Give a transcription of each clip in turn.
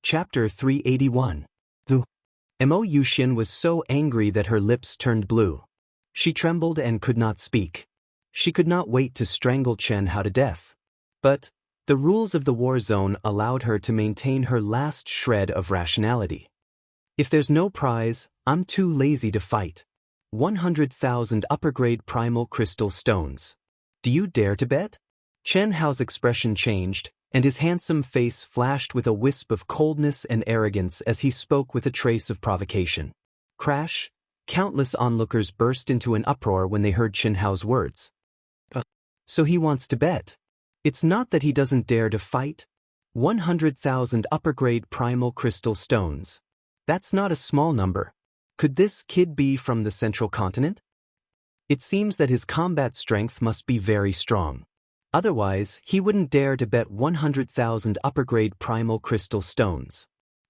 Chapter 381. Mo Yuxian was so angry that her lips turned blue. She trembled and could not speak. She could not wait to strangle Chen Hao to death. But the rules of the war zone allowed her to maintain her last shred of rationality. If there's no prize, I'm too lazy to fight. 100,000 upper-grade primal crystal stones. Do you dare to bet? Chen Hao's expression changed, and his handsome face flashed with a wisp of coldness and arrogance as he spoke with a trace of provocation. Crash! Countless onlookers burst into an uproar when they heard Chen Hao's words. So he wants to bet. It's not that he doesn't dare to fight. 100,000 upper-grade primal crystal stones. That's not a small number. Could this kid be from the central continent? It seems that his combat strength must be very strong. Otherwise, he wouldn't dare to bet 100,000 upper-grade primal crystal stones.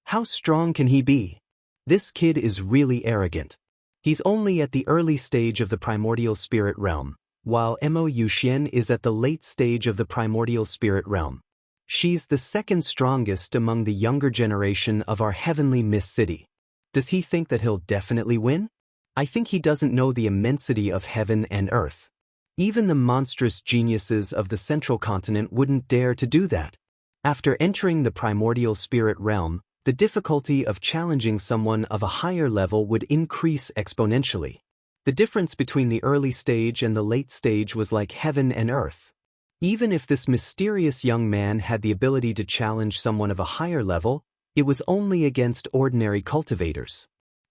How strong can he be? This kid is really arrogant. He's only at the early stage of the primordial spirit realm, while Mo Yuxian is at the late stage of the primordial spirit realm. She's the second strongest among the younger generation of our heavenly mist city. Does he think that he'll definitely win? I think he doesn't know the immensity of heaven and earth. Even the monstrous geniuses of the central continent wouldn't dare to do that. After entering the primordial spirit realm, the difficulty of challenging someone of a higher level would increase exponentially. The difference between the early stage and the late stage was like heaven and earth. Even if this mysterious young man had the ability to challenge someone of a higher level, it was only against ordinary cultivators.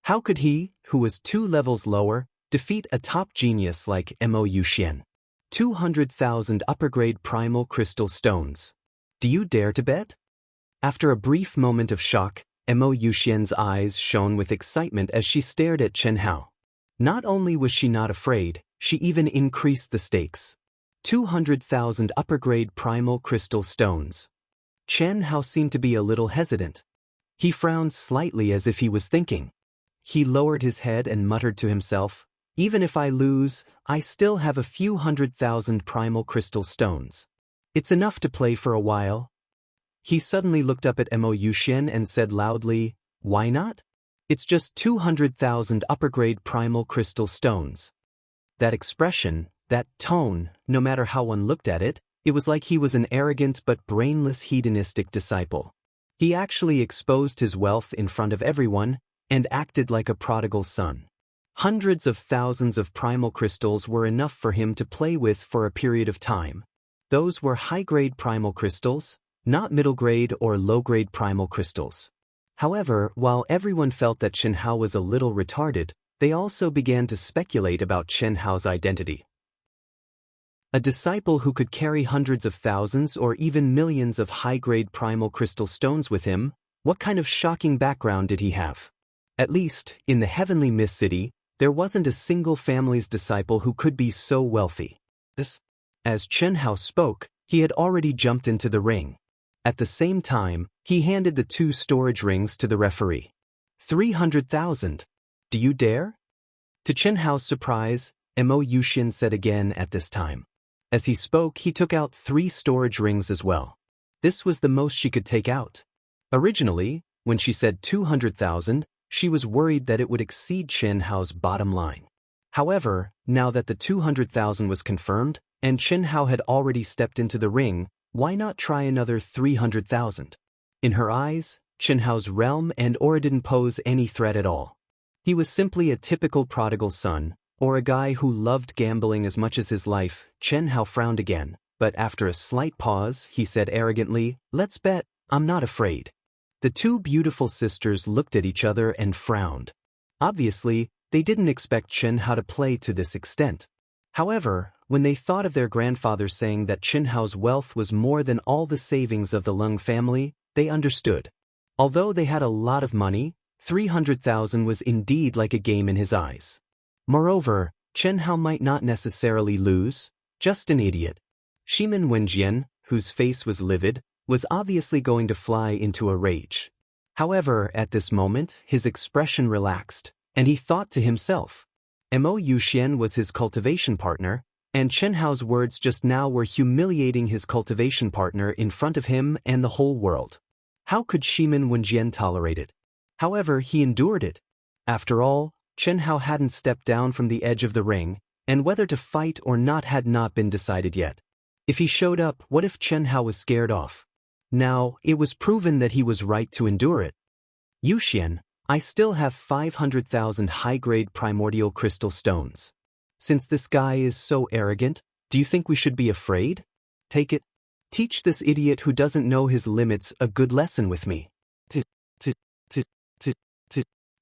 How could he, who was 2 levels lower, defeat a top genius like Mo Yuxian? 200,000 upper-grade primal crystal stones. Do you dare to bet? After a brief moment of shock, Mo Yuxian's eyes shone with excitement as she stared at Chen Hao. Not only was she not afraid, she even increased the stakes. 200,000 upper-grade primal crystal stones. Chen Hao seemed to be a little hesitant. He frowned slightly as if he was thinking. He lowered his head and muttered to himself, "Even if I lose, I still have a few 100,000 primal crystal stones. It's enough to play for a while." He suddenly looked up at Mo Yuxian and said loudly, "Why not? It's just 200,000 upper-grade primal crystal stones." That expression, that tone, no matter how one looked at it, it was like he was an arrogant but brainless hedonistic disciple. He actually exposed his wealth in front of everyone and acted like a prodigal son. Hundreds of thousands of primal crystals were enough for him to play with for a period of time. Those were high-grade primal crystals, not middle-grade or low-grade primal crystals. However, while everyone felt that Chen Hao was a little retarded, they also began to speculate about Chen Hao's identity. A disciple who could carry hundreds of thousands or even millions of high-grade primal crystal stones with him, what kind of shocking background did he have? At least, in the heavenly mist city, there wasn't a single family's disciple who could be so wealthy. As Chen Hao spoke, he had already jumped into the ring. At the same time, he handed the 2 storage rings to the referee. 300,000. Do you dare? To Chen Hao's surprise, Mo Yuxian said again at this time. As he spoke, he took out 3 storage rings as well. This was the most she could take out. Originally, when she said 200,000, she was worried that it would exceed Chen Hao's bottom line. However, now that the 200,000 was confirmed, and Chen Hao had already stepped into the ring, why not try another 300,000? In her eyes, Chen Hao's realm and aura didn't pose any threat at all. He was simply a typical prodigal son, or a guy who loved gambling as much as his life. Chen Hao frowned again, but after a slight pause, he said arrogantly, "Let's bet, I'm not afraid." The 2 beautiful sisters looked at each other and frowned. Obviously, they didn't expect Chen Hao to play to this extent. However, when they thought of their grandfather saying that Chen Hao's wealth was more than all the savings of the Lung family, they understood. Although they had a lot of money, 300,000 was indeed like a game in his eyes. Moreover, Chen Hao might not necessarily lose, just an idiot. Shimin Wenjian, whose face was livid, was obviously going to fly into a rage. However, at this moment, his expression relaxed, and he thought to himself. Mo Yuxian was his cultivation partner, and Chen Hao's words just now were humiliating his cultivation partner in front of him and the whole world. How could Shimin Wenjian tolerate it? However, he endured it. After all, Chen Hao hadn't stepped down from the edge of the ring, and whether to fight or not had not been decided yet. If he showed up, what if Chen Hao was scared off? Now, it was proven that he was right to endure it. Yuxian, I still have 500,000 high-grade primordial crystal stones. Since this guy is so arrogant, do you think we should be afraid? Take it. Teach this idiot who doesn't know his limits a good lesson with me.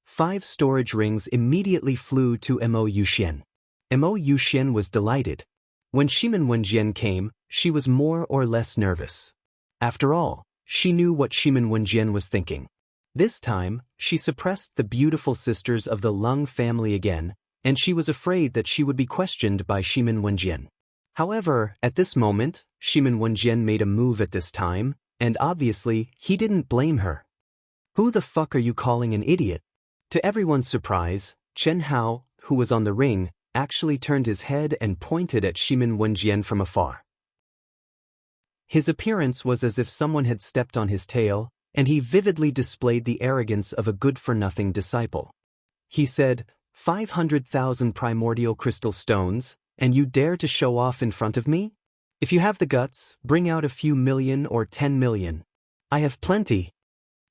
5 storage rings immediately flew to Mo Yuxian. Mo Yuxian was delighted. When Shimin Wenjian came, she was more or less nervous. After all, she knew what Shimin Wenjian was thinking. This time, she suppressed the beautiful sisters of the Lung family again, and she was afraid that she would be questioned by Shimin Wenjian. However, at this moment, Shimin Wenjian made a move at this time, and obviously, he didn't blame her. Who the fuck are you calling an idiot? To everyone's surprise, Chen Hao, who was on the ring, actually turned his head and pointed at Shimin Wenjian from afar. His appearance was as if someone had stepped on his tail, and he vividly displayed the arrogance of a good-for-nothing disciple. He said, 500,000 primordial crystal stones, and you dare to show off in front of me? If you have the guts, bring out a few million or 10 million. I have plenty.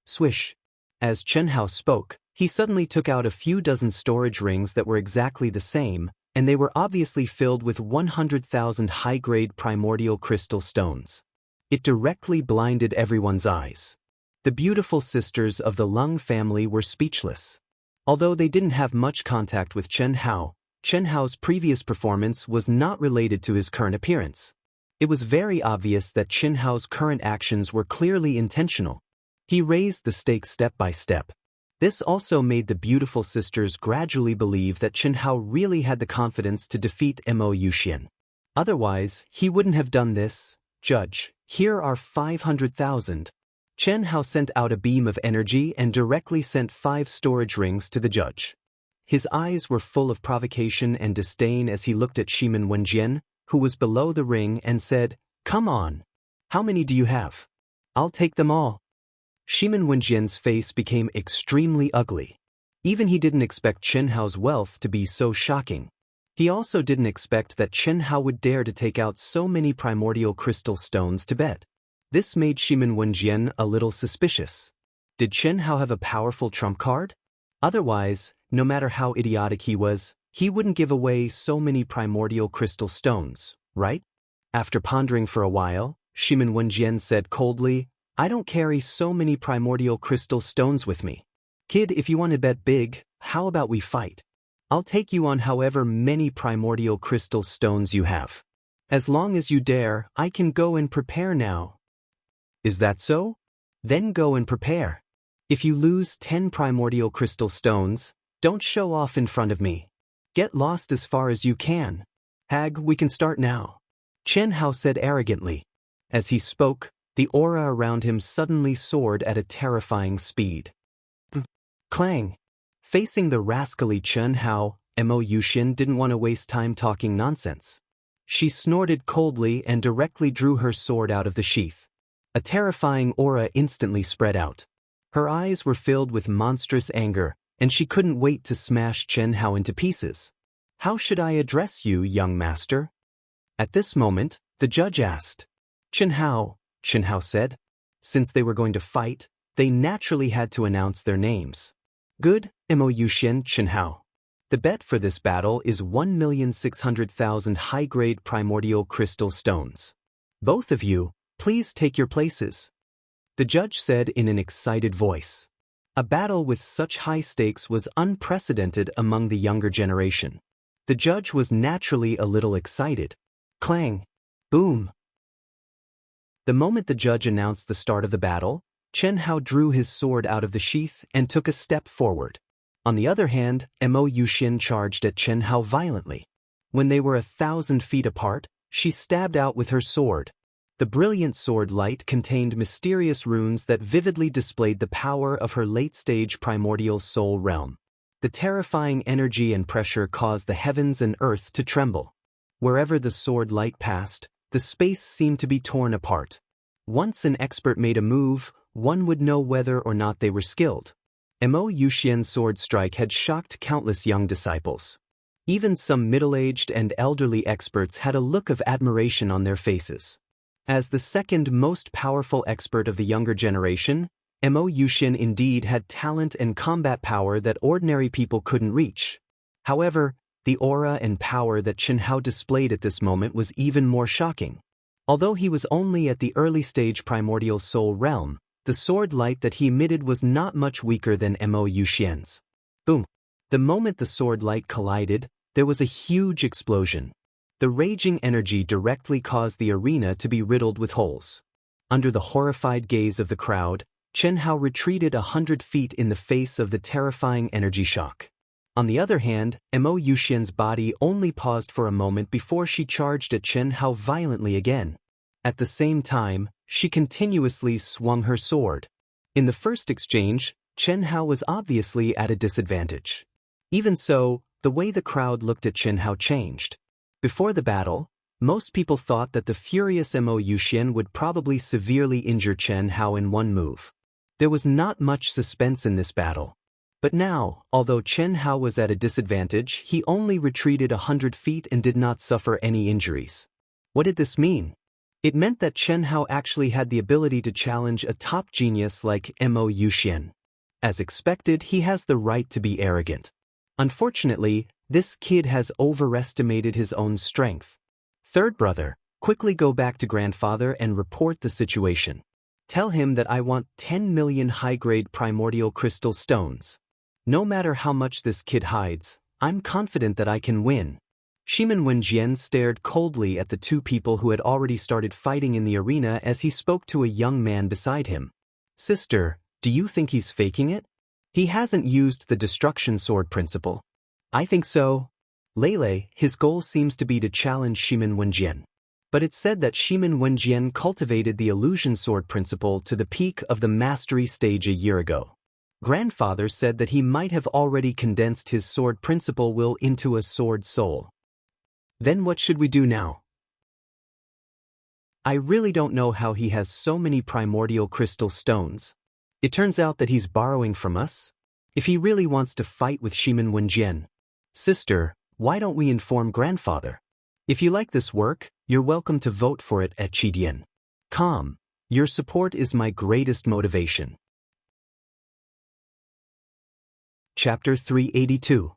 Swish. As Chen Hao spoke, he suddenly took out a few dozen storage rings that were exactly the same, and they were obviously filled with 100,000 high-grade primordial crystal stones. It directly blinded everyone's eyes. The beautiful sisters of the Lung family were speechless. Although they didn't have much contact with Chen Hao's previous performance was not related to his current appearance. It was very obvious that Chen Hao's current actions were clearly intentional. He raised the stakes step by step. This also made the beautiful sisters gradually believe that Chen Hao really had the confidence to defeat Mo Yuxian. Otherwise, he wouldn't have done this. Judge, here are 500,000. Chen Hao sent out a beam of energy and directly sent 5 storage rings to the judge. His eyes were full of provocation and disdain as he looked at Shimin Wenjian, who was below the ring, and said, "Come on. How many do you have? I'll take them all." Shimin Wenjian's face became extremely ugly. Even he didn't expect Chen Hao's wealth to be so shocking. He also didn't expect that Chen Hao would dare to take out so many primordial crystal stones to bet. This made Shimin Wenjian a little suspicious. Did Chen Hao have a powerful trump card? Otherwise, no matter how idiotic he was, he wouldn't give away so many primordial crystal stones, right? After pondering for a while, Shimin Wenjian said coldly, "I don't carry so many primordial crystal stones with me. Kid, if you want to bet big, how about we fight? I'll take you on however many primordial crystal stones you have. As long as you dare, I can go and prepare now." Is that so? Then go and prepare. If you lose 10 primordial crystal stones, don't show off in front of me. Get lost as far as you can. Hag, we can start now. Chen Hao said arrogantly. As he spoke, the aura around him suddenly soared at a terrifying speed. Clang! Facing the rascally Chen Hao, Mo Yuxian didn't want to waste time talking nonsense. She snorted coldly and directly drew her sword out of the sheath. A terrifying aura instantly spread out. Her eyes were filled with monstrous anger, and she couldn't wait to smash Chen Hao into pieces. "How should I address you, young master?" At this moment, the judge asked. Chen Hao said. Since they were going to fight, they naturally had to announce their names. Good, Mo Yuxian, Chen Hao. The bet for this battle is 1,600,000 high-grade primordial crystal stones. Both of you, please take your places. The judge said in an excited voice. A battle with such high stakes was unprecedented among the younger generation. The judge was naturally a little excited. Clang! Boom! The moment the judge announced the start of the battle, Chen Hao drew his sword out of the sheath and took a step forward. On the other hand, Mo Yuxian charged at Chen Hao violently. When they were 1,000 feet apart, she stabbed out with her sword. The brilliant sword light contained mysterious runes that vividly displayed the power of her late-stage primordial soul realm. The terrifying energy and pressure caused the heavens and earth to tremble. Wherever the sword light passed, the space seemed to be torn apart. Once an expert made a move, one would know whether or not they were skilled. Mo Yuxian's sword strike had shocked countless young disciples. Even some middle-aged and elderly experts had a look of admiration on their faces. As the second most powerful expert of the younger generation, Mo Yuxian indeed had talent and combat power that ordinary people couldn't reach. However, the aura and power that Chen Hao displayed at this moment was even more shocking. Although he was only at the early stage primordial soul realm, the sword light that he emitted was not much weaker than Mo Yuxian's. Boom! The moment the sword light collided, there was a huge explosion. The raging energy directly caused the arena to be riddled with holes. Under the horrified gaze of the crowd, Chen Hao retreated 100 feet in the face of the terrifying energy shock. On the other hand, Mo Yuxian's body only paused for a moment before she charged at Chen Hao violently again. At the same time, she continuously swung her sword. In the first exchange, Chen Hao was obviously at a disadvantage. Even so, the way the crowd looked at Chen Hao changed. Before the battle, most people thought that the furious Mo Yuxian would probably severely injure Chen Hao in one move. There was not much suspense in this battle. But now, although Chen Hao was at a disadvantage, he only retreated 100 feet and did not suffer any injuries. What did this mean? It meant that Chen Hao actually had the ability to challenge a top genius like Mo Yuxian. As expected, he has the right to be arrogant. Unfortunately, this kid has overestimated his own strength. Third brother, quickly go back to grandfather and report the situation. Tell him that I want 10 million high-grade primordial crystal stones. No matter how much this kid hides, I'm confident that I can win. Shimin Wenjian stared coldly at the two people who had already started fighting in the arena as he spoke to a young man beside him. Sister, do you think he's faking it? He hasn't used the destruction sword principle. I think so. Lele, his goal seems to be to challenge Shimin Wenjian. But it's said that Shimin Wenjian cultivated the illusion sword principle to the peak of the mastery stage a year ago. Grandfather said that he might have already condensed his sword principle will into a sword soul. Then what should we do now? I really don't know how he has so many primordial crystal stones. It turns out that he's borrowing from us? If he really wants to fight with Shimin Wenjian. Sister, why don't we inform grandfather? If you like this work, you're welcome to vote for it at Chidian. Your support is my greatest motivation. Chapter 382.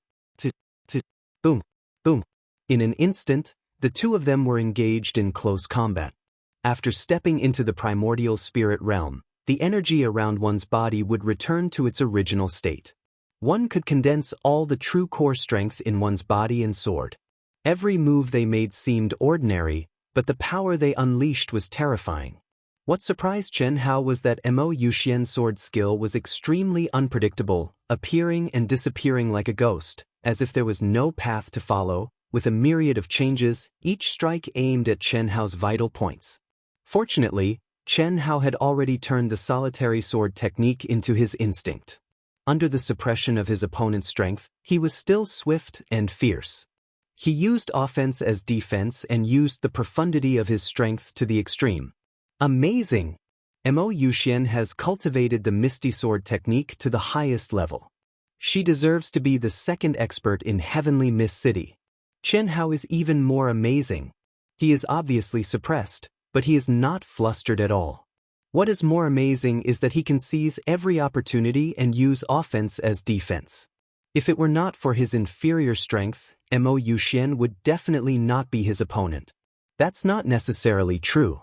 Boom. Boom. In an instant, the two of them were engaged in close combat. After stepping into the primordial spirit realm, the energy around one's body would return to its original state. One could condense all the true core strength in one's body and sword. Every move they made seemed ordinary, but the power they unleashed was terrifying. What surprised Chen Hao was that Mo Yuxian's sword skill was extremely unpredictable, appearing and disappearing like a ghost, as if there was no path to follow, with a myriad of changes, each strike aimed at Chen Hao's vital points. Fortunately, Chen Hao had already turned the solitary sword technique into his instinct. Under the suppression of his opponent's strength, he was still swift and fierce. He used offense as defense and used the profundity of his strength to the extreme. Amazing! Mo Yuxian has cultivated the Misty Sword technique to the highest level. She deserves to be the second expert in Heavenly Mist City. Chen Hao is even more amazing. He is obviously suppressed, but he is not flustered at all. What is more amazing is that he can seize every opportunity and use offense as defense. If it were not for his inferior strength, Mo Yuxian would definitely not be his opponent. That's not necessarily true.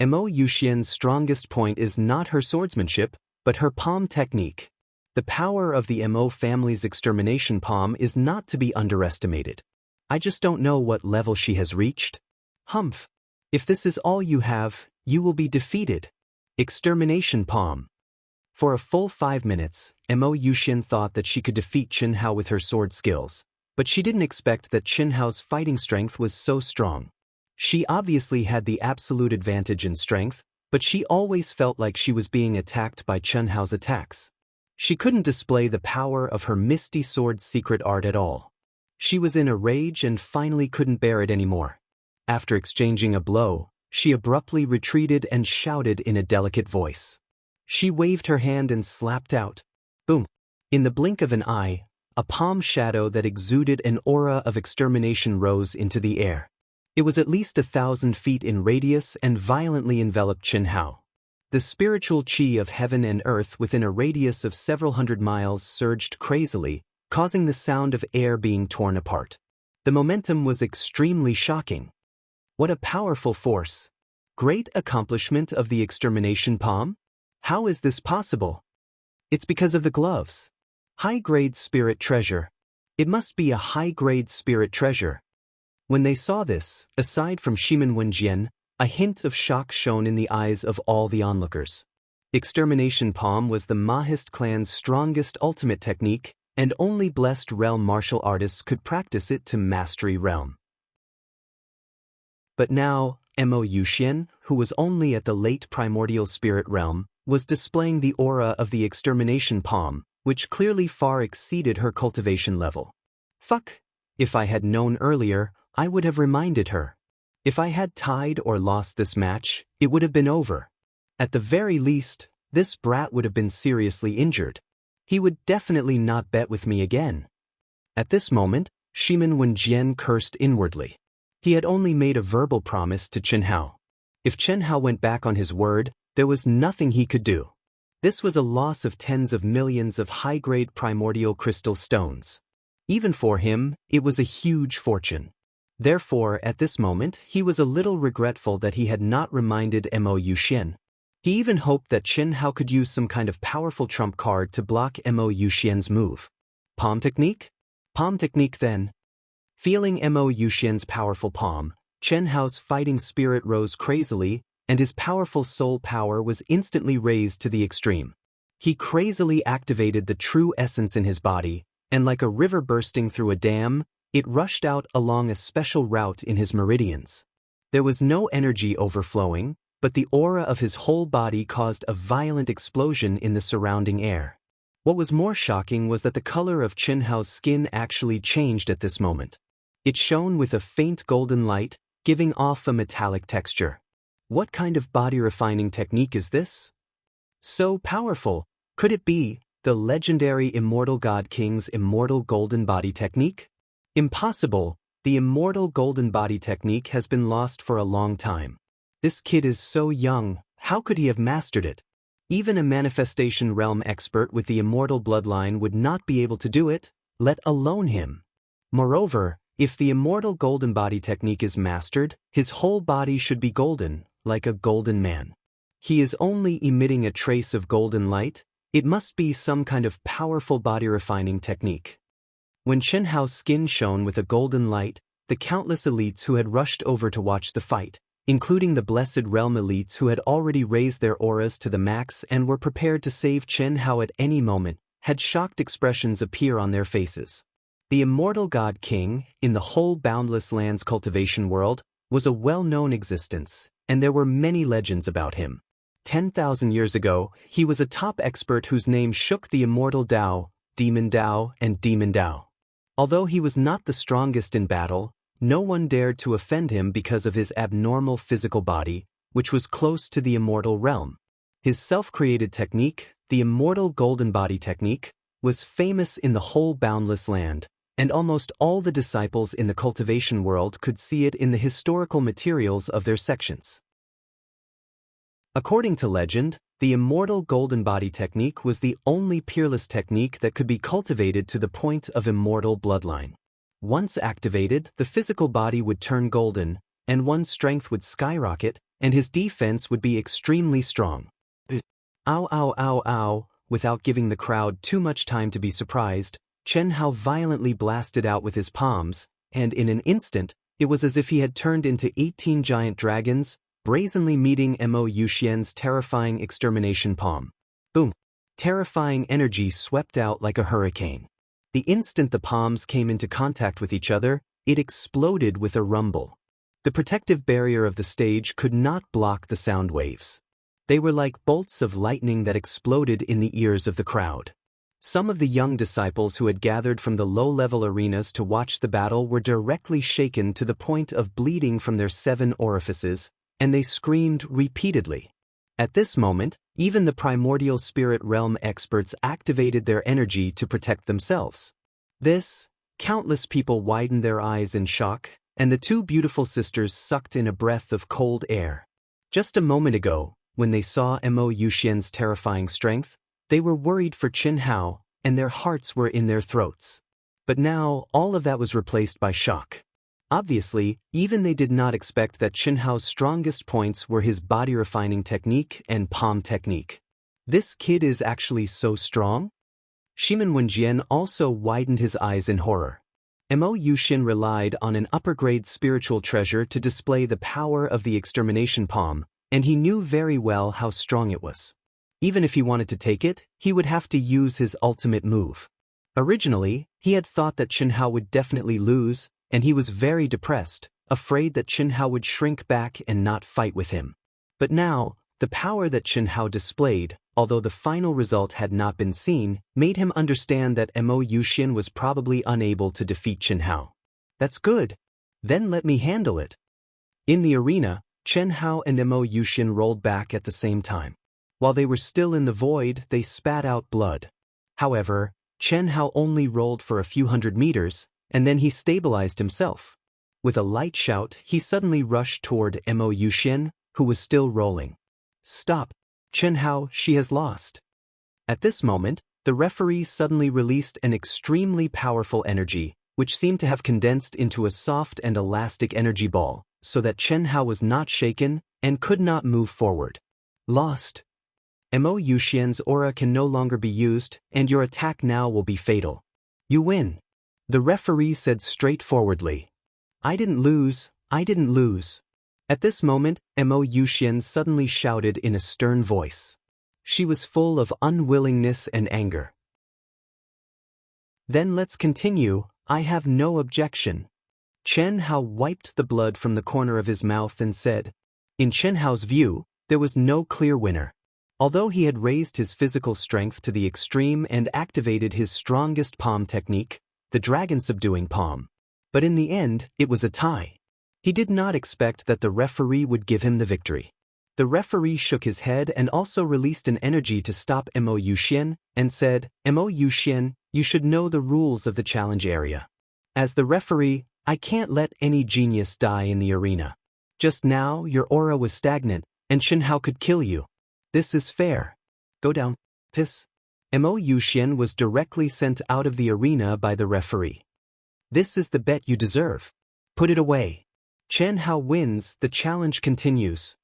Mo Yuxian's strongest point is not her swordsmanship, but her palm technique. The power of the Mo family's extermination palm is not to be underestimated. I just don't know what level she has reached. Humph. If this is all you have, you will be defeated. Extermination palm. For a full 5 minutes, Mo Yuxian thought that she could defeat Chen Hao with her sword skills, but she didn't expect that Chen Hao's fighting strength was so strong. She obviously had the absolute advantage in strength, but she always felt like she was being attacked by Chen Hao's attacks. She couldn't display the power of her Misty Sword's secret art at all. She was in a rage and finally couldn't bear it anymore. After exchanging a blow, she abruptly retreated and shouted in a delicate voice. She waved her hand and slapped out. Boom! In the blink of an eye, a palm shadow that exuded an aura of extermination rose into the air. It was at least 1,000 feet in radius and violently enveloped Qianhao. The spiritual qi of heaven and earth within a radius of several hundred miles surged crazily, causing the sound of air being torn apart. The momentum was extremely shocking. What a powerful force! Great accomplishment of the extermination palm? How is this possible? It's because of the gloves. High-grade spirit treasure. It must be a high-grade spirit treasure. When they saw this, aside from Shimin Wenjian, a hint of shock shone in the eyes of all the onlookers. Extermination palm was the Mahist clan's strongest ultimate technique, and only blessed realm martial artists could practice it to mastery realm. But now, Mo Yuxian, who was only at the late primordial spirit realm, was displaying the aura of the extermination palm, which clearly far exceeded her cultivation level. Fuck! If I had known earlier, I would have reminded her. If I had tied or lost this match, it would have been over. At the very least, this brat would have been seriously injured. He would definitely not bet with me again. At this moment, Shimin Wenjian cursed inwardly. He had only made a verbal promise to Qianhao. If Qianhao went back on his word, there was nothing he could do. This was a loss of tens of millions of high-grade primordial crystal stones. Even for him, it was a huge fortune. Therefore, at this moment, he was a little regretful that he had not reminded Mo Yuxian. He even hoped that Qianhao could use some kind of powerful trump card to block Mo Yuxian's move. Palm technique? Palm technique then. Feeling Mo Yuxian's powerful palm, Qianhao's fighting spirit rose crazily, and his powerful soul power was instantly raised to the extreme. He crazily activated the true essence in his body, and like a river bursting through a dam, it rushed out along a special route in his meridians. There was no energy overflowing, but the aura of his whole body caused a violent explosion in the surrounding air. What was more shocking was that the color of Qianhao's skin actually changed at this moment. It shone with a faint golden light, giving off a metallic texture. What kind of body refining technique is this? So powerful, could it be the legendary Immortal God King's Immortal Golden Body Technique? Impossible, the Immortal Golden Body Technique has been lost for a long time. This kid is so young, how could he have mastered it? Even a manifestation realm expert with the immortal bloodline would not be able to do it, let alone him. Moreover, if the Immortal Golden Body Technique is mastered, his whole body should be golden, like a golden man. He is only emitting a trace of golden light. It must be some kind of powerful body refining technique. When Qianhao's skin shone with a golden light, the countless elites who had rushed over to watch the fight, including the Blessed Realm elites who had already raised their auras to the max and were prepared to save Qianhao at any moment, had shocked expressions appear on their faces. The Immortal God King, in the whole boundless lands cultivation world, was a well-known existence, and there were many legends about him. 10,000 years ago, he was a top expert whose name shook the immortal Dao, Demon Dao, and Demon Dao. Although he was not the strongest in battle, no one dared to offend him because of his abnormal physical body, which was close to the immortal realm. His self-created technique, the Immortal Golden Body Technique, was famous in the whole boundless land, and almost all the disciples in the cultivation world could see it in the historical materials of their sections. According to legend, the Immortal Golden Body Technique was the only peerless technique that could be cultivated to the point of immortal bloodline. Once activated, the physical body would turn golden, and one's strength would skyrocket, and his defense would be extremely strong. Ow ow ow ow, without giving the crowd too much time to be surprised, Qianhao violently blasted out with his palms, and in an instant, it was as if he had turned into 18 giant dragons, brazenly meeting Mo Yuxian's terrifying extermination palm. Boom! Terrifying energy swept out like a hurricane. The instant the palms came into contact with each other, it exploded with a rumble. The protective barrier of the stage could not block the sound waves. They were like bolts of lightning that exploded in the ears of the crowd. Some of the young disciples who had gathered from the low-level arenas to watch the battle were directly shaken to the point of bleeding from their 7 orifices, and they screamed repeatedly. At this moment, even the primordial spirit realm experts activated their energy to protect themselves. Countless people widened their eyes in shock, and the two beautiful sisters sucked in a breath of cold air. Just a moment ago, when they saw Mo Yuxian's terrifying strength, they were worried for Qin Hao, and their hearts were in their throats. But now, all of that was replaced by shock. Obviously, even they did not expect that Qin Hao's strongest points were his body-refining technique and palm technique. This kid is actually so strong? Shimin Wenjian also widened his eyes in horror. Mo Yuxian relied on an upper-grade spiritual treasure to display the power of the extermination palm, and he knew very well how strong it was. Even if he wanted to take it, he would have to use his ultimate move. Originally, he had thought that Qin Hao would definitely lose, and he was very depressed, afraid that Qin Hao would shrink back and not fight with him. But now, the power that Qin Hao displayed, although the final result had not been seen, made him understand that Mo Yuxian was probably unable to defeat Qin Hao. That's good. Then let me handle it. In the arena, Qin Hao and Mo Yuxian rolled back at the same time. While they were still in the void, they spat out blood. However, Qin Hao only rolled for a few hundred meters, and then he stabilized himself. With a light shout, he suddenly rushed toward Mo Yuxian, who was still rolling. Stop, Qin Hao, she has lost. At this moment, the referee suddenly released an extremely powerful energy, which seemed to have condensed into a soft and elastic energy ball, so that Qin Hao was not shaken and could not move forward. Lost. Mo Yuxian's aura can no longer be used, and your attack now will be fatal. You win. The referee said straightforwardly. I didn't lose. At this moment, Mo Yuxian suddenly shouted in a stern voice. She was full of unwillingness and anger. Then let's continue, I have no objection. Qin Hao wiped the blood from the corner of his mouth and said, in Qin Hao's view, there was no clear winner. Although he had raised his physical strength to the extreme and activated his strongest palm technique, the dragon-subduing palm. But in the end, it was a tie. He did not expect that the referee would give him the victory. The referee shook his head and also released an energy to stop Mo Yuxian, and said, Mo Yuxian, you should know the rules of the challenge area. As the referee, I can't let any genius die in the arena. Just now, your aura was stagnant, and Qin Hao could kill you. This is fair. Go down. Mo Yuxian was directly sent out of the arena by the referee. This is the bet you deserve. Put it away. Qin Hao wins, the challenge continues.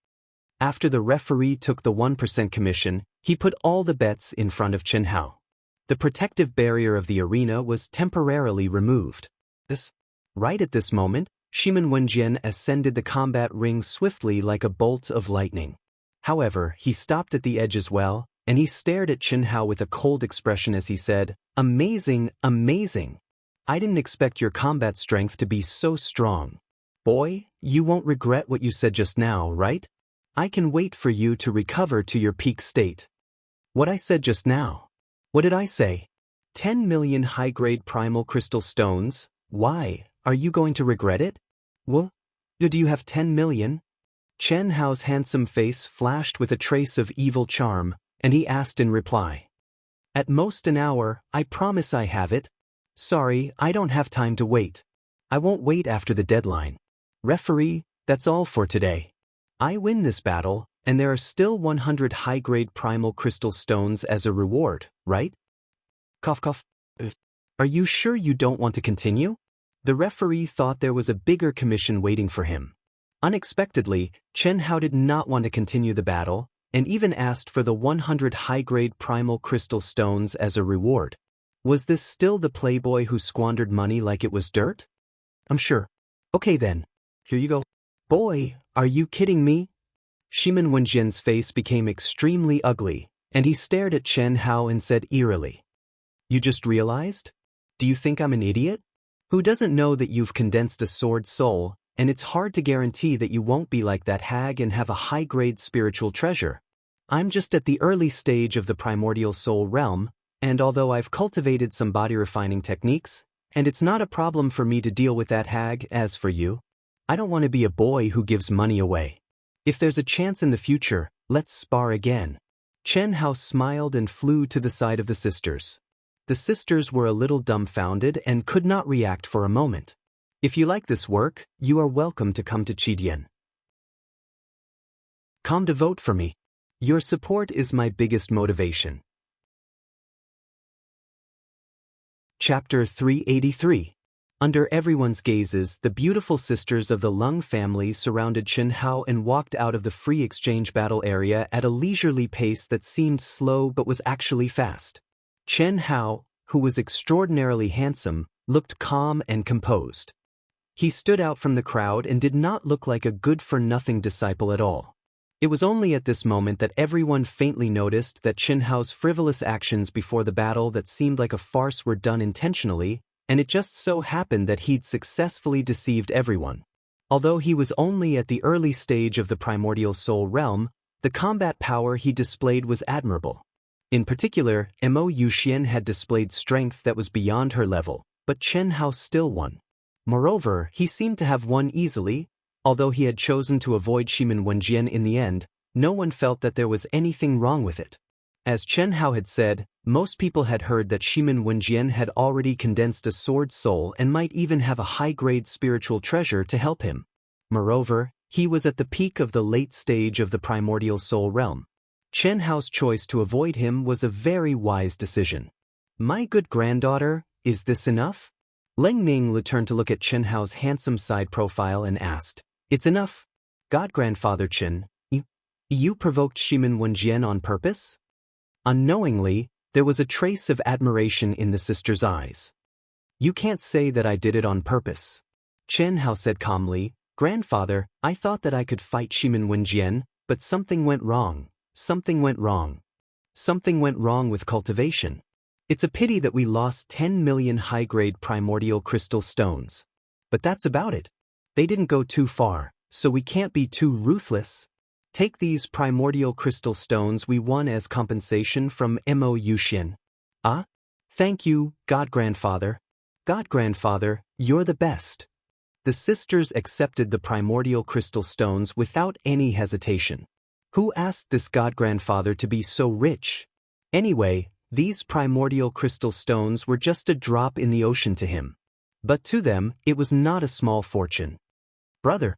After the referee took the 1% commission, he put all the bets in front of Qin Hao. The protective barrier of the arena was temporarily removed. Right at this moment, Shimin Wenjian ascended the combat ring swiftly like a bolt of lightning. However, he stopped at the edge as well, and he stared at Qin Hao with a cold expression as he said, Amazing, amazing. I didn't expect your combat strength to be so strong. Boy, you won't regret what you said just now, right? I can wait for you to recover to your peak state. What I said just now. What did I say? 10 million high-grade primal crystal stones? Why, are you going to regret it? What? Do you have 10 million? Qin Hao's handsome face flashed with a trace of evil charm, and he asked in reply. At most an hour, I promise I have it. Sorry, I don't have time to wait. I won't wait after the deadline. Referee, that's all for today. I win this battle, and there are still 100 high-grade primal crystal stones as a reward, right? Cough cough. Are you sure you don't want to continue? The referee thought there was a bigger commission waiting for him. Unexpectedly, Qin Hao did not want to continue the battle, and even asked for the 100 high-grade primal crystal stones as a reward. Was this still the playboy who squandered money like it was dirt? I'm sure. Okay then. Here you go. Boy, are you kidding me? Shimin Wenjian's face became extremely ugly, and he stared at Qin Hao and said eerily. You just realized? Do you think I'm an idiot? Who doesn't know that you've condensed a sword soul, and it's hard to guarantee that you won't be like that hag and have a high-grade spiritual treasure. I'm just at the early stage of the primordial soul realm, and although I've cultivated some body-refining techniques, and it's not a problem for me to deal with that hag, as for you, I don't want to be a boy who gives money away. If there's a chance in the future, Let's spar again. Chen Hao smiled and flew to the side of the sisters. The sisters were a little dumbfounded and could not react for a moment. If you like this work, you are welcome to come to Qidian. Come to vote for me. Your support is my biggest motivation. Chapter 383. Under everyone's gazes, the beautiful sisters of the Lung family surrounded Chen Hao and walked out of the free exchange battle area at a leisurely pace that seemed slow but was actually fast. Chen Hao, who was extraordinarily handsome, looked calm and composed. He stood out from the crowd and did not look like a good-for-nothing disciple at all. It was only at this moment that everyone faintly noticed that Chen Hao's frivolous actions before the battle that seemed like a farce were done intentionally, and it just so happened that he'd successfully deceived everyone. Although he was only at the early stage of the primordial soul realm, the combat power he displayed was admirable. In particular, Mo Yuxian had displayed strength that was beyond her level, but Chen Hao still won. Moreover, he seemed to have won easily. Although he had chosen to avoid Shimin Wenjian in the end, no one felt that there was anything wrong with it. As Chen Hao had said, most people had heard that Shimin Wenjian had already condensed a sword soul and might even have a high-grade spiritual treasure to help him. Moreover, he was at the peak of the late stage of the primordial soul realm. Chen Hao's choice to avoid him was a very wise decision. My good granddaughter, is this enough? Leng Ning turned to look at Chen Hao's handsome side profile and asked, It's enough? God-grandfather Chen, you provoked Shimin Wenjian on purpose? Unknowingly, there was a trace of admiration in the sister's eyes. You can't say that I did it on purpose. Chen Hao said calmly, Grandfather, I thought that I could fight Shimin Wenjian, but something went wrong. Something went wrong. Something went wrong with cultivation. It's a pity that we lost 10 million high-grade primordial crystal stones. But that's about it. They didn't go too far, so we can't be too ruthless. Take these primordial crystal stones we won as compensation from Mo Yuxian. Ah? Thank you, God-grandfather. God-grandfather, you're the best. The sisters accepted the primordial crystal stones without any hesitation. Who asked this God-grandfather to be so rich? Anyway, these primordial crystal stones were just a drop in the ocean to him. But to them, it was not a small fortune. Brother.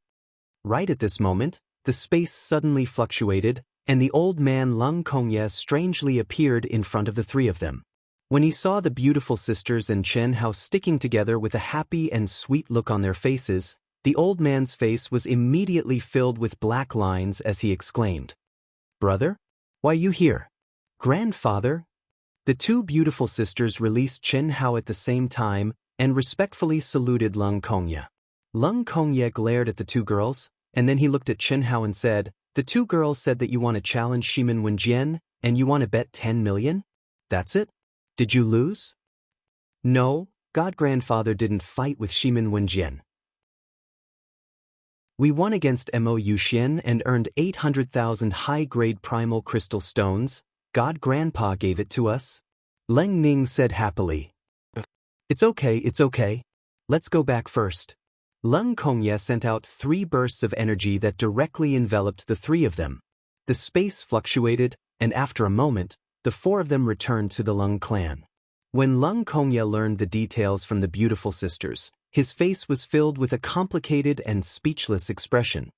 Right at this moment, the space suddenly fluctuated, and the old man Lung Kongye strangely appeared in front of the three of them. When he saw the beautiful sisters and Chen Hao sticking together with a happy and sweet look on their faces, the old man's face was immediately filled with black lines as he exclaimed, Brother? Why you here? Grandfather? The two beautiful sisters released Chen Hao at the same time and respectfully saluted Lung Kongye. Lung Kongye glared at the two girls, and then he looked at Chen Hao and said, The two girls said that you want to challenge Shimin Wenjian, and you want to bet 10 million? That's it? Did you lose? No, God-grandfather didn't fight with Shimin Wenjian. We won against Mo Yuxian and earned 800,000 high-grade primal crystal stones. God-grandpa gave it to us. Leng Ning said happily. It's okay. Let's go back first. Lung Kongye sent out 3 bursts of energy that directly enveloped the 3 of them. The space fluctuated, and after a moment, the 4 of them returned to the Lung clan. When Lung Kongye learned the details from the beautiful sisters, his face was filled with a complicated and speechless expression.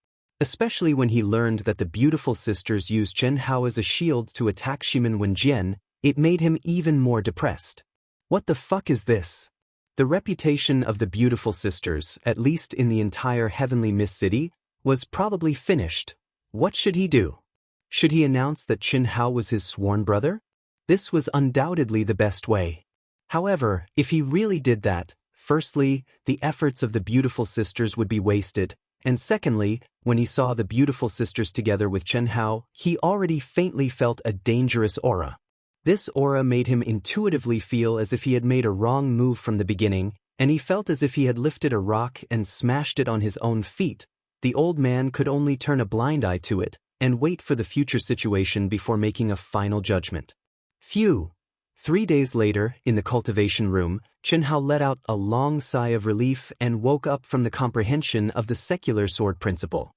Especially when he learned that the beautiful sisters used Chen Hao as a shield to attack Shimin Wenjian, it made him even more depressed. What the fuck is this? The reputation of the beautiful sisters, at least in the entire Heavenly Mist City, was probably finished. What should he do? Should he announce that Chen Hao was his sworn brother? This was undoubtedly the best way. However, if he really did that, firstly, the efforts of the beautiful sisters would be wasted, and secondly, when he saw the beautiful sisters together with Chen Hao, he already faintly felt a dangerous aura. This aura made him intuitively feel as if he had made a wrong move from the beginning, and he felt as if he had lifted a rock and smashed it on his own feet. The old man could only turn a blind eye to it and wait for the future situation before making a final judgment. Phew! 3 days later, in the cultivation room, Chen Hao let out a long sigh of relief and woke up from the comprehension of the secular sword principle.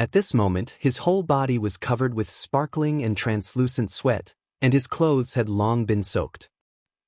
At this moment, his whole body was covered with sparkling and translucent sweat, and his clothes had long been soaked.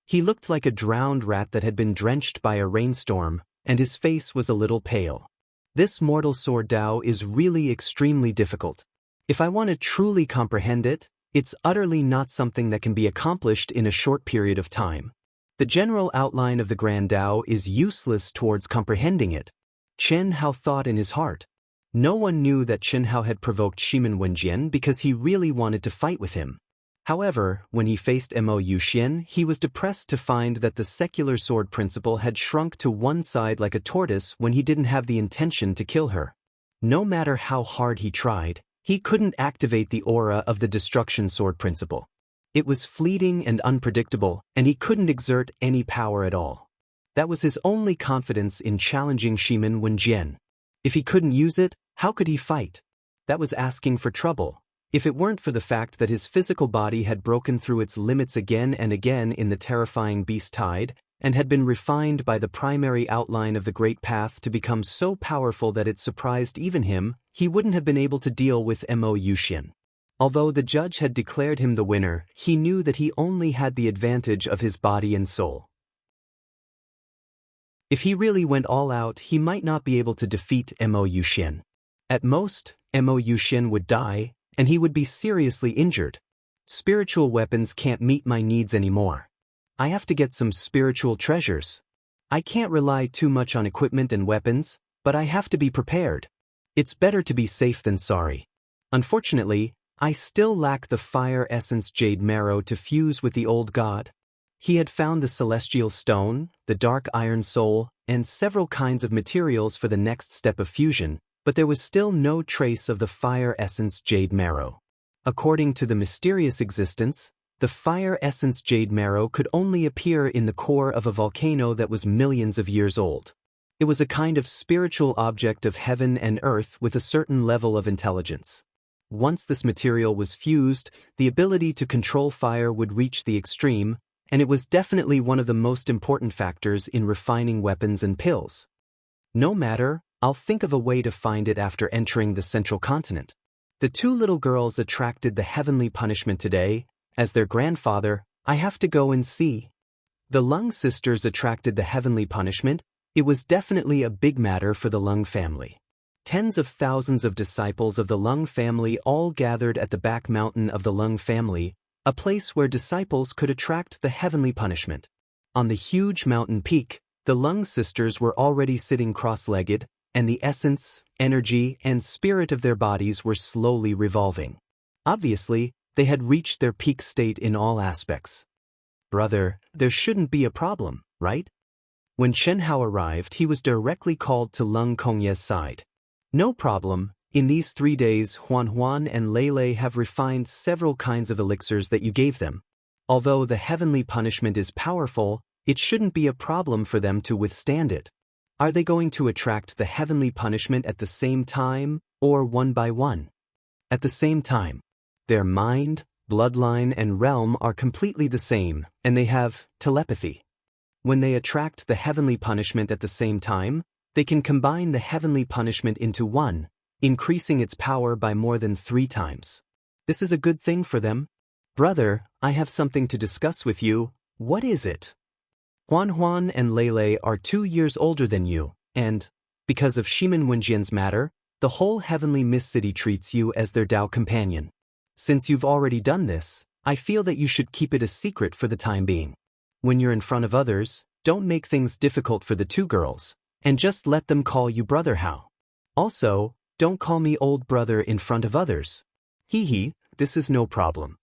He looked like a drowned rat that had been drenched by a rainstorm, and his face was a little pale. This mortal sword Dao is really extremely difficult. If I want to truly comprehend it, it's utterly not something that can be accomplished in a short period of time. The general outline of the Grand Dao is useless towards comprehending it. Chen Hao thought in his heart. No one knew that Chen Hao had provoked Shimin Wenjian because he really wanted to fight with him. However, when he faced Mo Yuxian, he was depressed to find that the secular sword principle had shrunk to one side like a tortoise when he didn't have the intention to kill her. No matter how hard he tried, he couldn't activate the aura of the destruction sword principle. It was fleeting and unpredictable, and he couldn't exert any power at all. That was his only confidence in challenging Shimin Wenjian. If he couldn't use it, how could he fight? That was asking for trouble. If it weren't for the fact that his physical body had broken through its limits again and again in the terrifying beast tide, and had been refined by the primary outline of the Great Path to become so powerful that it surprised even him, he wouldn't have been able to deal with Mo Yuxian. Although the judge had declared him the winner, he knew that he only had the advantage of his body and soul. If he really went all out, he might not be able to defeat Mo Yuxian. At most, Mo Yuxian would die, and he would be seriously injured. Spiritual weapons can't meet my needs anymore. I have to get some spiritual treasures. I can't rely too much on equipment and weapons, but I have to be prepared. It's better to be safe than sorry. Unfortunately, I still lack the fire essence jade marrow to fuse with the old god. He had found the celestial stone, the dark iron soul, and several kinds of materials for the next step of fusion, but there was still no trace of the fire essence jade marrow. According to the mysterious existence, the fire essence jade marrow could only appear in the core of a volcano that was millions of years old. It was a kind of spiritual object of heaven and earth with a certain level of intelligence. Once this material was fused, the ability to control fire would reach the extreme, and it was definitely one of the most important factors in refining weapons and pills. No matter, I'll think of a way to find it after entering the central continent. The two little girls attracted the heavenly punishment today. As their grandfather, I have to go and see. The Lung sisters attracted the heavenly punishment. It was definitely a big matter for the Lung family. Tens of thousands of disciples of the Lung family all gathered at the back mountain of the Lung family, a place where disciples could attract the heavenly punishment. On the huge mountain peak, the Lung sisters were already sitting cross-legged, and the essence, energy, and spirit of their bodies were slowly revolving. Obviously, they had reached their peak state in all aspects. Brother, there shouldn't be a problem, right? When Chen Hao arrived, he was directly called to Lung Kongye's side. No problem. In these 3 days, Huan and Lei have refined several kinds of elixirs that you gave them. Although the heavenly punishment is powerful, it shouldn't be a problem for them to withstand it. Are they going to attract the heavenly punishment at the same time, or one by one? At the same time. Their mind, bloodline, and realm are completely the same, and they have telepathy. When they attract the heavenly punishment at the same time, they can combine the heavenly punishment into one, increasing its power by more than 3 times. This is a good thing for them. Brother, I have something to discuss with you. What is it? Huan and Lei are 2 years older than you, and, because of Shimin Wenjian's matter, the whole heavenly mist city treats you as their Dao companion. Since you've already done this, I feel that you should keep it a secret for the time being. When you're in front of others, don't make things difficult for the 2 girls, and just let them call you Brother Hao. Also, don't call me old brother in front of others. This is no problem.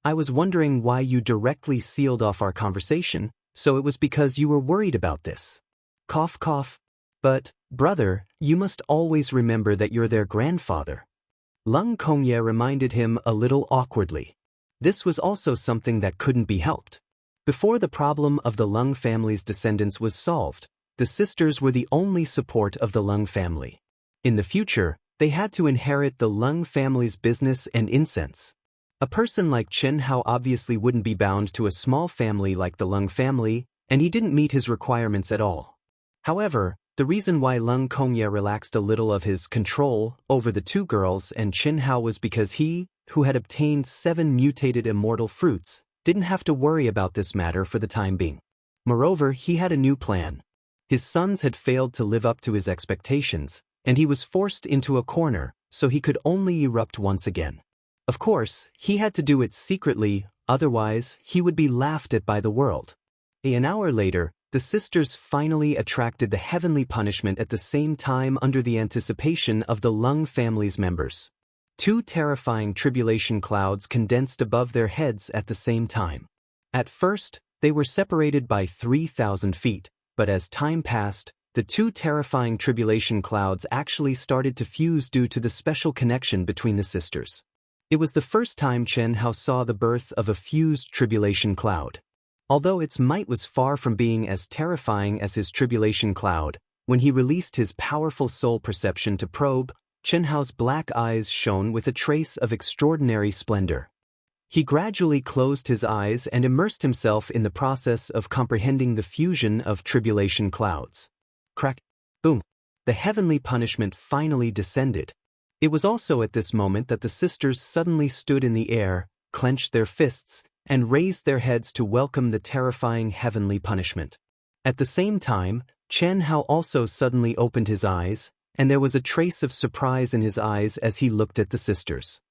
I was wondering why you directly sealed off our conversation, so it was because you were worried about this. Cough, cough. But, brother, you must always remember that you're their grandfather. Lung Kongye reminded him a little awkwardly. This was also something that couldn't be helped. Before the problem of the Lung family's descendants was solved, the sisters were the only support of the Lung family. In the future, they had to inherit the Lung family's business and incense. A person like Chen Hao obviously wouldn't be bound to a small family like the Lung family, and he didn't meet his requirements at all. However, The reason why Leng Kongye relaxed a little of his control over the two girls and Chen Hao was because he, who had obtained 7 mutated immortal fruits, didn't have to worry about this matter for the time being. Moreover, he had a new plan. His sons had failed to live up to his expectations, and he was forced into a corner, so he could only erupt once again. Of course, he had to do it secretly, otherwise he would be laughed at by the world. An hour later, the sisters finally attracted the heavenly punishment at the same time under the anticipation of the Leng family's members. 2 terrifying tribulation clouds condensed above their heads at the same time. At first, they were separated by 3,000 feet, but as time passed, the 2 terrifying tribulation clouds actually started to fuse due to the special connection between the sisters. It was the first time Chen Hao saw the birth of a fused tribulation cloud. Although its might was far from being as terrifying as his tribulation cloud, when he released his powerful soul perception to probe, Chen Hao's black eyes shone with a trace of extraordinary splendor. He gradually closed his eyes and immersed himself in the process of comprehending the fusion of tribulation clouds. Crack! Boom! The heavenly punishment finally descended. It was also at this moment that the sisters suddenly stood in the air, clenched their fists, and raised their heads to welcome the terrifying heavenly punishment. At the same time, Chen Hao also suddenly opened his eyes, and there was a trace of surprise in his eyes as he looked at the sisters.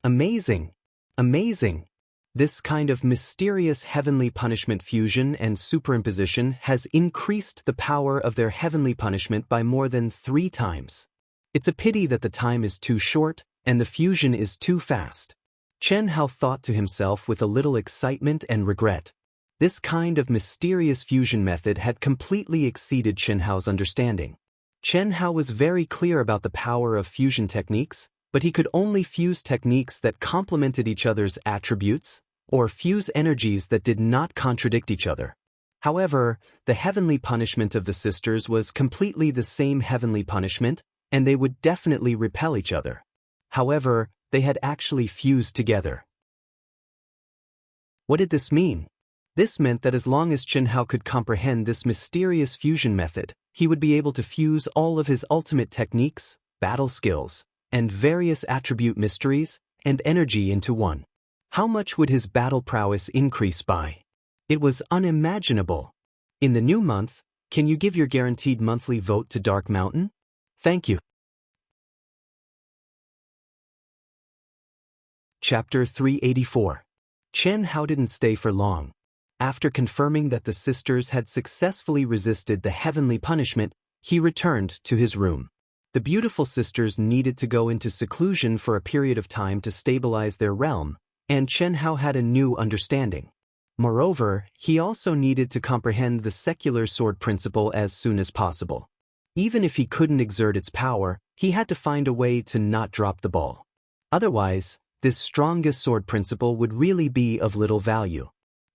Amazing! Amazing! This kind of mysterious heavenly punishment fusion and superimposition has increased the power of their heavenly punishment by more than 3 times. It's a pity that the time is too short and the fusion is too fast. Chen Hao thought to himself with a little excitement and regret. This kind of mysterious fusion method had completely exceeded Chen Hao's understanding. Chen Hao was very clear about the power of fusion techniques, but he could only fuse techniques that complemented each other's attributes, or fuse energies that did not contradict each other. However, the heavenly punishment of the sisters was completely the same heavenly punishment, and they would definitely repel each other. However, they had actually fused together. What did this mean? This meant that as long as Chen Hao could comprehend this mysterious fusion method, he would be able to fuse all of his ultimate techniques, battle skills, and various attribute mysteries and energy into one. How much would his battle prowess increase by? It was unimaginable. In the new month, can you give your guaranteed monthly vote to Dark Mountain? Thank you. Chapter 384. Chen Hao didn't stay for long. After confirming that the sisters had successfully resisted the heavenly punishment, he returned to his room. The beautiful sisters needed to go into seclusion for a period of time to stabilize their realm, and Chen Hao had a new understanding. Moreover, he also needed to comprehend the secular sword principle as soon as possible. Even if he couldn't exert its power, he had to find a way to not drop the ball. Otherwise, this strongest sword principle would really be of little value.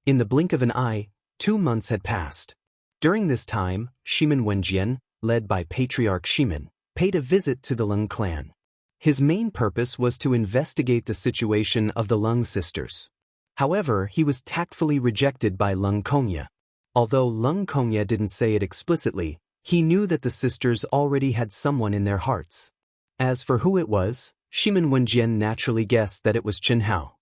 In the blink of an eye, 2 months had passed. During this time, Shimen Wenjian, led by Patriarch Shimen, paid a visit to the Leng clan. His main purpose was to investigate the situation of the Leng sisters. However, he was tactfully rejected by Leng Kongye. Although Leng Kongye didn't say it explicitly, he knew that the sisters already had someone in their hearts. As for who it was, Shimen Wenjian naturally guessed that it was Chen Hao.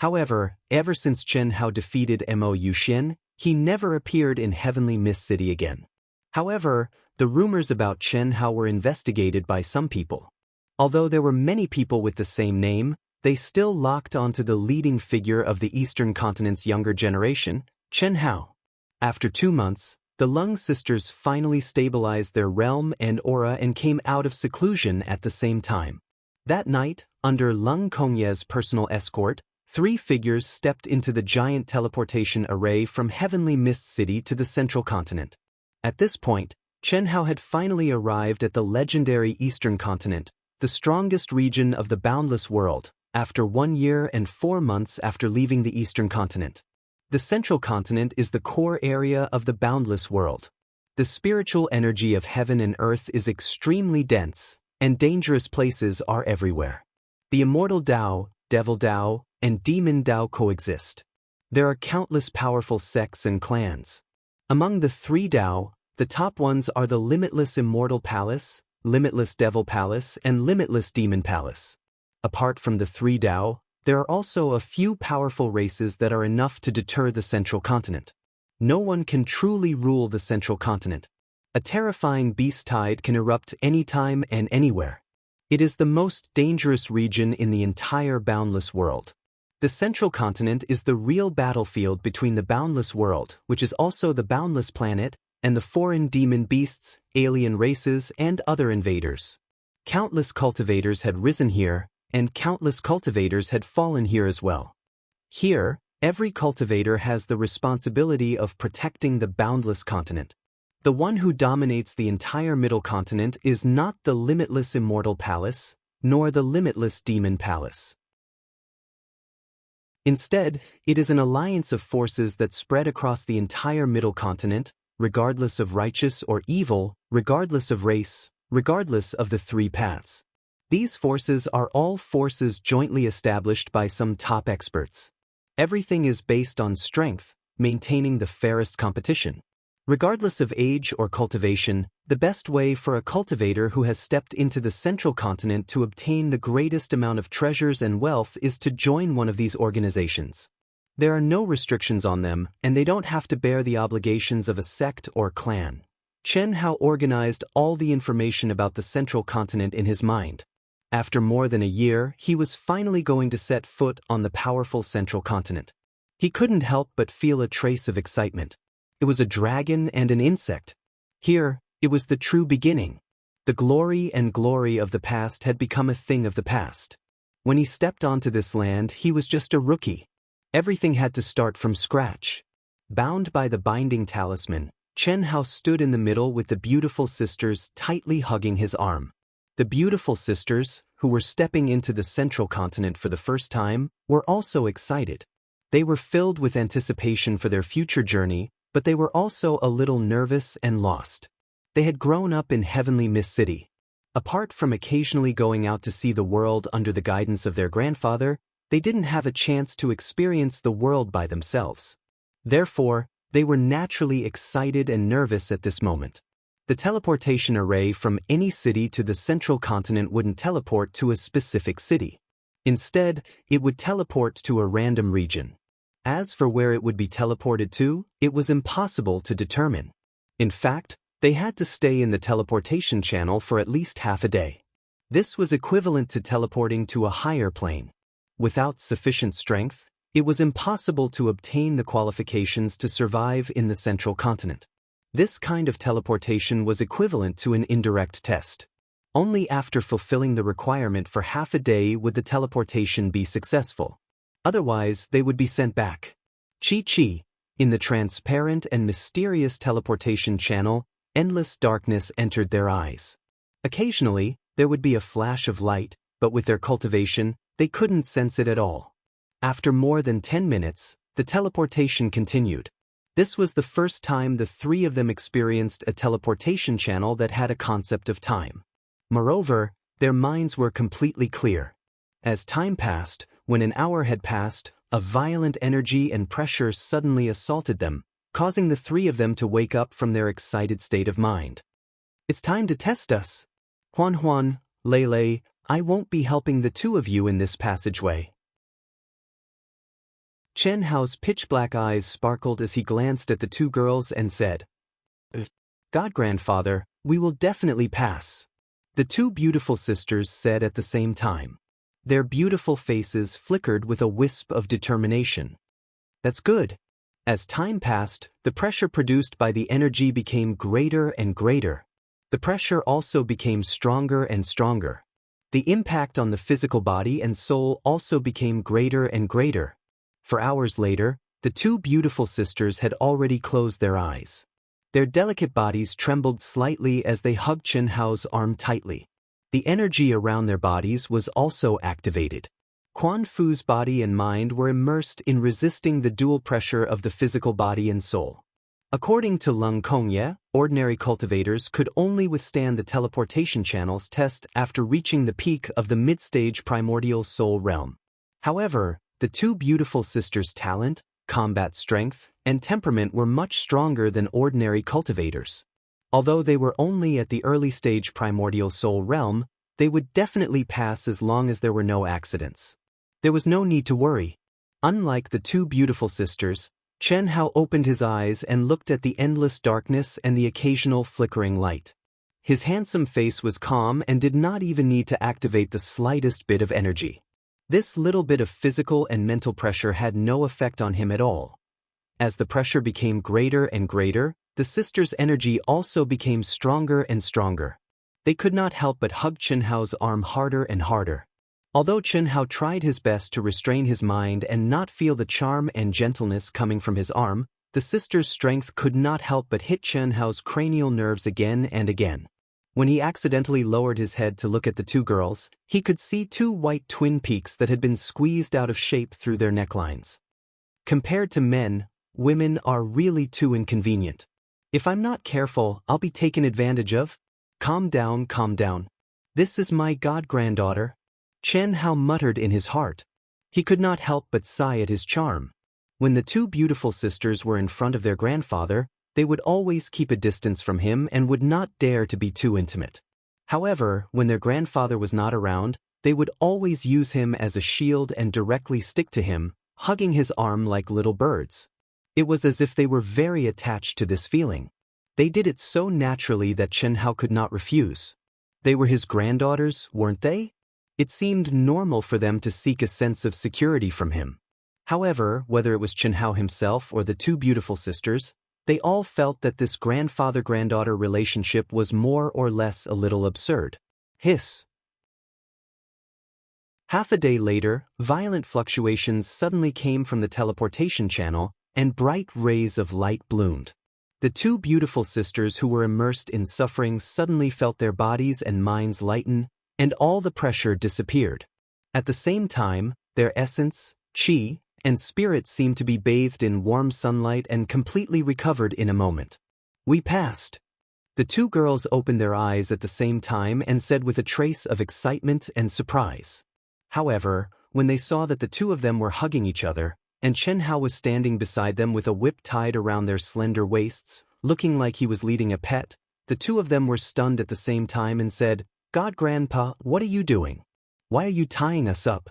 However, ever since Chen Hao defeated Mo Yuxian, he never appeared in Heavenly Mist City again. However, the rumors about Chen Hao were investigated by some people. Although there were many people with the same name, they still locked onto the leading figure of the Eastern continent's younger generation, Chen Hao. After 2 months, the Leng sisters finally stabilized their realm and aura and came out of seclusion at the same time. That night, under Leng Kongye's personal escort, 3 figures stepped into the giant teleportation array from Heavenly Mist City to the central continent. At this point, Chen Hao had finally arrived at the legendary Eastern continent, the strongest region of the boundless world, after 1 year and 4 months after leaving the Eastern continent. The central continent is the core area of the boundless world. The spiritual energy of heaven and earth is extremely dense, and dangerous places are everywhere. The immortal Dao, devil Dao, and demon Dao coexist. There are countless powerful sects and clans. Among the 3 Dao, The top ones are the limitless Immortal Palace, limitless Devil Palace, and limitless Demon Palace. Apart from the three Dao, there are also a few powerful races that are enough to deter the central continent. No one can truly rule the central continent. A terrifying beast tide can erupt anytime and anywhere. It is the most dangerous region in the entire boundless world. The central continent is the real battlefield between the boundless world, which is also the boundless planet, and the foreign demon beasts, alien races, and other invaders. Countless cultivators had risen here, and countless cultivators had fallen here as well. Here, every cultivator has the responsibility of protecting the boundless continent. The one who dominates the entire middle continent is not the limitless Immortal Palace, nor the limitless Demon Palace. Instead, it is an alliance of forces that spread across the entire middle continent, regardless of righteous or evil, regardless of race, regardless of the three paths. These forces are all forces jointly established by some top experts. Everything is based on strength, maintaining the fairest competition. Regardless of age or cultivation, the best way for a cultivator who has stepped into the central continent to obtain the greatest amount of treasures and wealth is to join one of these organizations. There are no restrictions on them, and they don't have to bear the obligations of a sect or clan. Chen Hao organized all the information about the central continent in his mind. After more than a year, he was finally going to set foot on the powerful central continent. He couldn't help but feel a trace of excitement. It was a dragon and an insect. Here, it was the true beginning. The glory of the past had become a thing of the past. When he stepped onto this land, he was just a rookie. Everything had to start from scratch. Bound by the binding talisman, Chen Hao stood in the middle with the beautiful sisters tightly hugging his arm. The beautiful sisters, who were stepping into the central continent for the first time, were also excited. They were filled with anticipation for their future journey, but they were also a little nervous and lost. They had grown up in heavenly Mist City. Apart from occasionally going out to see the world under the guidance of their grandfather, they didn't have a chance to experience the world by themselves. Therefore, they were naturally excited and nervous at this moment. The teleportation array from any city to the central continent wouldn't teleport to a specific city. Instead, it would teleport to a random region. As for where it would be teleported to, it was impossible to determine. In fact, they had to stay in the teleportation channel for at least half a day. This was equivalent to teleporting to a higher plane. Without sufficient strength, it was impossible to obtain the qualifications to survive in the central continent. This kind of teleportation was equivalent to an indirect test. Only after fulfilling the requirement for half a day would the teleportation be successful. Otherwise, they would be sent back. Chi-Chi, in the transparent and mysterious teleportation channel, endless darkness entered their eyes. Occasionally, there would be a flash of light, but with their cultivation, they couldn't sense it at all. After more than 10 minutes, the teleportation continued. This was the first time the three of them experienced a teleportation channel that had a concept of time. Moreover, their minds were completely clear. As time passed, when an hour had passed, a violent energy and pressure suddenly assaulted them, causing the three of them to wake up from their excited state of mind. "It's time to test us. Huan, Lei, I won't be helping the two of you in this passageway." Chen Hao's pitch-black eyes sparkled as he glanced at the two girls and said, "God, grandfather, we will definitely pass." The two beautiful sisters said at the same time. Their beautiful faces flickered with a wisp of determination. "That's good." As time passed, the pressure produced by the energy became greater and greater. The pressure also became stronger and stronger. The impact on the physical body and soul also became greater and greater. For hours later, the two beautiful sisters had already closed their eyes. Their delicate bodies trembled slightly as they hugged Chen Hao's arm tightly. The energy around their bodies was also activated. Quan Fu's body and mind were immersed in resisting the dual pressure of the physical body and soul. According to Lung Kongye, ordinary cultivators could only withstand the teleportation channels test after reaching the peak of the mid-stage primordial soul realm. However, the two beautiful sisters' talent, combat strength, and temperament were much stronger than ordinary cultivators. Although they were only at the early stage primordial soul realm, they would definitely pass as long as there were no accidents. There was no need to worry. Unlike the two beautiful sisters, Chen Hao opened his eyes and looked at the endless darkness and the occasional flickering light. His handsome face was calm and did not even need to activate the slightest bit of energy. This little bit of physical and mental pressure had no effect on him at all. As the pressure became greater and greater, the sisters' energy also became stronger and stronger. They could not help but hug Chen Hao's arm harder and harder. Although Chen Hao tried his best to restrain his mind and not feel the charm and gentleness coming from his arm, the sisters' strength could not help but hit Chen Hao's cranial nerves again and again. When he accidentally lowered his head to look at the two girls, he could see two white twin peaks that had been squeezed out of shape through their necklines. Compared to men, women are really too inconvenient. If I'm not careful, I'll be taken advantage of. Calm down, calm down. This is my god-granddaughter. Chen Hao muttered in his heart. He could not help but sigh at his charm. When the two beautiful sisters were in front of their grandfather, they would always keep a distance from him and would not dare to be too intimate. However, when their grandfather was not around, they would always use him as a shield and directly stick to him, hugging his arm like little birds. It was as if they were very attached to this feeling. They did it so naturally that Chen Hao could not refuse. They were his granddaughters, weren't they? It seemed normal for them to seek a sense of security from him. However, whether it was Chen Hao himself or the two beautiful sisters, they all felt that this grandfather-granddaughter relationship was more or less a little absurd. Hiss. Half a day later, violent fluctuations suddenly came from the teleportation channel, and bright rays of light bloomed. The two beautiful sisters who were immersed in suffering suddenly felt their bodies and minds lighten, and all the pressure disappeared. At the same time, their essence, qi, and spirit seemed to be bathed in warm sunlight and completely recovered in a moment. We passed. The two girls opened their eyes at the same time and said with a trace of excitement and surprise. However, when they saw that the two of them were hugging each other, and Chen Hao was standing beside them with a whip tied around their slender waists, looking like he was leading a pet, the two of them were stunned at the same time and said, "God Grandpa, what are you doing? Why are you tying us up?"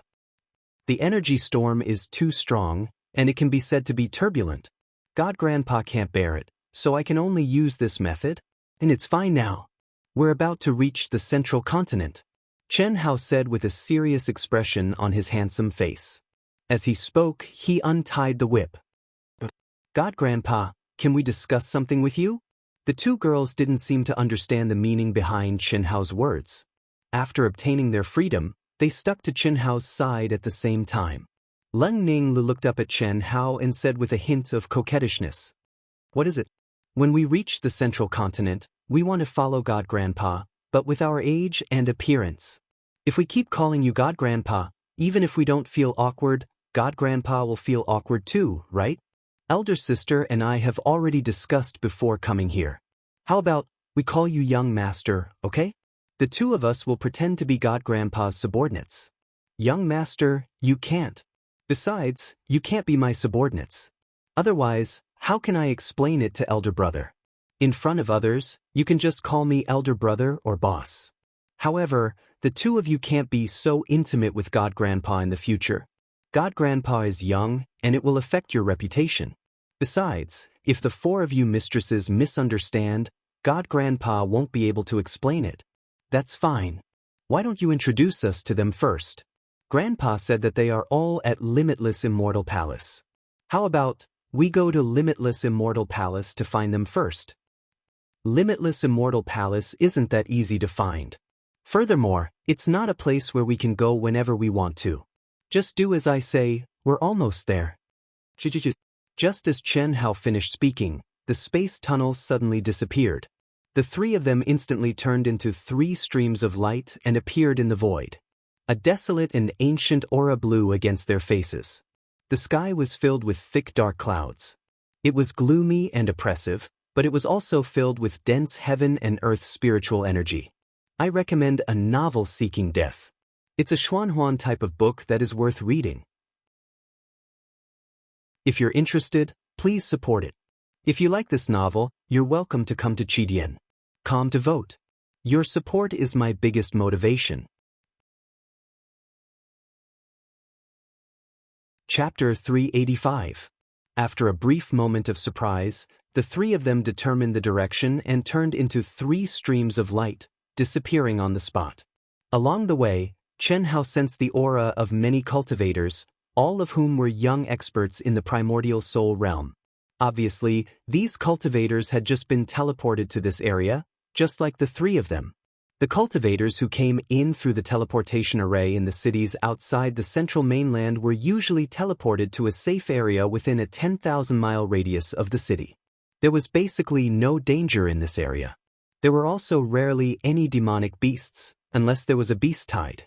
The energy storm is too strong, and it can be said to be turbulent. God Grandpa can't bear it, so I can only use this method, and it's fine now. We're about to reach the central continent, Chen Hao said with a serious expression on his handsome face. As he spoke, he untied the whip. God Grandpa, can we discuss something with you? The two girls didn't seem to understand the meaning behind Chen Hao's words. After obtaining their freedom, they stuck to Chen Hao's side at the same time. Leng Ninglu looked up at Chen Hao and said with a hint of coquettishness, "What is it? When we reach the central continent, we want to follow God Grandpa, but with our age and appearance. If we keep calling you God Grandpa, even if we don't feel awkward, God Grandpa will feel awkward too, right? Elder sister and I have already discussed before coming here. How about we call you Young Master, okay? The two of us will pretend to be God Grandpa's subordinates." "Young Master, you can't. Besides, you can't be my subordinates. Otherwise, how can I explain it to Elder Brother? In front of others, you can just call me Elder Brother or Boss. However, the two of you can't be so intimate with God Grandpa in the future. God Grandpa is young, and it will affect your reputation. Besides, if the four of you mistresses misunderstand, God Grandpa won't be able to explain it. That's fine. Why don't you introduce us to them first? Grandpa said that they are all at Limitless Immortal Palace. How about we go to Limitless Immortal Palace to find them first? Limitless Immortal Palace isn't that easy to find. Furthermore, it's not a place where we can go whenever we want to. Just do as I say, we're almost there." Just as Chen Hao finished speaking, the space tunnel suddenly disappeared. The three of them instantly turned into three streams of light and appeared in the void. A desolate and ancient aura blew against their faces. The sky was filled with thick dark clouds. It was gloomy and oppressive, but it was also filled with dense heaven and earth spiritual energy. I recommend A Novel Seeking Death. It's a Xuanhuan type of book that is worth reading. If you're interested, please support it. If you like this novel, you're welcome to come to Qidian. calm to vote. Your support is my biggest motivation. Chapter 385. After a brief moment of surprise, the three of them determined the direction and turned into 3 streams of light, disappearing on the spot. Along the way, Xianxia sensed the aura of many cultivators, all of whom were young experts in the primordial soul realm. Obviously, these cultivators had just been teleported to this area, just like the 3 of them. The cultivators who came in through the teleportation array in the cities outside the central mainland were usually teleported to a safe area within a 10,000-mile radius of the city. There was basically no danger in this area. There were also rarely any demonic beasts, unless there was a beast tide.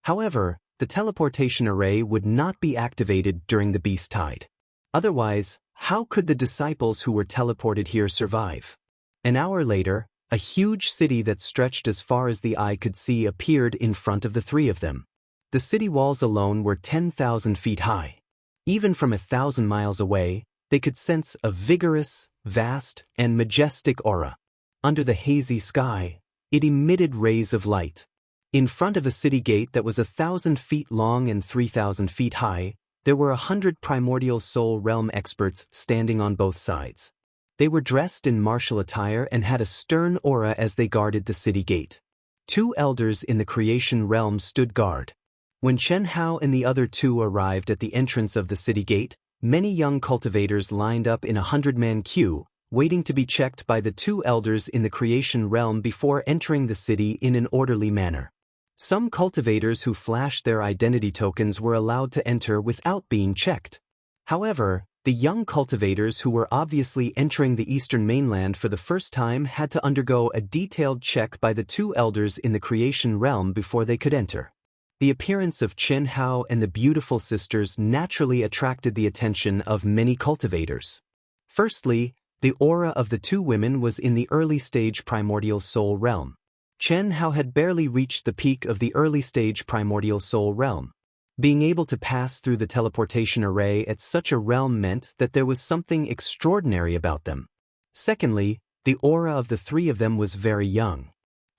However, the teleportation array would not be activated during the beast tide. Otherwise, how could the disciples who were teleported here survive? An hour later, a huge city that stretched as far as the eye could see appeared in front of the 3 of them. The city walls alone were 10,000 feet high. Even from 1,000 miles away, they could sense a vigorous, vast, and majestic aura. Under the hazy sky, it emitted rays of light. In front of a city gate that was 1,000 feet long and 3,000 feet high, there were 100 primordial soul realm experts standing on both sides. They were dressed in martial attire and had a stern aura as they guarded the city gate. 2 elders in the creation realm stood guard. When Xianxia and the other 2 arrived at the entrance of the city gate, many young cultivators lined up in a 100-man queue, waiting to be checked by the 2 elders in the creation realm before entering the city in an orderly manner. Some cultivators who flashed their identity tokens were allowed to enter without being checked. However, the young cultivators who were obviously entering the eastern mainland for the first time had to undergo a detailed check by the 2 elders in the creation realm before they could enter. The appearance of Xianxia and the beautiful sisters naturally attracted the attention of many cultivators. Firstly, the aura of the 2 women was in the early stage primordial soul realm. Xianxia had barely reached the peak of the early stage primordial soul realm. Being able to pass through the teleportation array at such a realm meant that there was something extraordinary about them. Secondly, the aura of the 3 of them was very young.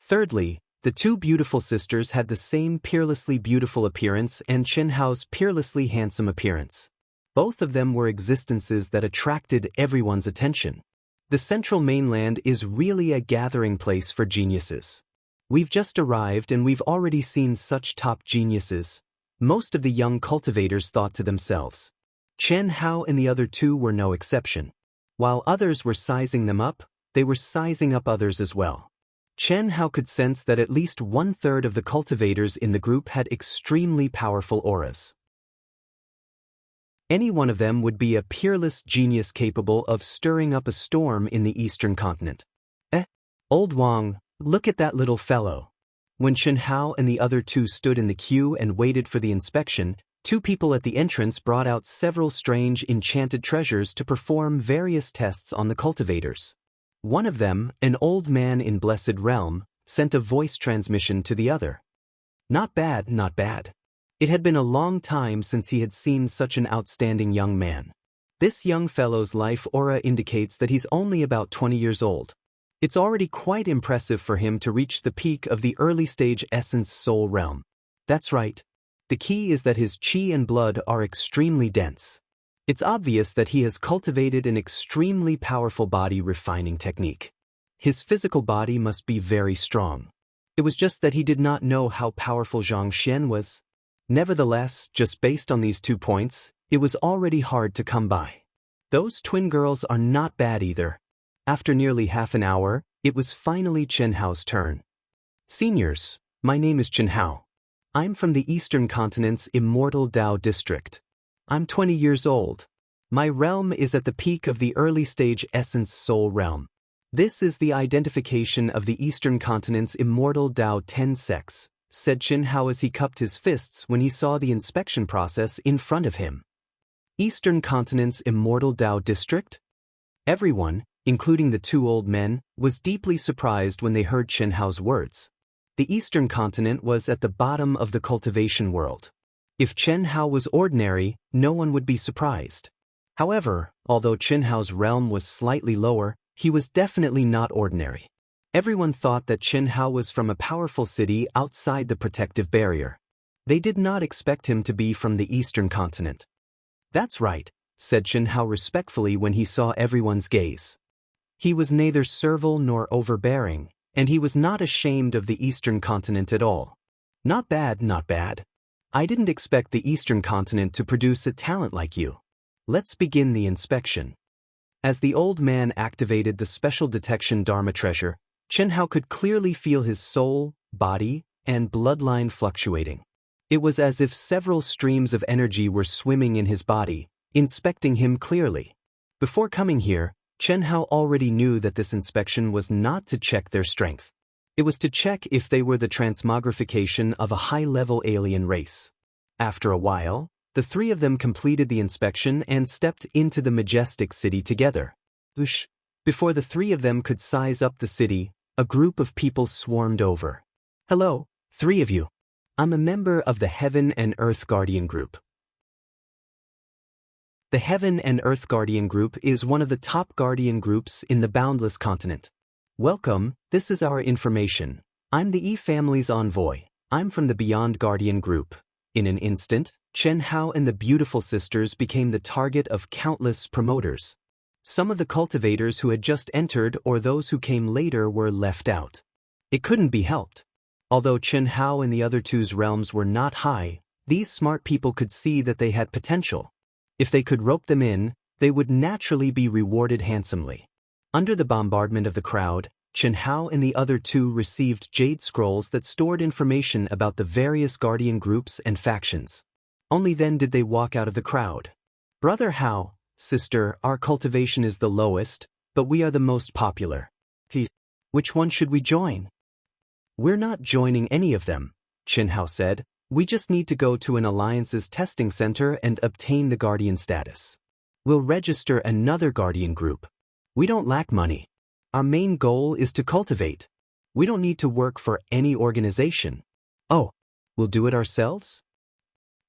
Thirdly, the 2 beautiful sisters had the same peerlessly beautiful appearance and Xianxia's peerlessly handsome appearance. Both of them were existences that attracted everyone's attention. The central mainland is really a gathering place for geniuses. We've just arrived and we've already seen such top geniuses. Most of the young cultivators thought to themselves. Xianxia and the other 2 were no exception. While others were sizing them up, they were sizing up others as well. Xianxia could sense that at least 1/3 of the cultivators in the group had extremely powerful auras. Any one of them would be a peerless genius capable of stirring up a storm in the eastern continent. Old Wang, look at that little fellow. When Xianxia and the other 2 stood in the queue and waited for the inspection, 2 people at the entrance brought out several strange enchanted treasures to perform various tests on the cultivators. One of them, an old man in Blessed Realm, sent a voice transmission to the other. Not bad, not bad. It had been a long time since he had seen such an outstanding young man. This young fellow's life aura indicates that he's only about 20 years old. It's already quite impressive for him to reach the peak of the early stage essence soul realm. That's right. The key is that his qi and blood are extremely dense. It's obvious that he has cultivated an extremely powerful body refining technique. His physical body must be very strong. It was just that he did not know how powerful Zhang Xian was. Nevertheless, just based on these 2 points, it was already hard to come by. Those twin girls are not bad either. After nearly half an hour, it was finally Xianxia's turn. Seniors, my name is Xianxia. I'm from the Eastern Continent's Immortal Dao district. I'm 20 years old. My realm is at the peak of the early stage essence soul realm. This is the identification of the Eastern Continent's Immortal Dao 10 sects, said Xianxia as he cupped his fists when he saw the inspection process in front of him. Eastern Continent's Immortal Dao district? Everyone, including the 2 old men, was deeply surprised when they heard Xianxia's words. The Eastern Continent was at the bottom of the cultivation world. If Xianxia was ordinary, no one would be surprised. However, although Xianxia's realm was slightly lower, he was definitely not ordinary. Everyone thought that Chen Hao was from a powerful city outside the protective barrier. They did not expect him to be from the eastern continent. That's right, said Chen Hao respectfully when he saw everyone's gaze. He was neither servile nor overbearing, and he was not ashamed of the eastern continent at all. Not bad, not bad. I didn't expect the eastern continent to produce a talent like you. Let's begin the inspection. As the old man activated the special detection Dharma treasure, Chen Hao could clearly feel his soul, body, and bloodline fluctuating. It was as if several streams of energy were swimming in his body, inspecting him clearly. Before coming here, Chen Hao already knew that this inspection was not to check their strength. It was to check if they were the transmogrification of a high-level alien race. After a while, the three of them completed the inspection and stepped into the majestic city together. Before the three of them could size up the city, a group of people swarmed over. Hello, three of you. I'm a member of the Heaven and Earth Guardian Group. The Heaven and Earth Guardian Group is one of the top guardian groups in the Boundless Continent. Welcome, this is our information. I'm the E family's envoy. I'm from the Beyond Guardian Group. In an instant, Chen Hao and the beautiful sisters became the target of countless promoters. Some of the cultivators who had just entered or those who came later were left out. It couldn't be helped. Although Chen Hao and the other two's realms were not high, these smart people could see that they had potential. If they could rope them in, they would naturally be rewarded handsomely. Under the bombardment of the crowd, Chen Hao and the other two received jade scrolls that stored information about the various guardian groups and factions. Only then did they walk out of the crowd. Brother Hao, sister, our cultivation is the lowest, but we are the most popular. Which one should we join? We're not joining any of them, Chen Hao said. We just need to go to an alliance's testing center and obtain the guardian status. We'll register another guardian group. We don't lack money. Our main goal is to cultivate. We don't need to work for any organization. Oh, we'll do it ourselves?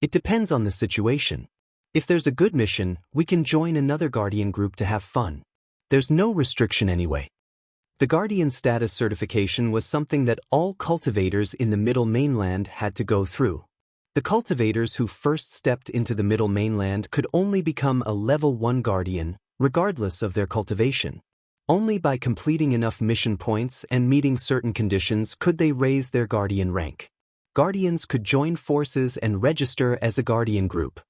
It depends on the situation. If there's a good mission, we can join another guardian group to have fun. There's no restriction anyway. The guardian status certification was something that all cultivators in the Middle Mainland had to go through. The cultivators who first stepped into the Middle Mainland could only become a level 1 guardian, regardless of their cultivation. Only by completing enough mission points and meeting certain conditions could they raise their guardian rank. Guardians could join forces and register as a guardian group.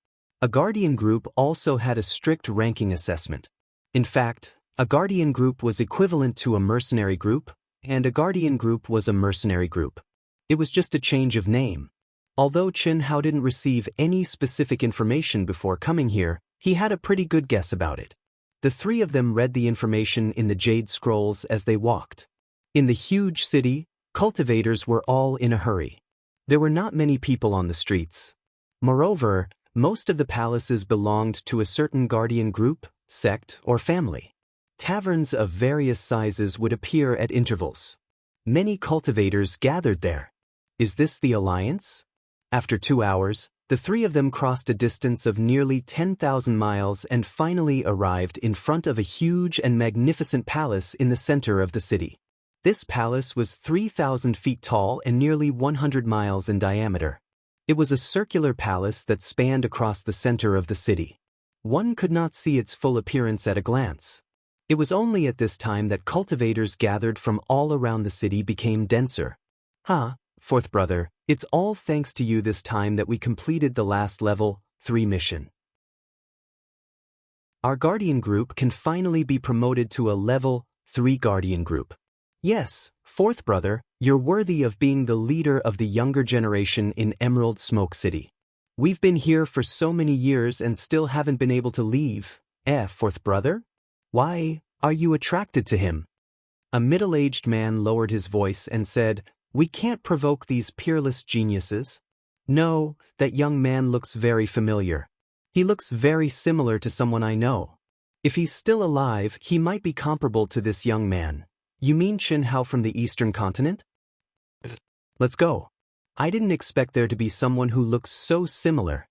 A guardian group also had a strict ranking assessment. In fact, a guardian group was equivalent to a mercenary group, and a guardian group was a mercenary group. It was just a change of name. Although Chen Hao didn't receive any specific information before coming here, he had a pretty good guess about it. The three of them read the information in the jade scrolls as they walked. In the huge city, cultivators were all in a hurry. There were not many people on the streets. Moreover, most of the palaces belonged to a certain guardian group, sect, or family. Taverns of various sizes would appear at intervals. Many cultivators gathered there. Is this the alliance? After 2 hours, the three of them crossed a distance of nearly 10,000 miles and finally arrived in front of a huge and magnificent palace in the center of the city. This palace was 3,000 feet tall and nearly 100 miles in diameter. It was a circular palace that spanned across the center of the city. One could not see its full appearance at a glance. It was only at this time that cultivators gathered from all around the city became denser. Fourth brother, it's all thanks to you this time that we completed the last level 3 mission. Our guardian group can finally be promoted to a level 3 guardian group. Yes, fourth brother, you're worthy of being the leader of the younger generation in Emerald Smoke City. We've been here for so many years and still haven't been able to leave. Fourth brother? Why are you attracted to him? A middle-aged man lowered his voice and said, We can't provoke these peerless geniuses. No, that young man looks very familiar. He looks very similar to someone I know. If he's still alive, he might be comparable to this young man. You mean Chen Hao from the Eastern Continent? Let's go. I didn't expect there to be someone who looks so similar.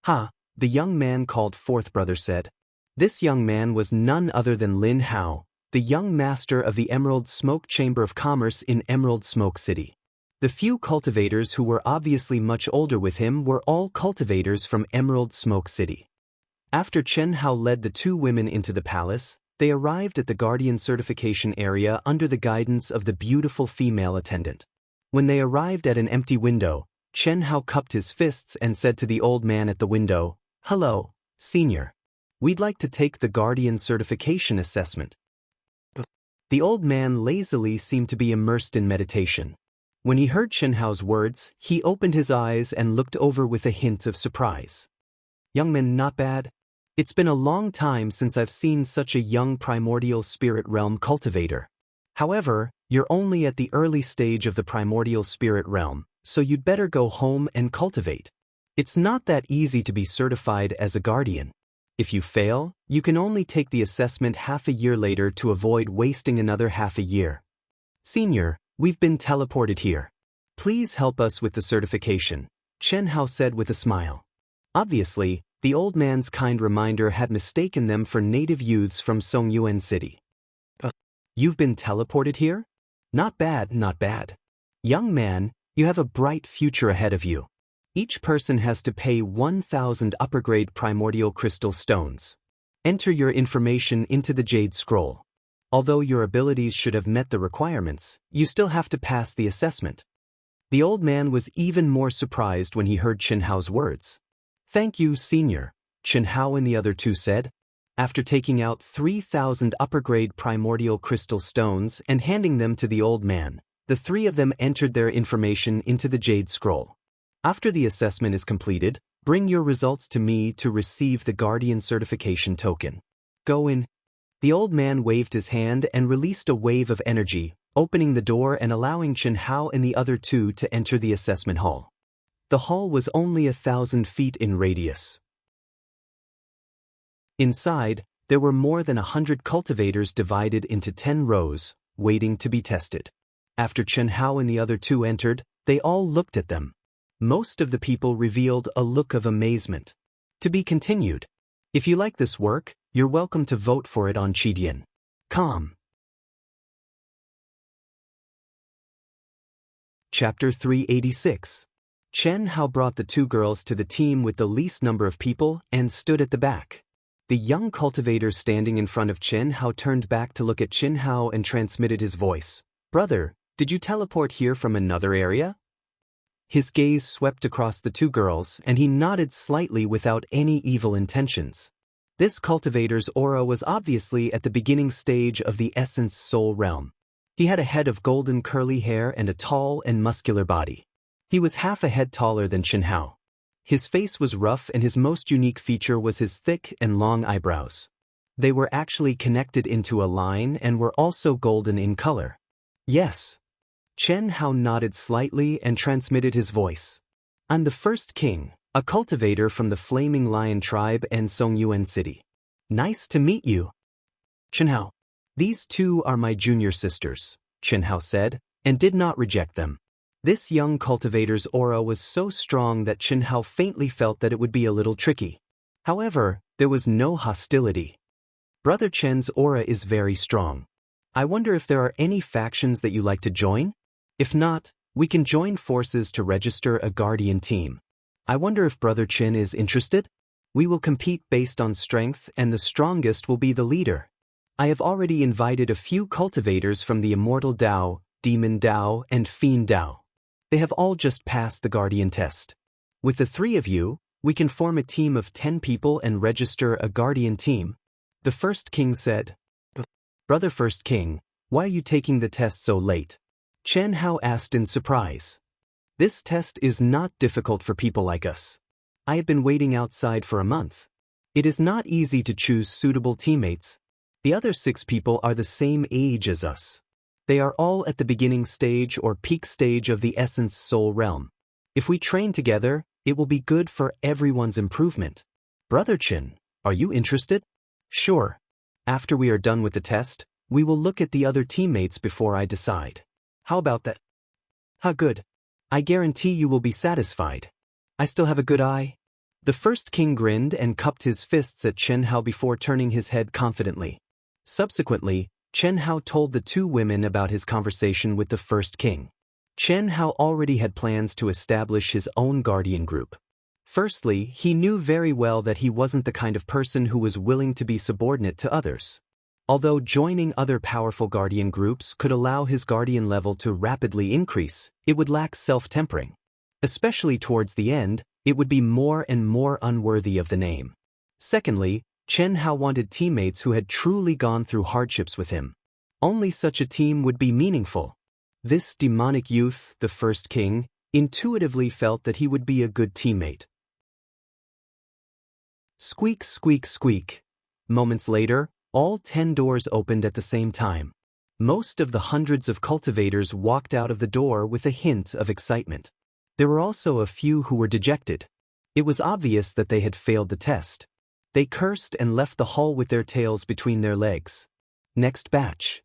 The young man called fourth brother said. This young man was none other than Lin Hao, the young master of the Emerald Smoke Chamber of Commerce in Emerald Smoke City. The few cultivators who were obviously much older with him were all cultivators from Emerald Smoke City. After Chen Hao led the two women into the palace, they arrived at the guardian certification area under the guidance of the beautiful female attendant. When they arrived at an empty window, Chen Hao cupped his fists and said to the old man at the window, "Hello, senior. We'd like to take the guardian certification assessment." The old man lazily seemed to be immersed in meditation. When he heard Chen Hao's words, he opened his eyes and looked over with a hint of surprise. "Young man, not bad. It's been a long time since I've seen such a young primordial spirit realm cultivator. However, you're only at the early stage of the primordial spirit realm, so you'd better go home and cultivate. It's not that easy to be certified as a guardian. If you fail, you can only take the assessment half a year later to avoid wasting another half a year. Senior, we've been teleported here. Please help us with the certification," Chen Hao said with a smile. Obviously, the old man's kind reminder had mistaken them for native youths from Songyuan City. "You've been teleported here? Not bad, not bad. Young man, you have a bright future ahead of you. Each person has to pay 1,000 upper-grade primordial crystal stones. Enter your information into the Jade Scroll. Although your abilities should have met the requirements, you still have to pass the assessment." The old man was even more surprised when he heard Chen Hao's words. "Thank you, senior," Chen Hao and the other two said. After taking out 3,000 upper-grade primordial crystal stones and handing them to the old man, the three of them entered their information into the Jade Scroll. "After the assessment is completed, bring your results to me to receive the Guardian Certification token. Go in." The old man waved his hand and released a wave of energy, opening the door and allowing Chen Hao and the other two to enter the assessment hall. The hall was only 1,000 feet in radius. Inside, there were more than 100 cultivators divided into 10 rows, waiting to be tested. After Chen Hao and the other two entered, they all looked at them. Most of the people revealed a look of amazement. To be continued. If you like this work, you're welcome to vote for it on Chidian.com. Chapter 386. Chen Hao brought the two girls to the team with the least number of people and stood at the back. The young cultivator standing in front of Chen Hao turned back to look at Chen Hao and transmitted his voice. "Brother, did you teleport here from another area?" His gaze swept across the two girls and he nodded slightly without any evil intentions. This cultivator's aura was obviously at the beginning stage of the essence soul realm. He had a head of golden curly hair and a tall and muscular body. He was half a head taller than Chen Hao. His face was rough and his most unique feature was his thick and long eyebrows. They were actually connected into a line and were also golden in color. "Yes." Chen Hao nodded slightly and transmitted his voice. "I'm the first king, a cultivator from the Flaming Lion tribe and Songyuan City. Nice to meet you." "Chen Hao, these two are my junior sisters," Chen Hao said, and did not reject them. This young cultivator's aura was so strong that Chen Hao faintly felt that it would be a little tricky. However, there was no hostility. "Brother Chen's aura is very strong. I wonder if there are any factions that you like to join? If not, we can join forces to register a guardian team. I wonder if Brother Chen is interested? We will compete based on strength and the strongest will be the leader. I have already invited a few cultivators from the Immortal Dao, Demon Dao, and Fiend Dao. They have all just passed the guardian test. With the three of you, we can form a team of 10 people and register a guardian team," the first king said. "Brother First King, why are you taking the test so late?" Chen Hao asked in surprise. "This test is not difficult for people like us. I have been waiting outside for a month. It is not easy to choose suitable teammates. The other 6 people are the same age as us. They are all at the beginning stage or peak stage of the essence soul realm. If we train together, it will be good for everyone's improvement. Brother Chen, are you interested?" "Sure. After we are done with the test, we will look at the other teammates before I decide. How about that?" "How good. I guarantee you will be satisfied. I still have a good eye." The first king grinned and cupped his fists at Chen Hao before turning his head confidently. Subsequently, Chen Hao told the two women about his conversation with the first king. Chen Hao already had plans to establish his own guardian group. Firstly, he knew very well that he wasn't the kind of person who was willing to be subordinate to others. Although joining other powerful guardian groups could allow his guardian level to rapidly increase, it would lack self-tempering. Especially towards the end, it would be more and more unworthy of the name. Secondly, Chen Hao wanted teammates who had truly gone through hardships with him. Only such a team would be meaningful. This demonic youth, the first king, intuitively felt that he would be a good teammate. Squeak, squeak, squeak. Moments later, all 10 doors opened at the same time. Most of the hundreds of cultivators walked out of the door with a hint of excitement. There were also a few who were dejected. It was obvious that they had failed the test. They cursed and left the hall with their tails between their legs. Next batch.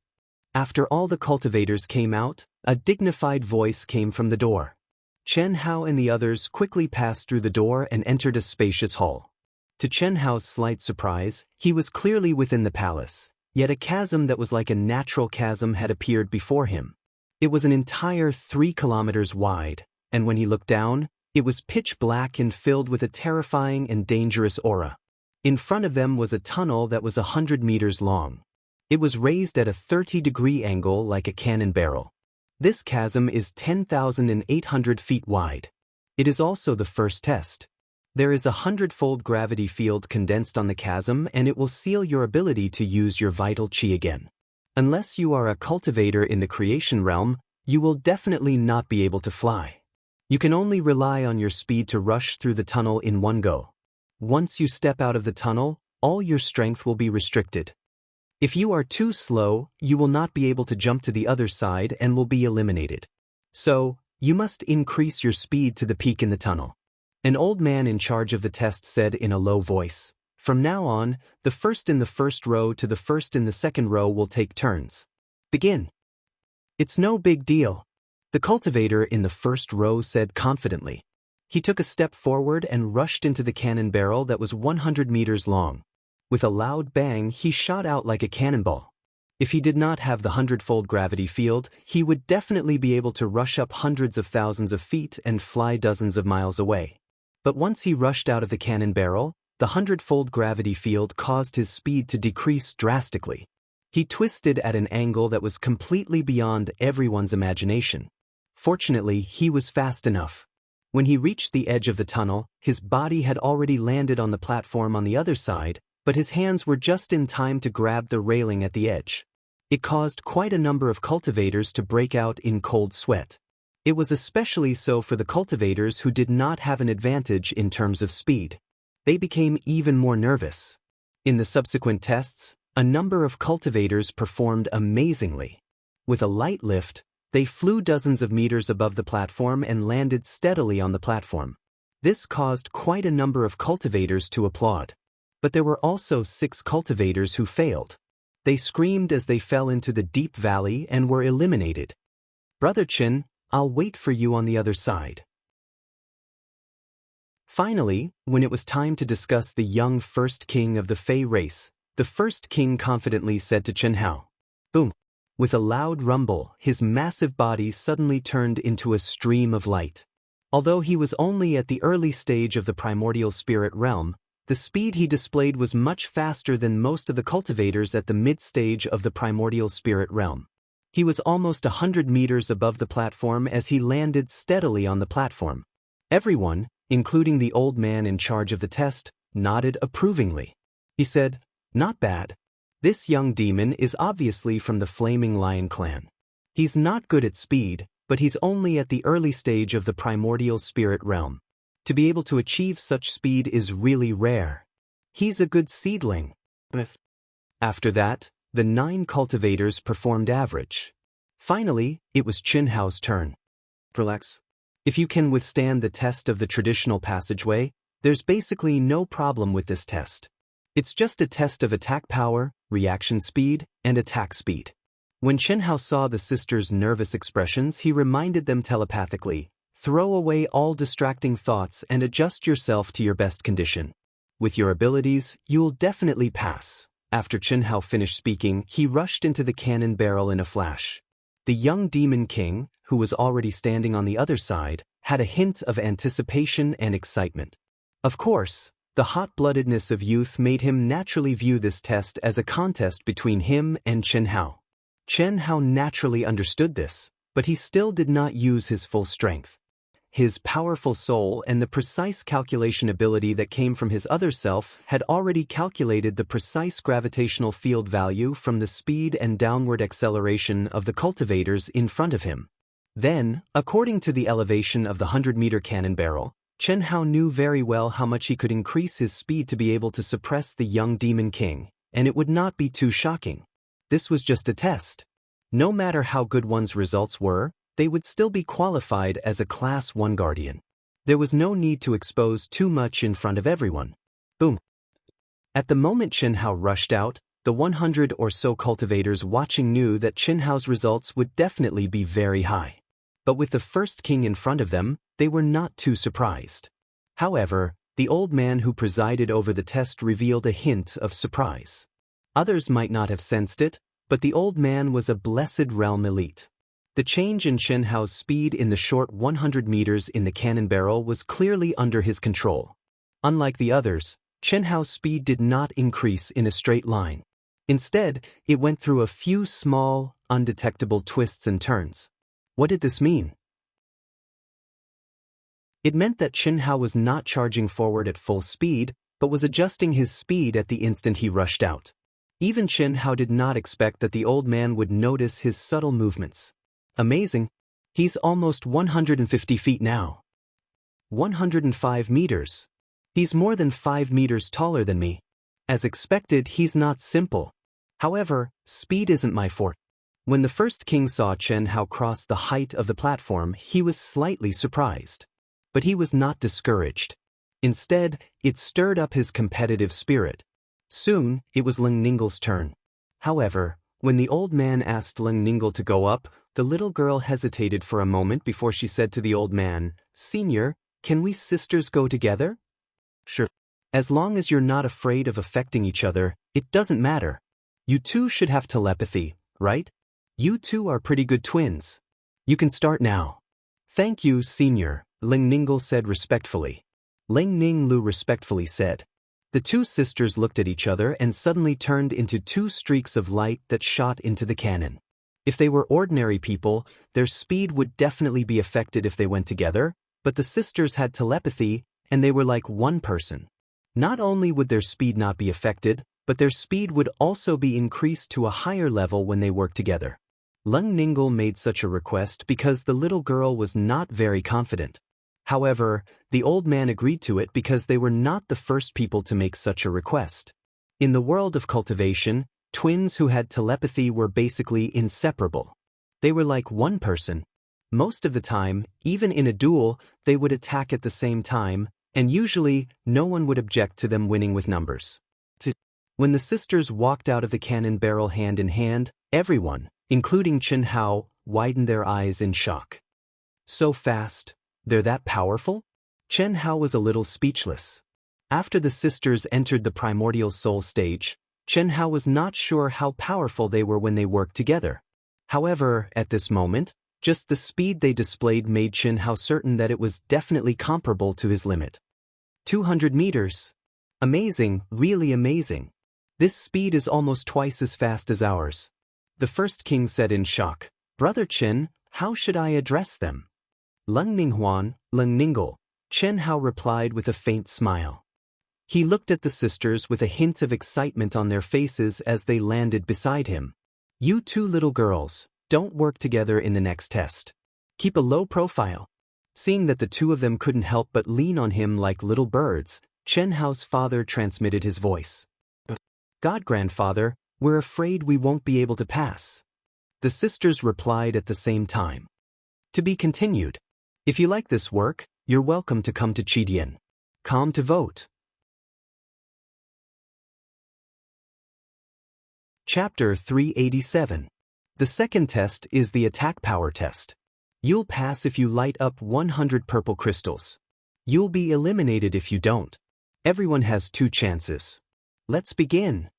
After all the cultivators came out, a dignified voice came from the door. Chen Hao and the others quickly passed through the door and entered a spacious hall. To Chen Hao's slight surprise, he was clearly within the palace, yet a chasm that was like a natural chasm had appeared before him. It was an entire 3 kilometers wide, and when he looked down, it was pitch black and filled with a terrifying and dangerous aura. In front of them was a tunnel that was 100 meters long. It was raised at a 30-degree angle like a cannon barrel. This chasm is 10,800 feet wide. It is also the first test. There is a 100-fold gravity field condensed on the chasm, and it will seal your ability to use your vital chi again. Unless you are a cultivator in the creation realm, you will definitely not be able to fly. You can only rely on your speed to rush through the tunnel in one go. Once you step out of the tunnel, all your strength will be restricted. If you are too slow, you will not be able to jump to the other side and will be eliminated. So, you must increase your speed to the peak in the tunnel. An old man in charge of the test said in a low voice, "From now on, the first in the first row to the first in the second row will take turns. Begin." "It's no big deal," the cultivator in the first row said confidently. He took a step forward and rushed into the cannon barrel that was 100 meters long. With a loud bang, he shot out like a cannonball. If he did not have the 100-fold gravity field, he would definitely be able to rush up hundreds of thousands of feet and fly dozens of miles away. But once he rushed out of the cannon barrel, the 100-fold gravity field caused his speed to decrease drastically. He twisted at an angle that was completely beyond everyone's imagination. Fortunately, he was fast enough. When he reached the edge of the tunnel, his body had already landed on the platform on the other side, but his hands were just in time to grab the railing at the edge. It caused quite a number of cultivators to break out in cold sweat. It was especially so for the cultivators who did not have an advantage in terms of speed. They became even more nervous. In the subsequent tests, a number of cultivators performed amazingly. With a light lift, they flew dozens of meters above the platform and landed steadily on the platform. This caused quite a number of cultivators to applaud. But there were also 6 cultivators who failed. They screamed as they fell into the deep valley and were eliminated. "Brother Chen, I'll wait for you on the other side." Finally, when it was time to discuss the young first king of the Fey race, the first king confidently said to Chen Hao, "Boom." With a loud rumble, his massive body suddenly turned into a stream of light. Although he was only at the early stage of the primordial spirit realm, the speed he displayed was much faster than most of the cultivators at the mid-stage of the primordial spirit realm. He was almost 100 meters above the platform as he landed steadily on the platform. Everyone, including the old man in charge of the test, nodded approvingly. He said, "Not bad. This young demon is obviously from the Flaming Lion clan. He's not good at speed, but he's only at the early stage of the primordial spirit realm. To be able to achieve such speed is really rare. He's a good seedling." After that, the 9 cultivators performed average. Finally, it was Chen Hao's turn. "Relax. If you can withstand the test of the traditional passageway, there's basically no problem with this test. It's just a test of attack power, reaction speed, and attack speed." When Chen Hao saw the sisters' nervous expressions, he reminded them telepathically, "Throw away all distracting thoughts and adjust yourself to your best condition. With your abilities, you'll definitely pass." After Chen Hao finished speaking, he rushed into the cannon barrel in a flash. The young demon king, who was already standing on the other side, had a hint of anticipation and excitement. Of course, the hot-bloodedness of youth made him naturally view this test as a contest between him and Chen Hao. Chen Hao naturally understood this, but he still did not use his full strength. His powerful soul and the precise calculation ability that came from his other self had already calculated the precise gravitational field value from the speed and downward acceleration of the cultivators in front of him. Then, according to the elevation of the 100-meter cannon barrel, Chen Hao knew very well how much he could increase his speed to be able to suppress the young demon king, and it would not be too shocking. This was just a test. No matter how good one's results were, they would still be qualified as a Class 1 guardian. There was no need to expose too much in front of everyone. Boom. At the moment Chen Hao rushed out, the 100 or so cultivators watching knew that Chen Hao's results would definitely be very high. But with the first king in front of them, they were not too surprised. However, the old man who presided over the test revealed a hint of surprise. Others might not have sensed it, but the old man was a blessed realm elite. The change in Chen Hao's speed in the short 100 meters in the cannon barrel was clearly under his control. Unlike the others, Chen Hao's speed did not increase in a straight line. Instead, it went through a few small, undetectable twists and turns. What did this mean? It meant that Chen Hao was not charging forward at full speed, but was adjusting his speed at the instant he rushed out. Even Chen Hao did not expect that the old man would notice his subtle movements. Amazing. He's almost 150 feet now. 105 meters. He's more than 5 meters taller than me. As expected, he's not simple. However, speed isn't my forte. When the first king saw Chen Hao cross the height of the platform, he was slightly surprised. But he was not discouraged. Instead, it stirred up his competitive spirit. Soon, it was Leng Ningle's turn. However, when the old man asked Leng Ningle to go up, the little girl hesitated for a moment before she said to the old man, "Senior, can we sisters go together?" "Sure. As long as you're not afraid of affecting each other, it doesn't matter. You two should have telepathy, right? You two are pretty good twins. You can start now." "Thank you, Senior," Leng Ningle said respectfully. Leng Ninglu respectfully said. The two sisters looked at each other and suddenly turned into two streaks of light that shot into the cannon. If they were ordinary people, their speed would definitely be affected if they went together, but the sisters had telepathy, and they were like one person. Not only would their speed not be affected, but their speed would also be increased to a higher level when they worked together. Leng Ningle made such a request because the little girl was not very confident. However, the old man agreed to it because they were not the first people to make such a request. In the world of cultivation, twins who had telepathy were basically inseparable. They were like one person. Most of the time, even in a duel, they would attack at the same time, and usually, no one would object to them winning with numbers. When the sisters walked out of the cannon barrel hand in hand, everyone, including Chen Hao, widened their eyes in shock. So fast? They're that powerful? Chen Hao was a little speechless. After the sisters entered the primordial soul stage, Chen Hao was not sure how powerful they were when they worked together. However, at this moment, just the speed they displayed made Chen Hao certain that it was definitely comparable to his limit. 200 meters. Amazing, really amazing. This speed is almost twice as fast as ours. The first king said in shock, "Brother Chen, how should I address them?" "Leng Ninghuan, Leng Ningle," Chen Hao replied with a faint smile. He looked at the sisters with a hint of excitement on their faces as they landed beside him. "You two little girls, don't work together in the next test. Keep a low profile." Seeing that the two of them couldn't help but lean on him like little birds, Chen Hao's father transmitted his voice. "God, grandfather, we're afraid we won't be able to pass." The sisters replied at the same time. To be continued. If you like this work, you're welcome to come to Chidian. Come to vote. Chapter 387. The second test is the attack power test. You'll pass if you light up 100 purple crystals. You'll be eliminated if you don't. Everyone has 2 chances. Let's begin.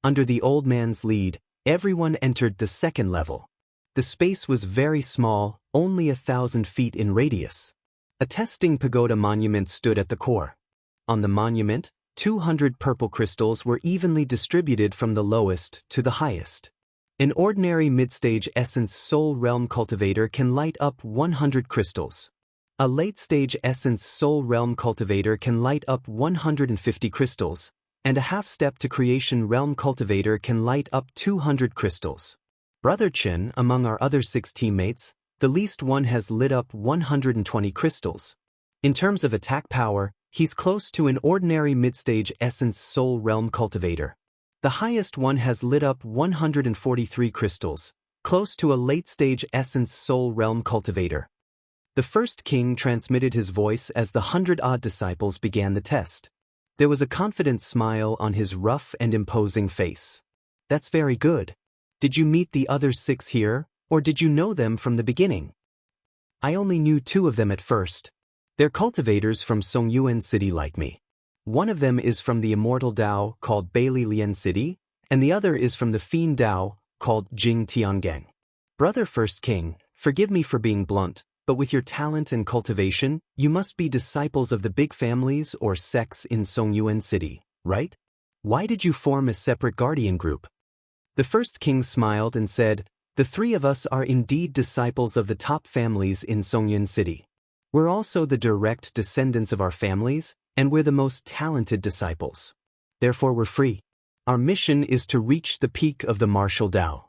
Under the old man's lead, everyone entered the second level. The space was very small, only 1,000 feet in radius. A testing pagoda monument stood at the core. On the monument, 200 purple crystals were evenly distributed from the lowest to the highest. An ordinary mid-stage essence soul realm cultivator can light up 100 crystals. A late-stage essence soul realm cultivator can light up 150 crystals, and a half-step to creation realm cultivator can light up 200 crystals. Brother Chen, among our other 6 teammates, the least one has lit up 120 crystals. In terms of attack power, he's close to an ordinary mid-stage essence soul realm cultivator. The highest one has lit up 143 crystals, close to a late-stage essence soul realm cultivator. The first king transmitted his voice as the 100-odd disciples began the test. There was a confident smile on his rough and imposing face. That's very good. Did you meet the other 6 here, or did you know them from the beginning? I only knew 2 of them at first. They're cultivators from Songyuan City like me. One of them is from the Immortal Dao, called Bailey Lian City, and the other is from the Fiend Dao, called Jing Tiangang. Brother First King, forgive me for being blunt, but with your talent and cultivation, you must be disciples of the big families or sects in Songyuan City, right? Why did you form a separate guardian group? The First King smiled and said, the 3 of us are indeed disciples of the top families in Songyuan City. We're also the direct descendants of our families, and we're the most talented disciples. Therefore we're free. Our mission is to reach the peak of the martial Dao.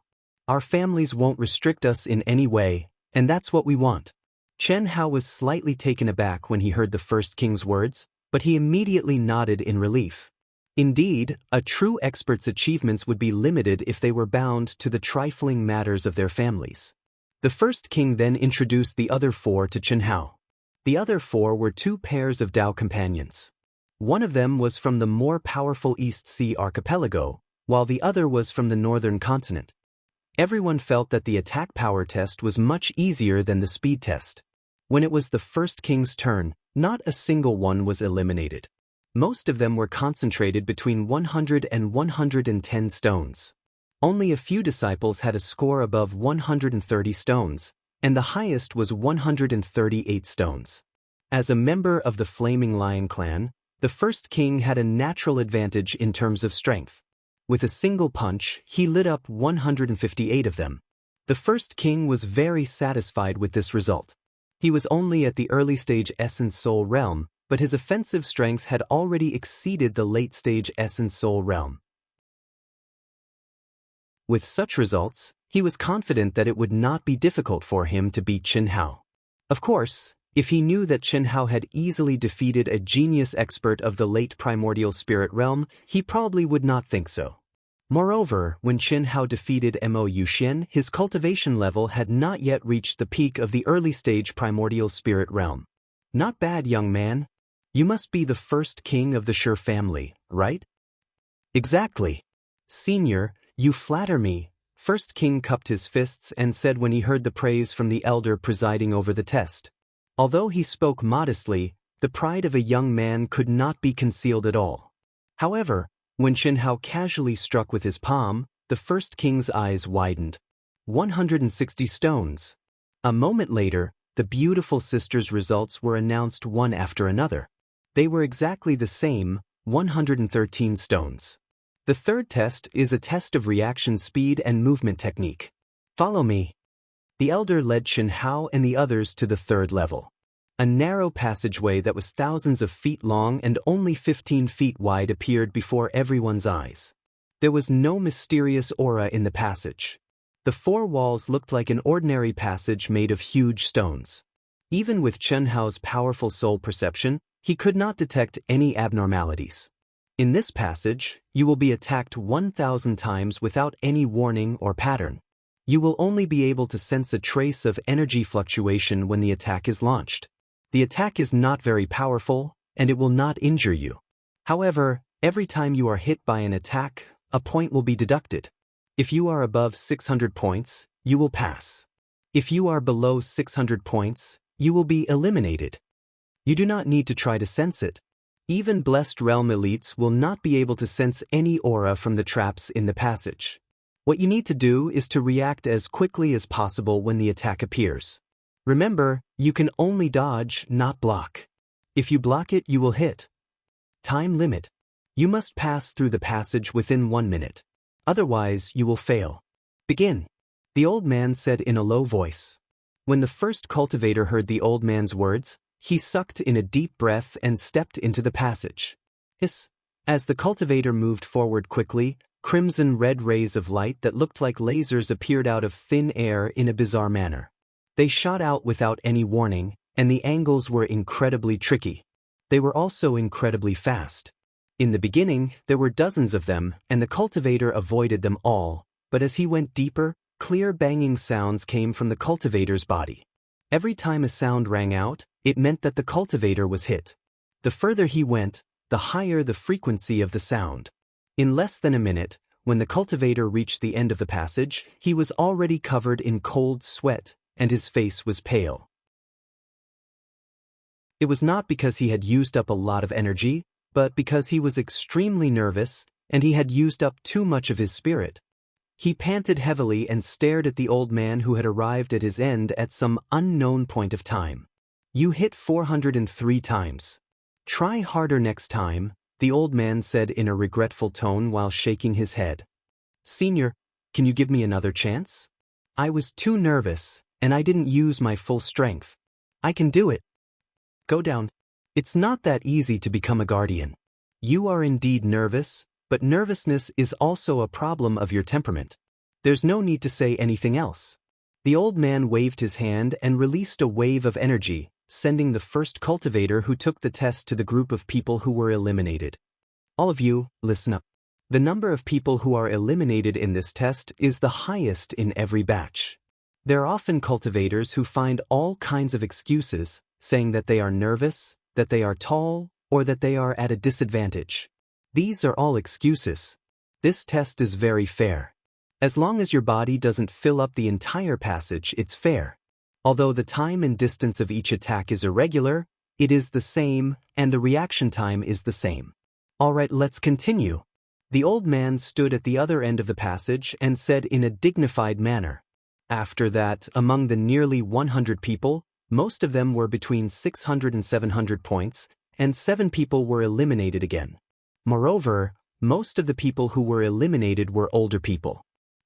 Our families won't restrict us in any way, and that's what we want. Chen Hao was slightly taken aback when he heard the First King's words, but he immediately nodded in relief. Indeed, a true expert's achievements would be limited if they were bound to the trifling matters of their families. The First King then introduced the other 4 to Chen Hao. The other 4 were 2 pairs of Dao companions. One of them was from the more powerful East Sea archipelago, while the other was from the northern continent. Everyone felt that the attack power test was much easier than the speed test. When it was the First King's turn, not a single one was eliminated. Most of them were concentrated between 100 and 110 stones. Only a few disciples had a score above 130 stones, and the highest was 138 stones. As a member of the Flaming Lion clan, the First King had a natural advantage in terms of strength. With a single punch, he lit up 158 of them. The First King was very satisfied with this result. He was only at the early stage Essence Soul realm, but his offensive strength had already exceeded the late stage Essence Soul realm. With such results, he was confident that it would not be difficult for him to beat Chen Hao. Of course, if he knew that Chen Hao had easily defeated a genius expert of the late primordial spirit realm, he probably would not think so. Moreover, when Chen Hao defeated Mo Yuxian, his cultivation level had not yet reached the peak of the early stage primordial spirit realm. Not bad, young man. You must be the First King of the Sure family, right? Exactly. Senior, you flatter me. First King cupped his fists and said when he heard the praise from the elder presiding over the test. Although he spoke modestly, the pride of a young man could not be concealed at all. However, when Chen Hao casually struck with his palm, the First King's eyes widened. 160 stones. A moment later, the beautiful sisters' results were announced one after another. They were exactly the same, 113 stones. The third test is a test of reaction speed and movement technique. Follow me. The elder led Chen Hao and the others to the third level. A narrow passageway that was thousands of feet long and only 15 feet wide appeared before everyone's eyes. There was no mysterious aura in the passage. The 4 walls looked like an ordinary passage made of huge stones. Even with Chen Hao's powerful soul perception, he could not detect any abnormalities. In this passage, you will be attacked 1,000 times without any warning or pattern. You will only be able to sense a trace of energy fluctuation when the attack is launched. The attack is not very powerful, and it will not injure you. However, every time you are hit by an attack, a point will be deducted. If you are above 600 points, you will pass. If you are below 600 points, you will be eliminated. You do not need to try to sense it. Even blessed realm elites will not be able to sense any aura from the traps in the passage. What you need to do is to react as quickly as possible when the attack appears. Remember, you can only dodge, not block. If you block it, you will hit. Time limit. You must pass through the passage within 1 minute. Otherwise, you will fail. Begin. The old man said in a low voice. When the first cultivator heard the old man's words, he sucked in a deep breath and stepped into the passage. Hiss. As the cultivator moved forward quickly, crimson-red rays of light that looked like lasers appeared out of thin air in a bizarre manner. They shot out without any warning, and the angles were incredibly tricky. They were also incredibly fast. In the beginning, there were dozens of them, and the cultivator avoided them all, but as he went deeper, clear banging sounds came from the cultivator's body. Every time a sound rang out, it meant that the cultivator was hit. The further he went, the higher the frequency of the sound. In less than a minute, when the cultivator reached the end of the passage, he was already covered in cold sweat, and his face was pale. It was not because he had used up a lot of energy, but because he was extremely nervous, and he had used up too much of his spirit. He panted heavily and stared at the old man who had arrived at his end at some unknown point of time. You hit 403 times. Try harder next time, the old man said in a regretful tone while shaking his head. Senior, can you give me another chance? I was too nervous, and I didn't use my full strength. I can do it. Go down. It's not that easy to become a guardian. You are indeed nervous, but nervousness is also a problem of your temperament. There's no need to say anything else. The old man waved his hand and released a wave of energy, sending the first cultivator who took the test to the group of people who were eliminated. All of you, listen up. The number of people who are eliminated in this test is the highest in every batch. There are often cultivators who find all kinds of excuses, saying that they are nervous, that they are tall, or that they are at a disadvantage. These are all excuses. This test is very fair. As long as your body doesn't fill up the entire passage, it's fair. Although the time and distance of each attack is irregular, it is the same, and the reaction time is the same. Alright, let's continue. The old man stood at the other end of the passage and said in a dignified manner. After that, among the nearly 100 people, most of them were between 600 and 700 points, and 7 people were eliminated again. Moreover, most of the people who were eliminated were older people.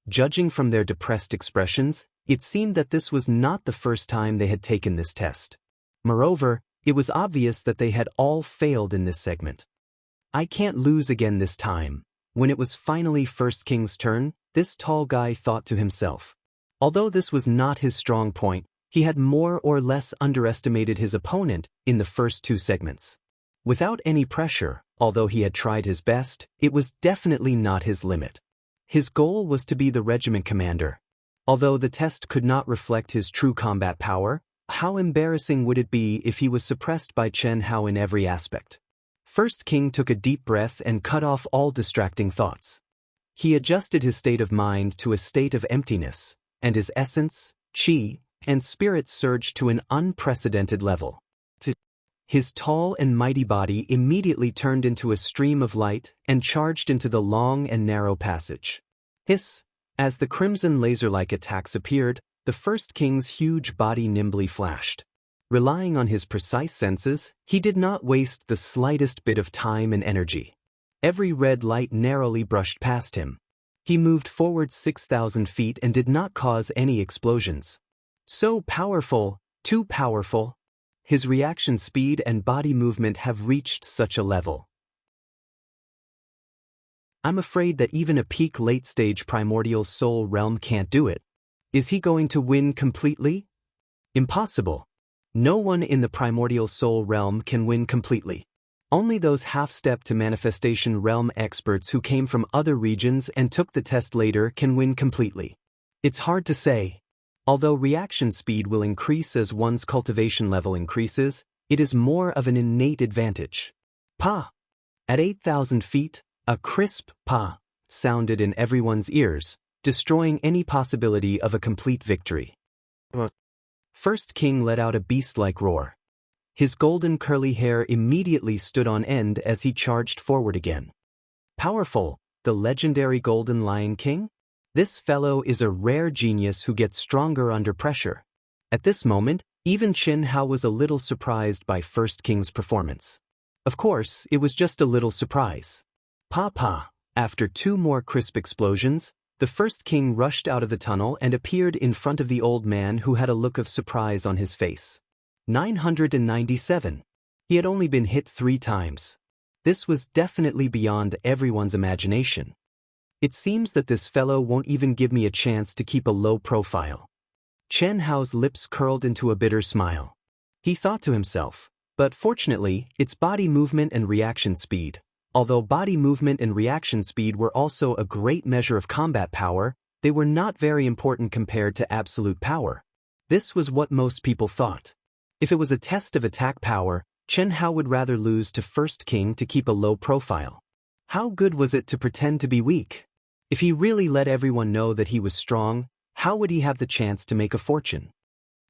Judging from their depressed expressions, it seemed that this was not the first time they had taken this test. Moreover, it was obvious that they had all failed in this segment. I can't lose again this time. When it was finally First King's turn, this tall guy thought to himself. Although this was not his strong point, he had more or less underestimated his opponent in the first 2 segments. Without any pressure, although he had tried his best, it was definitely not his limit. His goal was to be the regiment commander. Although the test could not reflect his true combat power, how embarrassing would it be if he was suppressed by Chen Hao in every aspect? First King took a deep breath and cut off all distracting thoughts. He adjusted his state of mind to a state of emptiness, and his essence, qi, and spirit surged to an unprecedented level. His tall and mighty body immediately turned into a stream of light and charged into the long and narrow passage. Hiss! As the crimson laser-like attacks appeared, the First King's huge body nimbly flashed. Relying on his precise senses, he did not waste the slightest bit of time and energy. Every red light narrowly brushed past him. He moved forward 6,000 feet and did not cause any explosions. So powerful, too powerful. His reaction speed and body movement have reached such a level. I'm afraid that even a peak late-stage primordial soul realm can't do it. Is he going to win completely? Impossible. No one in the primordial soul realm can win completely. Only those half-step to manifestation realm experts who came from other regions and took the test later can win completely. It's hard to say. Although reaction speed will increase as one's cultivation level increases, it is more of an innate advantage. Pa! At 8,000 feet, a crisp pa sounded in everyone's ears, destroying any possibility of a complete victory. First King let out a beast-like roar. His golden curly hair immediately stood on end as he charged forward again. Powerful, the legendary Golden Lion King? This fellow is a rare genius who gets stronger under pressure. At this moment, even Chen Hao was a little surprised by First King's performance. Of course, it was just a little surprise. Pa. After 2 more crisp explosions, the First King rushed out of the tunnel and appeared in front of the old man who had a look of surprise on his face. 997. He had only been hit 3 times. This was definitely beyond everyone's imagination. It seems that this fellow won't even give me a chance to keep a low profile. Chen Hao's lips curled into a bitter smile. He thought to himself, but fortunately, it's body movement and reaction speed. Although body movement and reaction speed were also a great measure of combat power, they were not very important compared to absolute power. This was what most people thought. If it was a test of attack power, Chen Hao would rather lose to First King to keep a low profile. How good was it to pretend to be weak? If he really let everyone know that he was strong, how would he have the chance to make a fortune?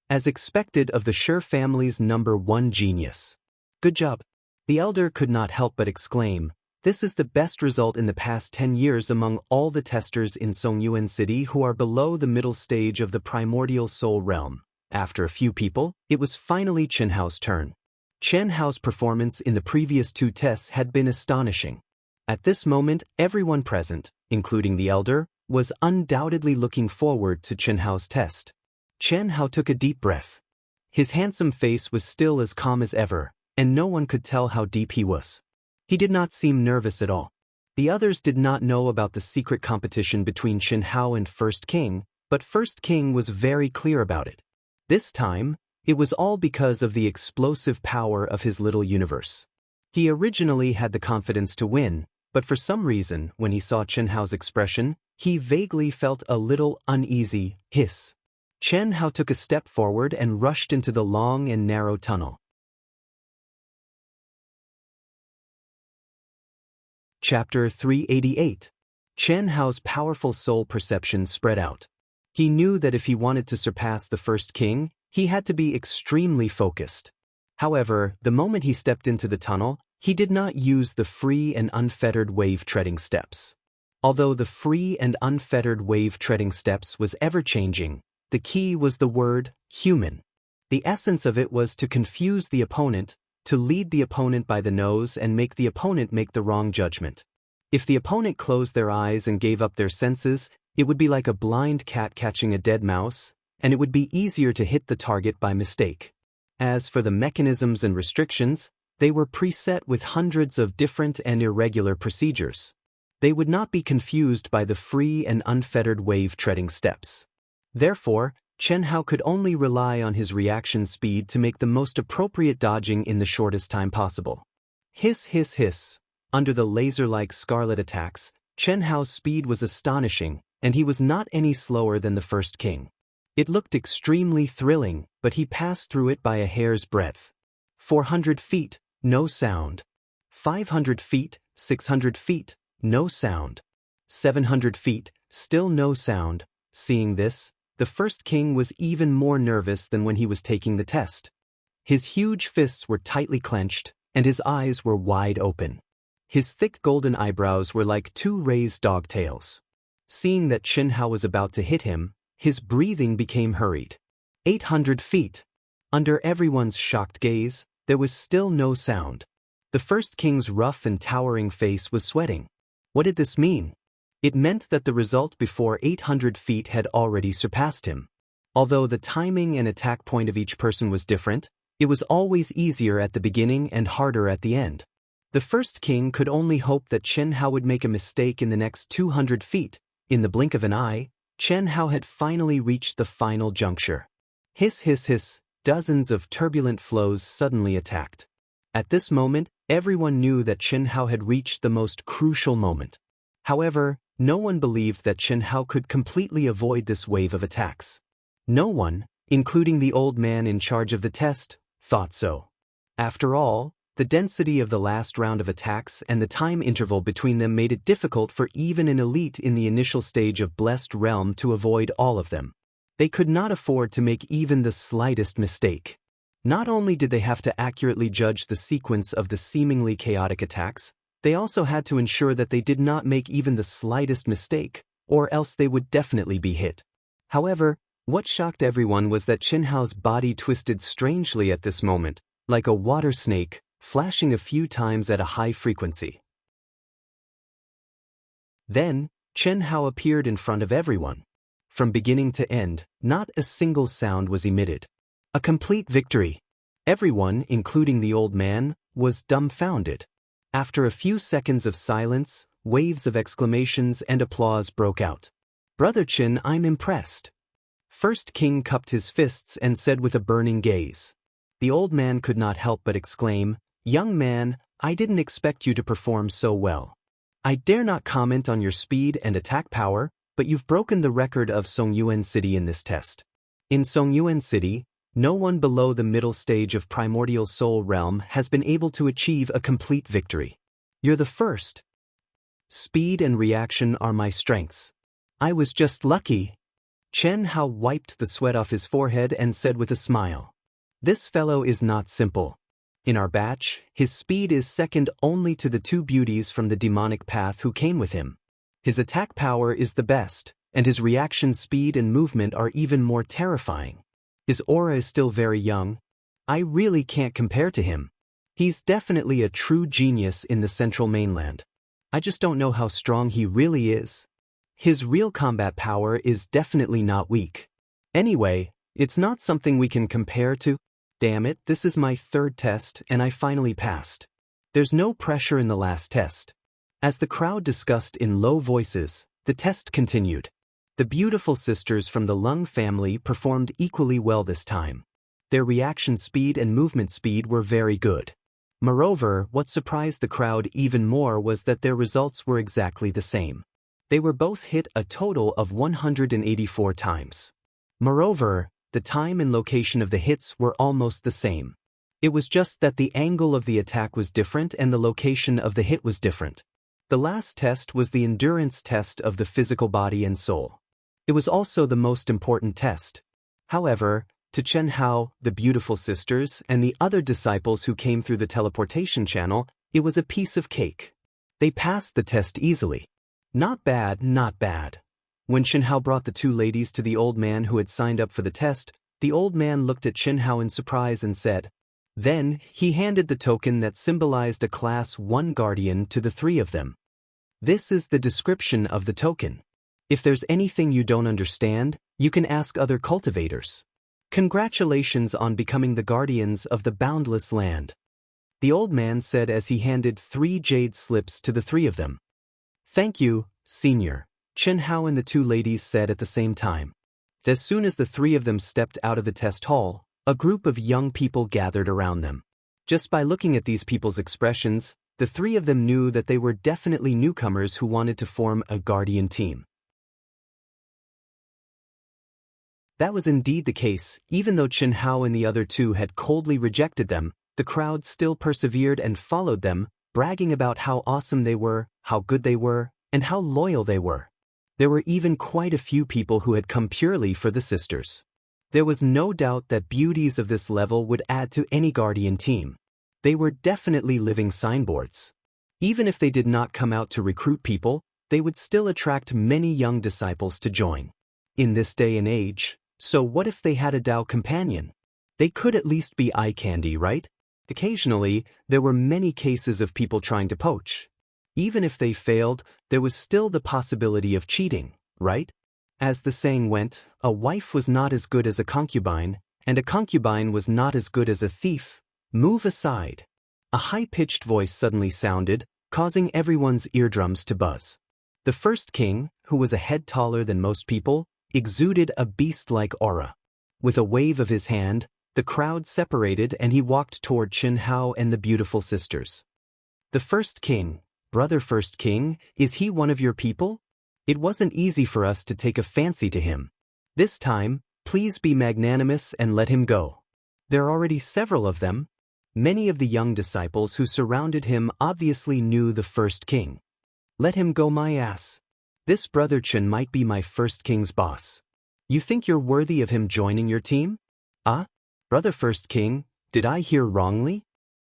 As expected of the Shi family's #1 genius. Good job. The elder could not help but exclaim, this is the best result in the past 10 years among all the testers in Songyuan City who are below the middle stage of the primordial soul realm. After a few people, it was finally Chen Hao's turn. Chen Hao's performance in the previous 2 tests had been astonishing. At this moment, everyone present, including the elder, was undoubtedly looking forward to Chen Hao's test. Chen Hao took a deep breath. His handsome face was still as calm as ever, and no one could tell how deep he was. He did not seem nervous at all. The others did not know about the secret competition between Chen Hao and First King, but First King was very clear about it. This time, it was all because of the explosive power of his little universe. He originally had the confidence to win, but for some reason, when he saw Chen Hao's expression, he vaguely felt a little uneasy. Hiss. Chen Hao took a step forward and rushed into the long and narrow tunnel. Chapter 388. Chen Hao's powerful soul perception spread out. He knew that if he wanted to surpass the First King, he had to be extremely focused. However, the moment he stepped into the tunnel, he did not use the free and unfettered wave-treading steps. Although the free and unfettered wave-treading steps was ever-changing, the key was the word human. The essence of it was to confuse the opponent, to lead the opponent by the nose and make the opponent make the wrong judgment. If the opponent closed their eyes and gave up their senses, it would be like a blind cat catching a dead mouse, and it would be easier to hit the target by mistake. As for the mechanisms and restrictions, they were preset with hundreds of different and irregular procedures. They would not be confused by the free and unfettered wave-treading steps. Therefore, Chen Hao could only rely on his reaction speed to make the most appropriate dodging in the shortest time possible. Hiss, hiss, hiss. Under the laser-like scarlet attacks, Chen Hao's speed was astonishing, and he was not any slower than the First King. It looked extremely thrilling, but he passed through it by a hair's breadth. 400 feet, no sound. 500 feet, 600 feet, no sound. 700 feet, still no sound. Seeing this, the First King was even more nervous than when he was taking the test. His huge fists were tightly clenched, and his eyes were wide open. His thick golden eyebrows were like 2 raised dog tails. Seeing that Chen Hao was about to hit him, his breathing became hurried. 800 feet. Under everyone's shocked gaze, there was still no sound. The First King's rough and towering face was sweating. What did this mean? It meant that the result before 800 feet had already surpassed him. Although the timing and attack point of each person was different, it was always easier at the beginning and harder at the end. The First King could only hope that Chen Hao would make a mistake in the next 200 feet. In the blink of an eye, Chen Hao had finally reached the final juncture. Hiss, hiss, hiss. Dozens of turbulent flows suddenly attacked. At this moment, everyone knew that Chen Hao had reached the most crucial moment. However, no one believed that Chen Hao could completely avoid this wave of attacks. No one, including the old man in charge of the test, thought so. After all, the density of the last round of attacks and the time interval between them made it difficult for even an elite in the initial stage of Blessed Realm to avoid all of them. They could not afford to make even the slightest mistake. Not only did they have to accurately judge the sequence of the seemingly chaotic attacks, they also had to ensure that they did not make even the slightest mistake, or else they would definitely be hit. However, what shocked everyone was that Chen Hao's body twisted strangely at this moment, like a water snake, flashing a few times at a high frequency. Then, Chen Hao appeared in front of everyone. From beginning to end, not a single sound was emitted. A complete victory. Everyone, including the old man, was dumbfounded. After a few seconds of silence, waves of exclamations and applause broke out. "Brother Chen, I'm impressed." First King cupped his fists and said with a burning gaze. The old man could not help but exclaim, "Young man, I didn't expect you to perform so well. I dare not comment on your speed and attack power, but you've broken the record of Songyuan City in this test. In Songyuan City, no one below the middle stage of primordial soul realm has been able to achieve a complete victory. You're the first. Speed and reaction are my strengths. I was just lucky." Chen Hao wiped the sweat off his forehead and said with a smile, "This fellow is not simple. In our batch, his speed is second only to the two beauties from the demonic path who came with him. His attack power is the best, and his reaction speed and movement are even more terrifying. His aura is still very young. I really can't compare to him. He's definitely a true genius in the central mainland. I just don't know how strong he really is. His real combat power is definitely not weak. Anyway, it's not something we can compare to. Damn it, this is my third test and I finally passed. There's no pressure in the last test." As the crowd discussed in low voices, the test continued. The beautiful sisters from the Lung family performed equally well this time. Their reaction speed and movement speed were very good. Moreover, what surprised the crowd even more was that their results were exactly the same. They were both hit a total of 184 times. Moreover, the time and location of the hits were almost the same. It was just that the angle of the attack was different and the location of the hit was different. The last test was the endurance test of the physical body and soul. It was also the most important test. However, to Chen Hao, the beautiful sisters, and the other disciples who came through the teleportation channel, it was a piece of cake. They passed the test easily. Not bad, not bad. When Chen Hao brought the two ladies to the old man who had signed up for the test, the old man looked at Chen Hao in surprise and said. Then, he handed the token that symbolized a Class 1 guardian to the three of them. This is the description of the token. If there's anything you don't understand, you can ask other cultivators. Congratulations on becoming the guardians of the boundless land. The old man said as he handed 3 jade slips to the three of them. Thank you, senior, Chen Hao and the two ladies said at the same time. As soon as the three of them stepped out of the test hall, a group of young people gathered around them. Just by looking at these people's expressions, the three of them knew that they were definitely newcomers who wanted to form a guardian team. That was indeed the case. Even though Chen Hao and the other two had coldly rejected them, the crowd still persevered and followed them, bragging about how awesome they were, how good they were, and how loyal they were. There were even quite a few people who had come purely for the sisters. There was no doubt that beauties of this level would add to any guardian team. They were definitely living signboards. Even if they did not come out to recruit people, they would still attract many young disciples to join. In this day and age, so what if they had a Dao companion? They could at least be eye candy, right? Occasionally, there were many cases of people trying to poach. Even if they failed, there was still the possibility of cheating, right? As the saying went, a wife was not as good as a concubine, and a concubine was not as good as a thief. Move aside. A high-pitched voice suddenly sounded, causing everyone's eardrums to buzz. The first king, who was a head taller than most people, exuded a beast-like aura. With a wave of his hand, the crowd separated and he walked toward Chen Hao and the beautiful sisters. The first king, brother first king, is he one of your people? It wasn't easy for us to take a fancy to him. This time, please be magnanimous and let him go. There are already several of them. Many of the young disciples who surrounded him obviously knew the first king. Let him go, my ass. This brother Chen might be my first king's boss. You think you're worthy of him joining your team? Ah? Brother first king, Did I hear wrongly?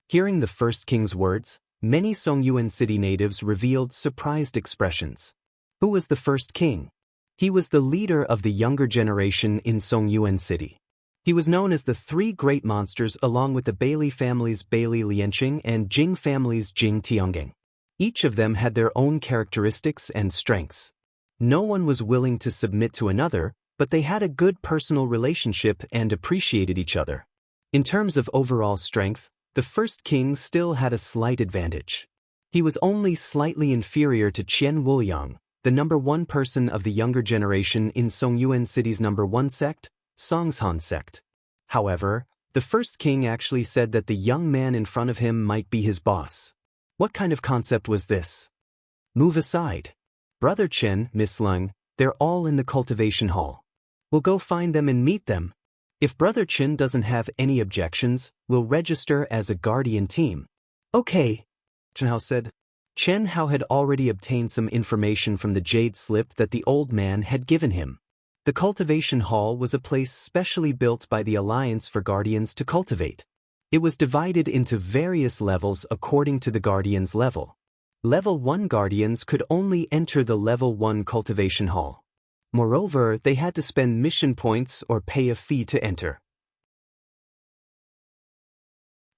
Hearing the first king's words, many Songyuan city natives revealed surprised expressions. Who was the first king? He was the leader of the younger generation in Songyuan city. He was known as the three great monsters along with the Bailey family's Bailey Lianqing and Jing family's Jing Tiangang. Each of them had their own characteristics and strengths. No one was willing to submit to another, but they had a good personal relationship and appreciated each other. In terms of overall strength, the first king still had a slight advantage. He was only slightly inferior to Qian Wuyang, the number one person of the younger generation in Songyuan city's number one sect, Songshan sect. However, the first king actually said that the young man in front of him might be his boss. What kind of concept was this? Move aside. Brother Chen, Miss Lung, they're all in the cultivation hall. We'll go find them and meet them. If Brother Chen doesn't have any objections, we'll register as a guardian team. Okay, Chen Hao said. Chen Hao had already obtained some information from the jade slip that the old man had given him. The cultivation hall was a place specially built by the Alliance for Guardians to cultivate. It was divided into various levels according to the guardian's level. Level 1 guardians could only enter the Level 1 cultivation hall. Moreover, they had to spend mission points or pay a fee to enter.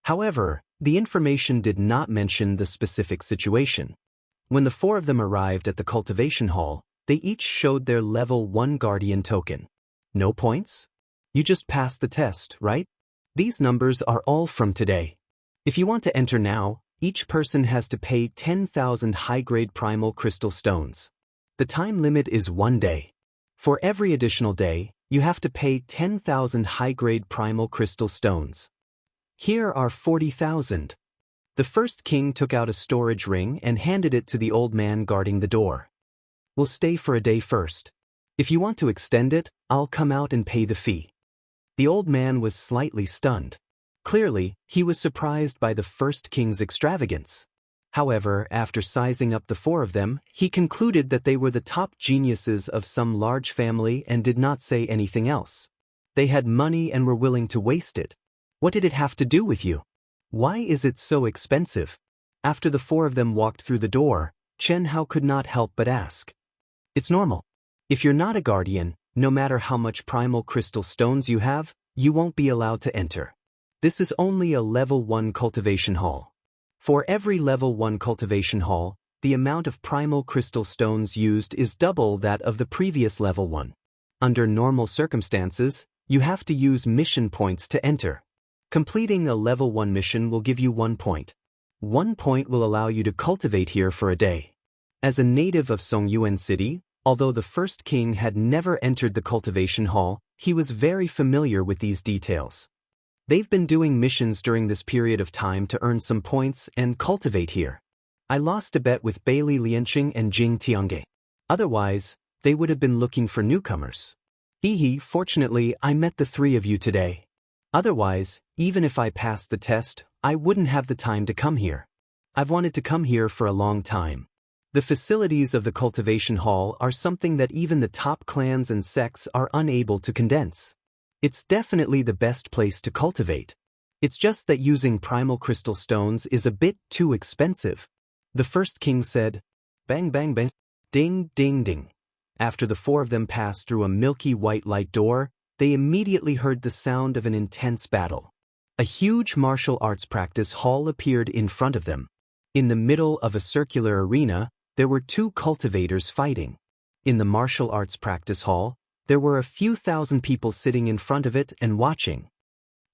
However, the information did not mention the specific situation. When the four of them arrived at the cultivation hall, they each showed their Level 1 guardian token. No points? You just passed the test, right? These numbers are all from today. If you want to enter now, each person has to pay 10,000 high-grade primal crystal stones. The time limit is 1 day. For every additional day, you have to pay 10,000 high-grade primal crystal stones. Here are 40,000. The first king took out a storage ring and handed it to the old man guarding the door. We'll stay for a day first. If you want to extend it, I'll come out and pay the fee. The old man was slightly stunned. Clearly, he was surprised by the first king's extravagance. However, after sizing up the four of them, he concluded that they were the top geniuses of some large family and did not say anything else. They had money and were willing to waste it. What did it have to do with you? Why is it so expensive? After the four of them walked through the door, Chen Hao could not help but ask. It's normal. If you're not a guardian, no matter how much primal crystal stones you have, you won't be allowed to enter. This is only a Level 1 cultivation hall. For every Level 1 cultivation hall, the amount of primal crystal stones used is double that of the previous Level 1. Under normal circumstances, you have to use mission points to enter. Completing a Level 1 mission will give you 1 point. 1 point will allow you to cultivate here for a day. As a native of Songyuan City, although the first king had never entered the cultivation hall, he was very familiar with these details. They've been doing missions during this period of time to earn some points and cultivate here. I lost a bet with Bailey Lianqing and Jing Tiangang. Otherwise, they would have been looking for newcomers. Fortunately, I met the three of you today. Otherwise, even if I passed the test, I wouldn't have the time to come here. I've wanted to come here for a long time. The facilities of the cultivation hall are something that even the top clans and sects are unable to condense. It's definitely the best place to cultivate. It's just that using primal crystal stones is a bit too expensive. The first king said, bang bang bang, ding ding ding. After the four of them passed through a milky white light door, they immediately heard the sound of an intense battle. A huge martial arts practice hall appeared in front of them. In the middle of a circular arena, there were two cultivators fighting. In the martial arts practice hall, there were a few thousand people sitting in front of it and watching.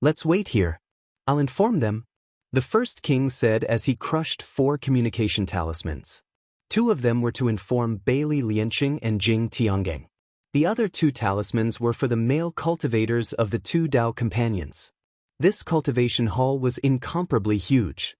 Let's wait here. I'll inform them, the first king said as he crushed 4 communication talismans. 2 of them were to inform Bailey Lianqing and Jing Tiangang. The other 2 talismans were for the male cultivators of the 2 Dao companions. This cultivation hall was incomparably huge.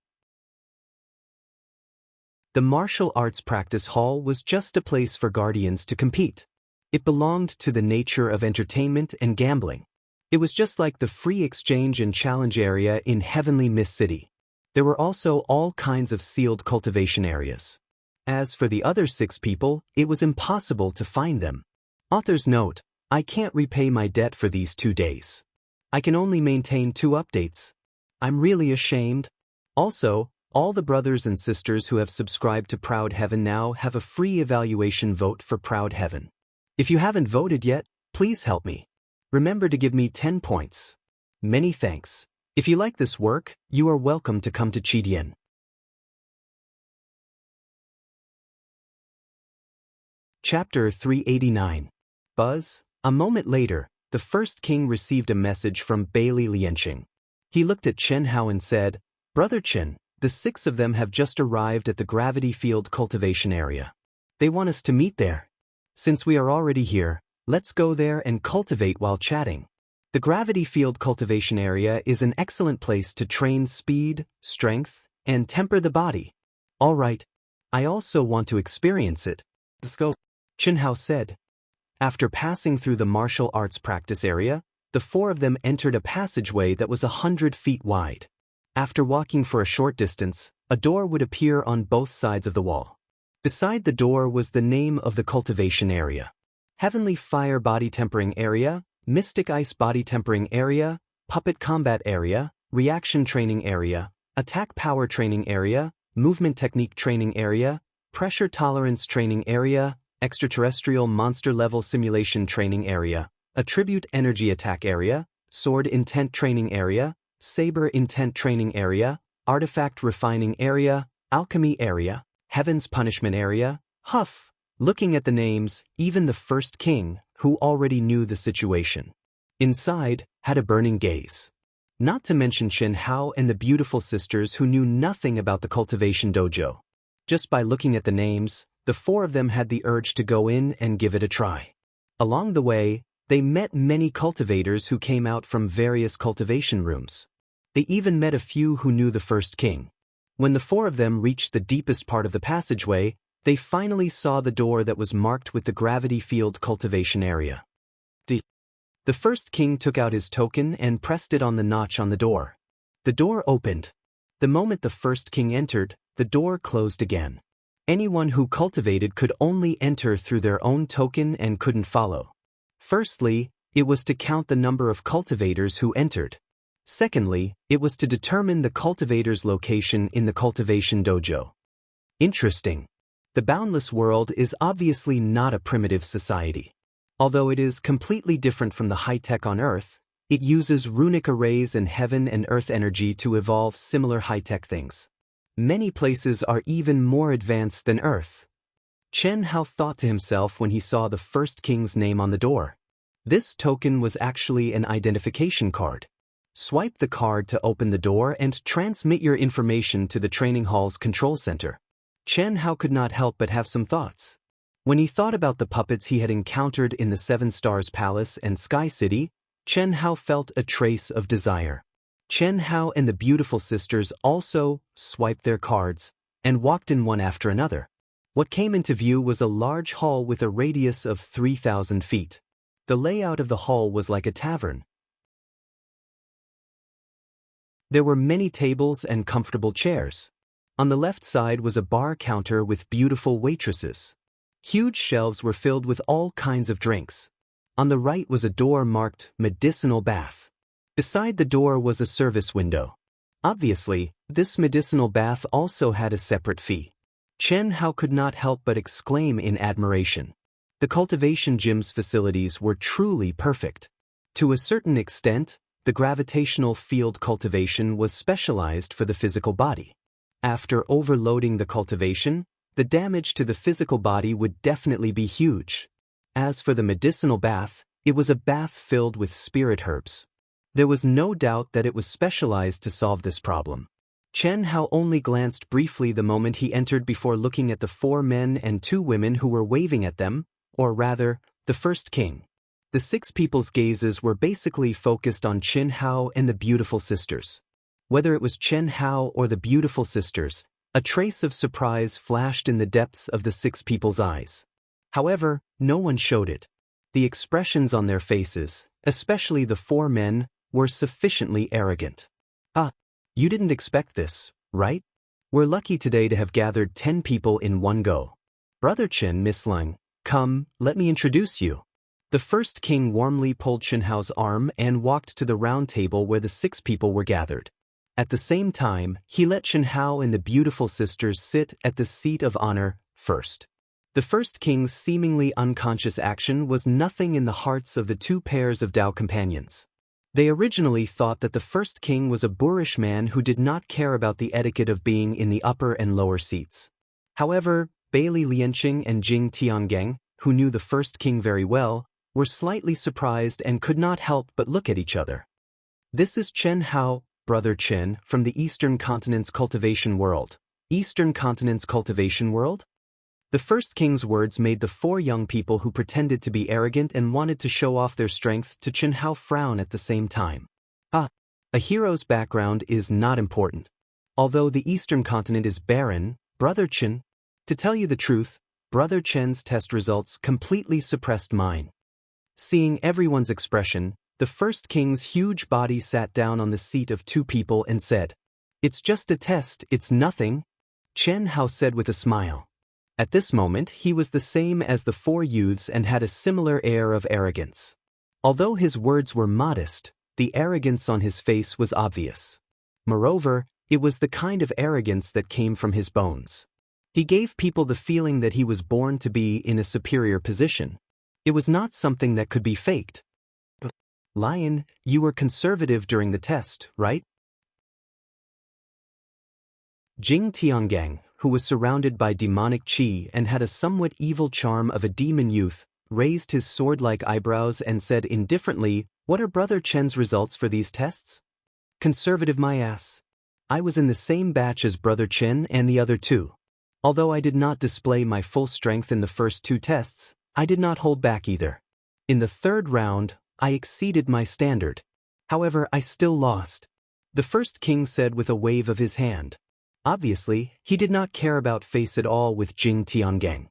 The martial arts practice hall was just a place for guardians to compete. It belonged to the nature of entertainment and gambling. It was just like the free exchange and challenge area in Heavenly Mist City. There were also all kinds of sealed cultivation areas. As for the other 6 people, it was impossible to find them. Author's note, I can't repay my debt for these 2 days. I can only maintain 2 updates. I'm really ashamed. Also, all the brothers and sisters who have subscribed to Proud Heaven now have a free evaluation vote for Proud Heaven. If you haven't voted yet, please help me. Remember to give me 10 points. Many thanks. If you like this work, you are welcome to come to Chidian. Chapter 389. Buzz. A moment later, the first king received a message from Bailey Lianqing. He looked at Chen Hao and said, "Brother Chen, the 6 of them have just arrived at the gravity field cultivation area. They want us to meet there. Since we are already here, let's go there and cultivate while chatting. The gravity field cultivation area is an excellent place to train speed, strength, and temper the body." "All right. I also want to experience it. Let's go," Chen Hao said. After passing through the martial arts practice area, the 4 of them entered a passageway that was 100 feet wide. After walking for a short distance, a door would appear on both sides of the wall. Beside the door was the name of the cultivation area: Heavenly Fire Body Tempering Area, Mystic Ice Body Tempering Area, Puppet Combat Area, Reaction Training Area, Attack Power Training Area, Movement Technique Training Area, Pressure Tolerance Training Area, Extraterrestrial Monster Level Simulation Training Area, Attribute Energy Attack Area, Sword Intent Training Area, Saber Intent Training Area, Artifact Refining Area, Alchemy Area, Heaven's Punishment Area, Huff. Looking at the names, even the first king, who already knew the situation inside, had a burning gaze. Not to mention Chen Hao and the beautiful sisters who knew nothing about the cultivation dojo. Just by looking at the names, the 4 of them had the urge to go in and give it a try. Along the way, they met many cultivators who came out from various cultivation rooms. They even met a few who knew the first king. When the 4 of them reached the deepest part of the passageway, they finally saw the door that was marked with the gravity field cultivation area. The first king took out his token and pressed it on the notch on the door. The door opened. The moment the first king entered, the door closed again. Anyone who cultivated could only enter through their own token and couldn't follow. Firstly, it was to count the number of cultivators who entered. Secondly, it was to determine the cultivator's location in the cultivation dojo. Interesting. The boundless world is obviously not a primitive society. Although it is completely different from the high-tech on Earth, it uses runic arrays and heaven and earth energy to evolve similar high-tech things. Many places are even more advanced than Earth. Chen Hao thought to himself when he saw the first king's name on the door. This token was actually an identification card. Swipe the card to open the door and transmit your information to the training hall's control center. Chen Hao could not help but have some thoughts. When he thought about the puppets he had encountered in the 7 Stars Palace and Sky City, Chen Hao felt a trace of desire. Chen Hao and the beautiful sisters also swiped their cards and walked in one after another. What came into view was a large hall with a radius of 3,000 feet. The layout of the hall was like a tavern. There were many tables and comfortable chairs. On the left side was a bar counter with beautiful waitresses. Huge shelves were filled with all kinds of drinks. On the right was a door marked Medicinal Bath. Beside the door was a service window. Obviously, this medicinal bath also had a separate fee. Chen Hao could not help but exclaim in admiration. The cultivation gym's facilities were truly perfect. To a certain extent, the gravitational field cultivation was specialized for the physical body. After overloading the cultivation, the damage to the physical body would definitely be huge. As for the medicinal bath, it was a bath filled with spirit herbs. There was no doubt that it was specialized to solve this problem. Chen Hao only glanced briefly the moment he entered before looking at the 4 men and 2 women who were waving at them, or rather, the first king. The 6 people's gazes were basically focused on Chen Hao and the beautiful sisters. Whether it was Chen Hao or the beautiful sisters, a trace of surprise flashed in the depths of the 6 people's eyes. However, no one showed it. The expressions on their faces, especially the 4 men, were sufficiently arrogant. "Ah, you didn't expect this, right? We're lucky today to have gathered 10 people in one go. Brother Chen, Miss Lang, come, let me introduce you." The first king warmly pulled Chen Hao's arm and walked to the round table where the 6 people were gathered. At the same time, he let Chen Hao and the beautiful sisters sit at the seat of honor first. The first king's seemingly unconscious action was nothing in the hearts of the two pairs of Dao companions. They originally thought that the first king was a boorish man who did not care about the etiquette of being in the upper and lower seats. However, Bailey Lianqing and Jing Tiangeng, who knew the first king very well, were slightly surprised and could not help but look at each other. This is Chen Hao, brother Chen, from the Eastern Continent's cultivation world. Eastern Continent's cultivation world? The first king's words made the four young people who pretended to be arrogant and wanted to show off their strength to Chen Hao frown at the same time. A hero's background is not important. Although the Eastern Continent is barren, brother Chen, to tell you the truth, brother Chen's test results completely suppressed mine. Seeing everyone's expression, the first king's huge body sat down on the seat of two people and said, "It's just a test, it's nothing," Chen Hao said with a smile. At this moment he was the same as the four youths and had a similar air of arrogance. Although his words were modest, the arrogance on his face was obvious. Moreover, it was the kind of arrogance that came from his bones. He gave people the feeling that he was born to be in a superior position. It was not something that could be faked. Lion, you were conservative during the test, right? Jing Tianggang, who was surrounded by demonic qi and had a somewhat evil charm of a demon youth, raised his sword-like eyebrows and said indifferently, "What are brother Chen's results for these tests?" "Conservative my ass. I was in the same batch as brother Chen and the other two. Although I did not display my full strength in the first two tests, I did not hold back either. In the third round, I exceeded my standard. However, I still lost," the first king said with a wave of his hand. Obviously, he did not care about face at all with Jing Tianggang.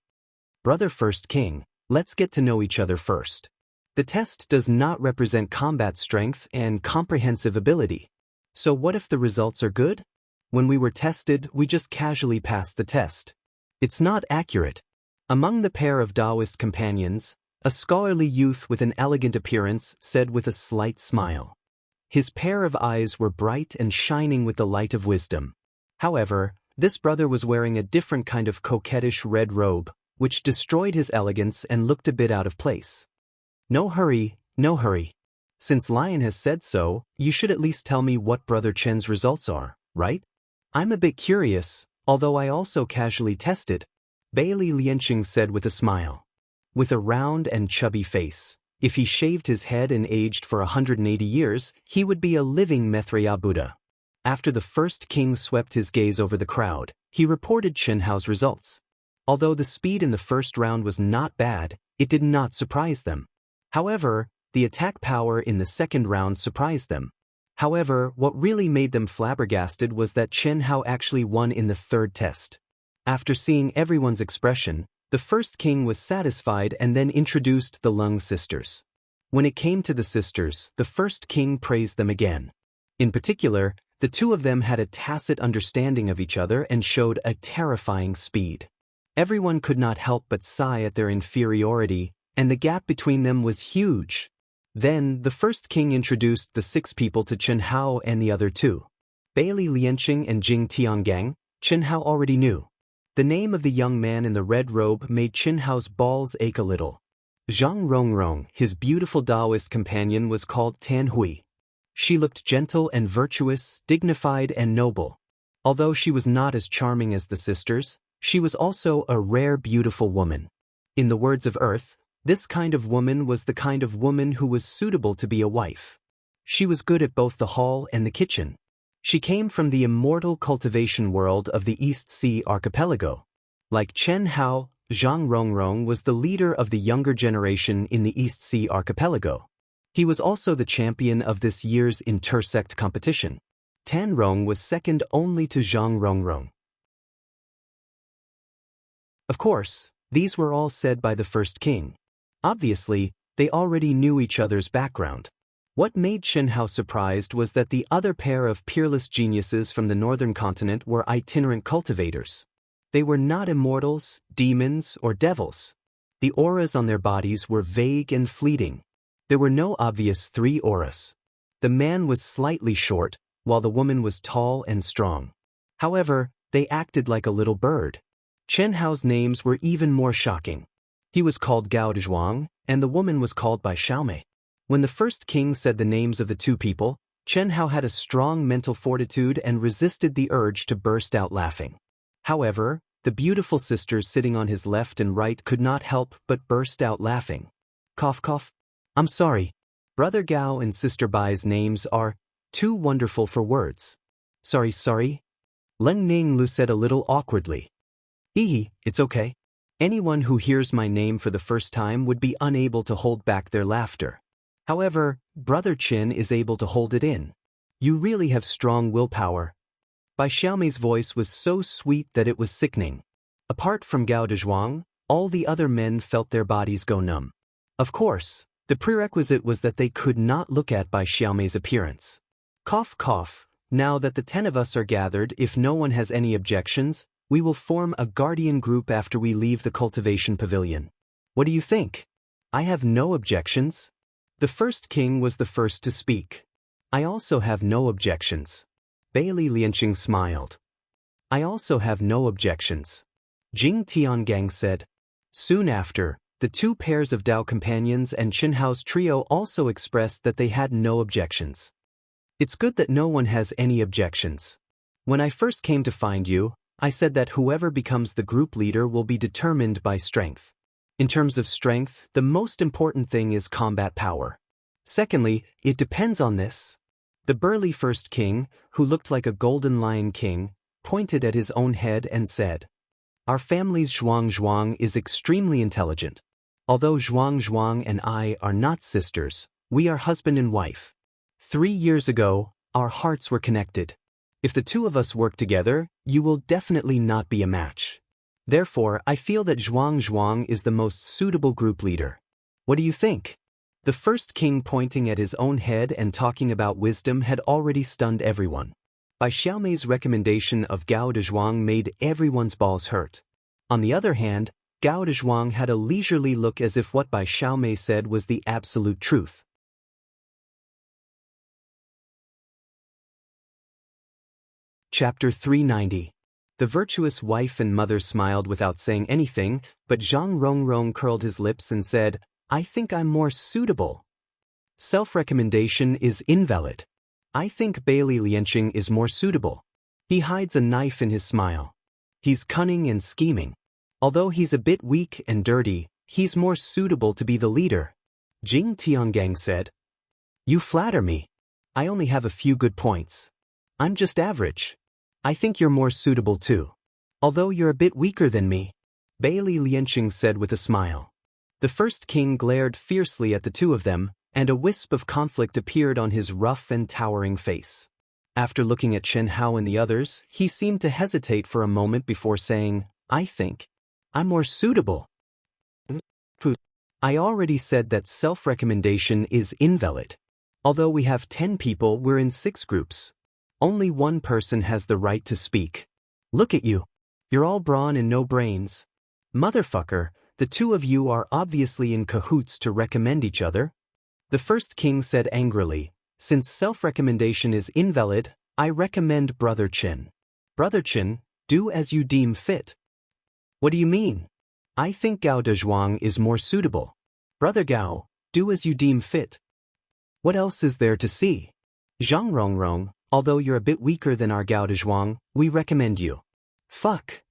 "Brother first king, let's get to know each other first. The test does not represent combat strength and comprehensive ability. So what if the results are good? When we were tested, we just casually passed the test. It's not accurate." Among the pair of Daoist companions, a scholarly youth with an elegant appearance said with a slight smile. His pair of eyes were bright and shining with the light of wisdom. However, this brother was wearing a different kind of coquettish red robe, which destroyed his elegance and looked a bit out of place. "No hurry, no hurry. Since Lion has said so, you should at least tell me what brother Chen's results are, right? I'm a bit curious, although I also casually tested," Bailey Lianqing said with a smile. With a round and chubby face, if he shaved his head and aged for 180 years, he would be a living Maitreya Buddha. After the first king swept his gaze over the crowd, he reported Chen Hao's results. Although the speed in the first round was not bad, it did not surprise them. However, the attack power in the second round surprised them. However, what really made them flabbergasted was that Chen Hao actually won in the third test. After seeing everyone's expression, the first king was satisfied and then introduced the Lung sisters. When it came to the sisters, the first king praised them again. In particular, the two of them had a tacit understanding of each other and showed a terrifying speed. Everyone could not help but sigh at their inferiority, and the gap between them was huge. Then, the first king introduced the 6 people to Chen Hao and the other 2. Bailey Lianqing and Jing Tianggang, Chen Hao already knew. The name of the young man in the red robe made Chen Hao's balls ache a little. Zhang Rongrong, his beautiful Daoist companion, was called Tan Hui. She looked gentle and virtuous, dignified and noble. Although she was not as charming as the sisters, she was also a rare beautiful woman. In the words of Earth, this kind of woman was the kind of woman who was suitable to be a wife. She was good at both the hall and the kitchen. She came from the immortal cultivation world of the East Sea archipelago. Like Chen Hao, Zhang Rongrong was the leader of the younger generation in the East Sea archipelago. He was also the champion of this year's intersect competition. Tan Rong was second only to Zhang Rongrong. Of course, these were all said by the first king. Obviously, they already knew each other's background. What made Chen Hao surprised was that the other pair of peerless geniuses from the northern continent were itinerant cultivators. They were not immortals, demons, or devils. The auras on their bodies were vague and fleeting. There were no obvious 3 auras. The man was slightly short, while the woman was tall and strong. However, they acted like a little bird. Chen Hao's names were even more shocking. He was called Gao Dezhuang, and the woman was called by Xiaomei. When the first king said the names of the two people, Chen Hao had a strong mental fortitude and resisted the urge to burst out laughing. However, the beautiful sisters sitting on his left and right could not help but burst out laughing. Cough cough. I'm sorry. Brother Gao and Sister Bai's names are too wonderful for words. Sorry. Leng Ninglu said a little awkwardly. It's okay. Anyone who hears my name for the first time would be unable to hold back their laughter. However, Brother Qin is able to hold it in. You really have strong willpower. Bai Xiaomei's voice was so sweet that it was sickening. Apart from Gao Dezhuang, all the other men felt their bodies go numb. Of course, the prerequisite was that they could not look at Bai Xiaomei's appearance. Cough cough, now that the 10 of us are gathered, if no one has any objections, we will form a guardian group after we leave the cultivation pavilion. What do you think? I have no objections. The first king was the first to speak. I also have no objections. Bailey Lianqing smiled. I also have no objections. Jing Tiangang said. Soon after, the two pairs of Dao companions and Chen Hao's trio also expressed that they had no objections. It's good that no one has any objections. When I first came to find you, I said that whoever becomes the group leader will be determined by strength. In terms of strength, the most important thing is combat power. Secondly, it depends on this. The burly first king, who looked like a golden lion king, pointed at his own head and said, Our family's Zhuang is extremely intelligent. Although Zhuang and I are not sisters, we are husband and wife. 3 years ago, our hearts were connected. If the two of us work together, you will definitely not be a match. Therefore, I feel that Zhuang is the most suitable group leader. What do you think? The first king pointing at his own head and talking about wisdom had already stunned everyone. Bai Xiaomei's recommendation of Gao Dezhuang made everyone's balls hurt. On the other hand, Gao Dezhuang had a leisurely look as if what Bai Xiaomei said was the absolute truth. Chapter 390. The virtuous wife and mother smiled without saying anything, but Zhang Rongrong curled his lips and said, I think I'm more suitable. Self-recommendation is invalid. I think Bailey Lianqing is more suitable. He hides a knife in his smile. He's cunning and scheming. Although he's a bit weak and dirty, he's more suitable to be the leader. Jing Tiangang said. You flatter me. I only have a few good points. I'm just average. I think you're more suitable too. Although you're a bit weaker than me. Bailey Lianqing said with a smile. The first king glared fiercely at the two of them, and a wisp of conflict appeared on his rough and towering face. After looking at Chen Hao and the others, he seemed to hesitate for a moment before saying, I think I'm more suitable. I already said that self-recommendation is invalid. Although we have 10 people, we're in 6 groups. Only one person has the right to speak. Look at you. You're all brawn and no brains. Motherfucker, the two of you are obviously in cahoots to recommend each other. The first king said angrily, Since self-recommendation is invalid, I recommend Brother Qin. Brother Qin, do as you deem fit. What do you mean? I think Gao Dezhuang is more suitable. Brother Gao, do as you deem fit. What else is there to see? Zhang Rongrong, although you're a bit weaker than our Gao Dezhuang, we recommend you. Fuck.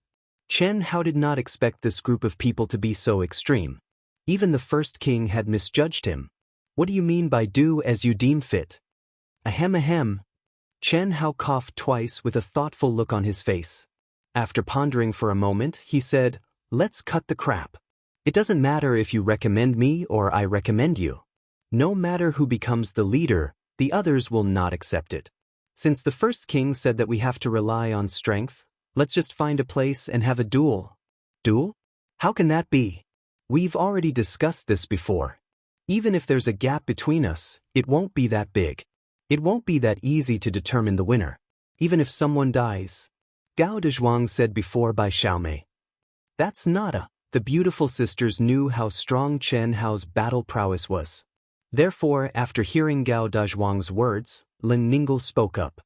Chen Hao did not expect this group of people to be so extreme. Even the first king had misjudged him. What do you mean by do as you deem fit? Ahem. Chen Hao coughed twice with a thoughtful look on his face. After pondering for a moment, he said, Let's cut the crap. It doesn't matter if you recommend me or I recommend you. No matter who becomes the leader, the others will not accept it. Since the first king said that we have to rely on strength, let's just find a place and have a duel. Duel? How can that be? We've already discussed this before. Even if there's a gap between us, it won't be that big. It won't be that easy to determine the winner. Even if someone dies. Gao Dezhuang said before Bai Xiaomei. That's nada. The beautiful sisters knew how strong Chen Hao's battle prowess was. Therefore, after hearing Gao Dezhuang's words, Lin Ninggle spoke up.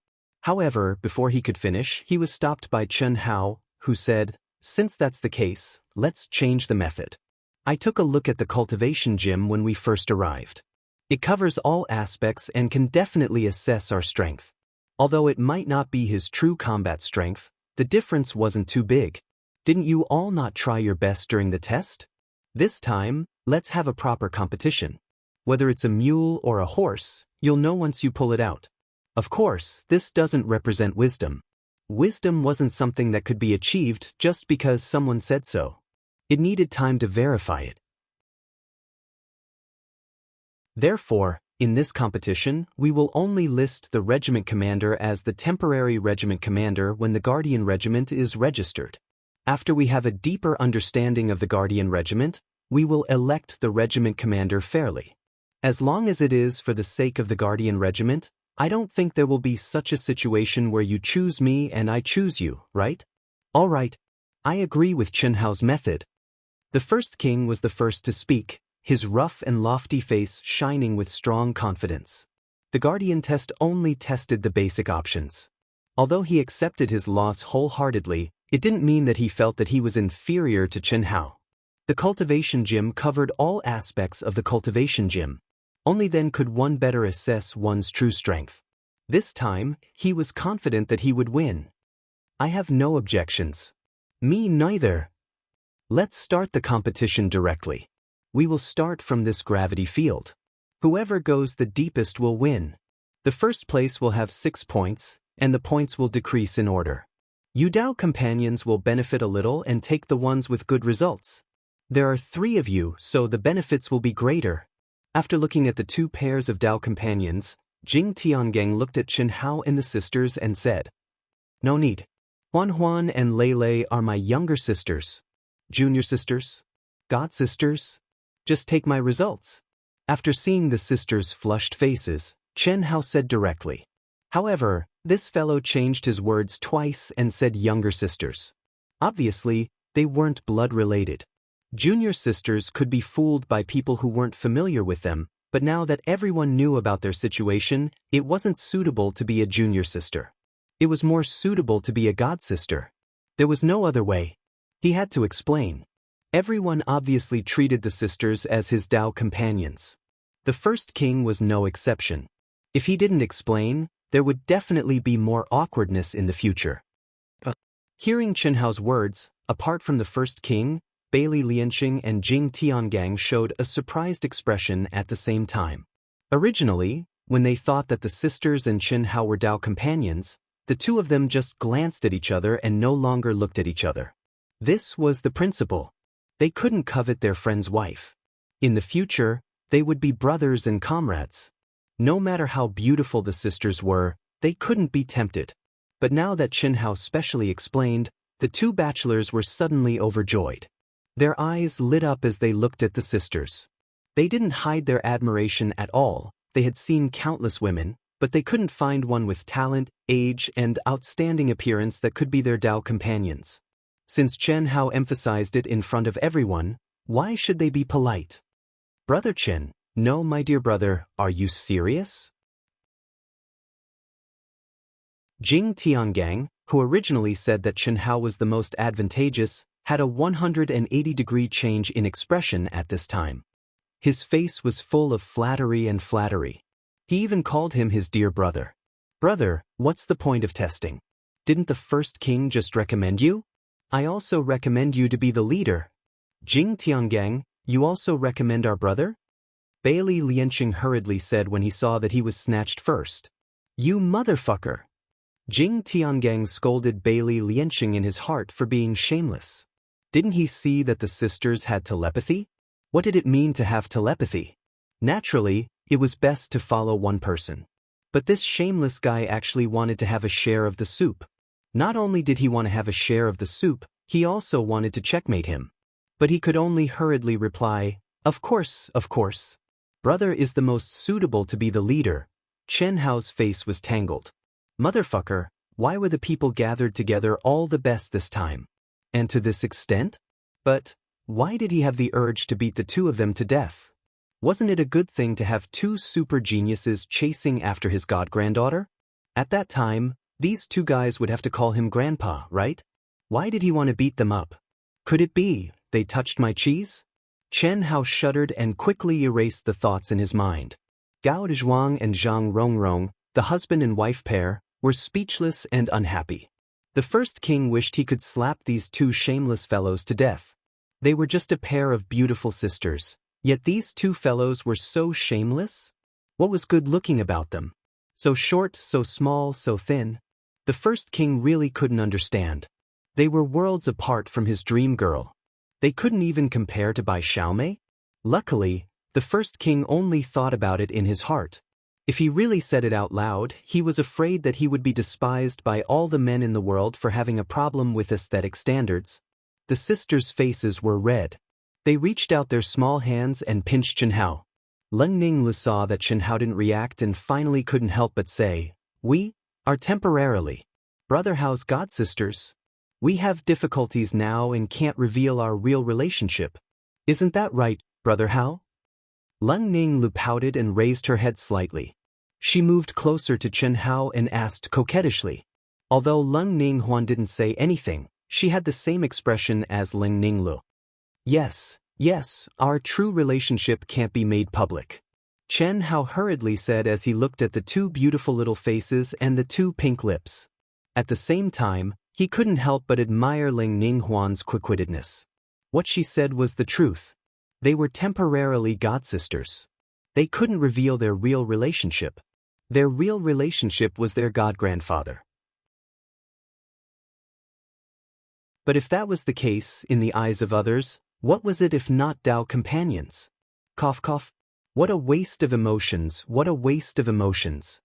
However, before he could finish, he was stopped by Chen Hao, who said, "Since that's the case, let's change the method. I took a look at the cultivation gym when we first arrived. It covers all aspects and can definitely assess our strength. Although it might not be his true combat strength, the difference wasn't too big. Didn't you all not try your best during the test? This time, let's have a proper competition. Whether it's a mule or a horse, you'll know once you pull it out. Of course, this doesn't represent wisdom. Wisdom wasn't something that could be achieved just because someone said so. It needed time to verify it. Therefore, in this competition, we will only list the regiment commander as the temporary regiment commander when the Guardian Regiment is registered. After we have a deeper understanding of the Guardian Regiment, we will elect the regiment commander fairly. As long as it is for the sake of the Guardian Regiment, I don't think there will be such a situation where you choose me and I choose you, right? All right. I agree with Chen Hao's method. The first king was the first to speak, his rough and lofty face shining with strong confidence. The Guardian test only tested the basic options. Although he accepted his loss wholeheartedly, it didn't mean that he felt that he was inferior to Chen Hao. The cultivation gym covered all aspects of the cultivation gym. Only then could one better assess one's true strength. This time, he was confident that he would win. I have no objections. Me neither. Let's start the competition directly. We will start from this gravity field. Whoever goes the deepest will win. The first place will have 6 points, and the points will decrease in order. You Dao companions will benefit a little and take the ones with good results. There are 3 of you, so the benefits will be greater. After looking at the 2 pairs of Dao companions, Jing Tiangang looked at Chen Hao and the sisters and said, "No need. Huan and Lei Lei are my younger sisters. Junior sisters? God sisters? Just take my results." After seeing the sisters' flushed faces, Chen Hao said directly. However, this fellow changed his words twice and said younger sisters. Obviously, they weren't blood-related. Junior sisters could be fooled by people who weren't familiar with them, but now that everyone knew about their situation, it wasn't suitable to be a junior sister. It was more suitable to be a god sister. There was no other way. He had to explain. Everyone obviously treated the sisters as his Dao companions. The first king was no exception. If he didn't explain, there would definitely be more awkwardness in the future. Hearing Chen Hao's words, apart from the first king, Bailey Lianxing and Jing Tiangang showed a surprised expression at the same time. Originally, when they thought that the sisters and Chen Hao were Dao companions, the 2 of them just glanced at each other and no longer looked at each other. This was the principle. They couldn't covet their friend's wife. In the future, they would be brothers and comrades. No matter how beautiful the sisters were, they couldn't be tempted. But now that Chen Hao specially explained, the 2 bachelors were suddenly overjoyed. Their eyes lit up as they looked at the sisters. They didn't hide their admiration at all. They had seen countless women, but they couldn't find one with talent, age, and outstanding appearance that could be their Dao companions. Since Chen Hao emphasized it in front of everyone, why should they be polite? "Brother Chen, no, my dear brother, are you serious?" Jing Tiangang, who originally said that Chen Hao was the most advantageous, had a 180-degree change in expression at this time. His face was full of flattery and flattery. He even called him his dear brother. "Brother, what's the point of testing? Didn't the first king just recommend you? I also recommend you to be the leader." "Jing Tiangang, you also recommend our brother?" Bailey Lianxing hurriedly said when he saw that he was snatched first. "You motherfucker!" Jing Tiangang scolded Bailey Lianxing in his heart for being shameless. Didn't he see that the sisters had telepathy? What did it mean to have telepathy? Naturally, it was best to follow one person. But this shameless guy actually wanted to have a share of the soup. Not only did he want to have a share of the soup, he also wanted to checkmate him. But he could only hurriedly reply, Of course. Brother is the most suitable to be the leader." Chen Hao's face was tangled. Motherfucker, why were the people gathered together all the best this time? And to this extent? But why did he have the urge to beat the 2 of them to death? Wasn't it a good thing to have 2 super geniuses chasing after his god-granddaughter? At that time, These two guys would have to call him Grandpa, right? Why did he want to beat them up? Could it be, they touched my cheese? Chen Hao shuddered and quickly erased the thoughts in his mind. Gao Zhuang and Zhang Rongrong, the husband and wife pair, were speechless and unhappy. The first king wished he could slap these two shameless fellows to death. They were just a pair of beautiful sisters, yet these two fellows were so shameless? What was good-looking about them? So short, so small, so thin? The first king really couldn't understand. They were worlds apart from his dream girl. They couldn't even compare to Bai Xiaomei? Luckily, the first king only thought about it in his heart. If he really said it out loud, he was afraid that he would be despised by all the men in the world for having a problem with aesthetic standards. The sisters' faces were red. They reached out their small hands and pinched Chen Hao. Leng Ninglu saw that Chen Hao didn't react and finally couldn't help but say, "We are temporarily Brother Hao's godsisters. We have difficulties now and can't reveal our real relationship. Isn't that right, Brother Hao?" Leng Ninglu pouted and raised her head slightly. She moved closer to Chen Hao and asked coquettishly. Although Leng Ninghuan didn't say anything, she had the same expression as Leng Ninglu. Yes, our true relationship can't be made public," Chen Hao hurriedly said as he looked at the two beautiful little faces and the two pink lips. At the same time, he couldn't help but admire Leng Ninghuan's quick-wittedness. What she said was the truth. They were temporarily godsisters. They couldn't reveal their real relationship. Their real relationship was their god-grandfather. But if that was the case, in the eyes of others, what was it if not Dao companions? Cough cough. What a waste of emotions, what a waste of emotions.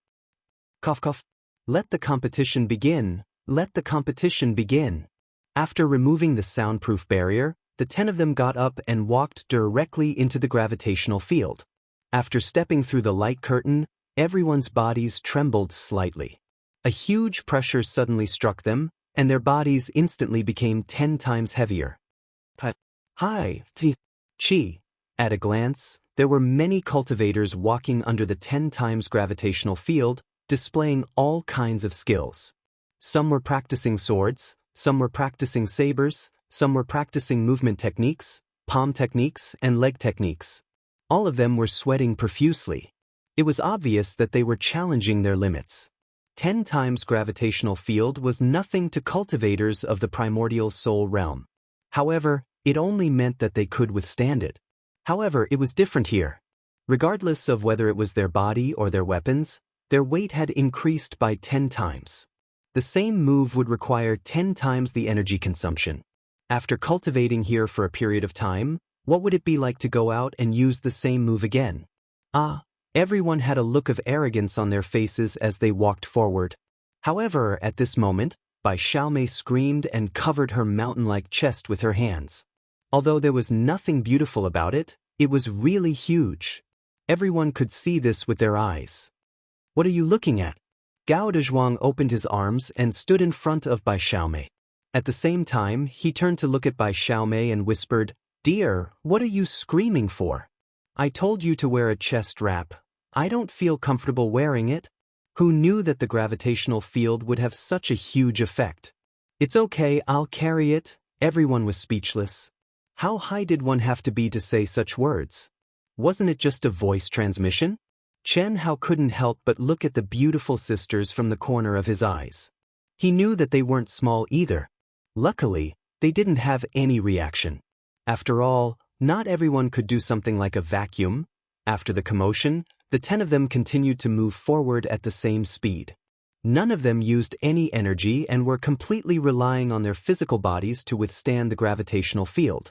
Cough cough. Let the competition begin, let the competition begin. After removing the soundproof barrier, the 10 of them got up and walked directly into the gravitational field. After stepping through the light curtain, everyone's bodies trembled slightly. A huge pressure suddenly struck them, and their bodies instantly became 10 times heavier. Hi, Chi. At a glance, there were many cultivators walking under the 10 times gravitational field, displaying all kinds of skills. Some were practicing swords, some were practicing sabers, some were practicing movement techniques, palm techniques, and leg techniques. All of them were sweating profusely. It was obvious that they were challenging their limits. 10 times gravitational field was nothing to cultivators of the primordial soul realm. However, it only meant that they could withstand it. However, it was different here. Regardless of whether it was their body or their weapons, their weight had increased by 10 times. The same move would require 10 times the energy consumption. After cultivating here for a period of time, what would it be like to go out and use the same move again? Everyone had a look of arrogance on their faces as they walked forward. However, at this moment, Bai Xiaomei screamed and covered her mountain-like chest with her hands. Although there was nothing beautiful about it, it was really huge. Everyone could see this with their eyes. What are you looking at? Gao Dezhuang opened his arms and stood in front of Bai Xiaomei. At the same time, he turned to look at Bai Xiaomei and whispered, "Dear, what are you screaming for? I told you to wear a chest wrap. I don't feel comfortable wearing it." Who knew that the gravitational field would have such a huge effect? "It's okay, I'll carry it." Everyone was speechless. How high did one have to be to say such words? Wasn't it just a voice transmission? Chen Hao couldn't help but look at the beautiful sisters from the corner of his eyes. He knew that they weren't small either. Luckily, they didn't have any reaction. After all, not everyone could do something like a vacuum. After the commotion, the 10 of them continued to move forward at the same speed. None of them used any energy and were completely relying on their physical bodies to withstand the gravitational field.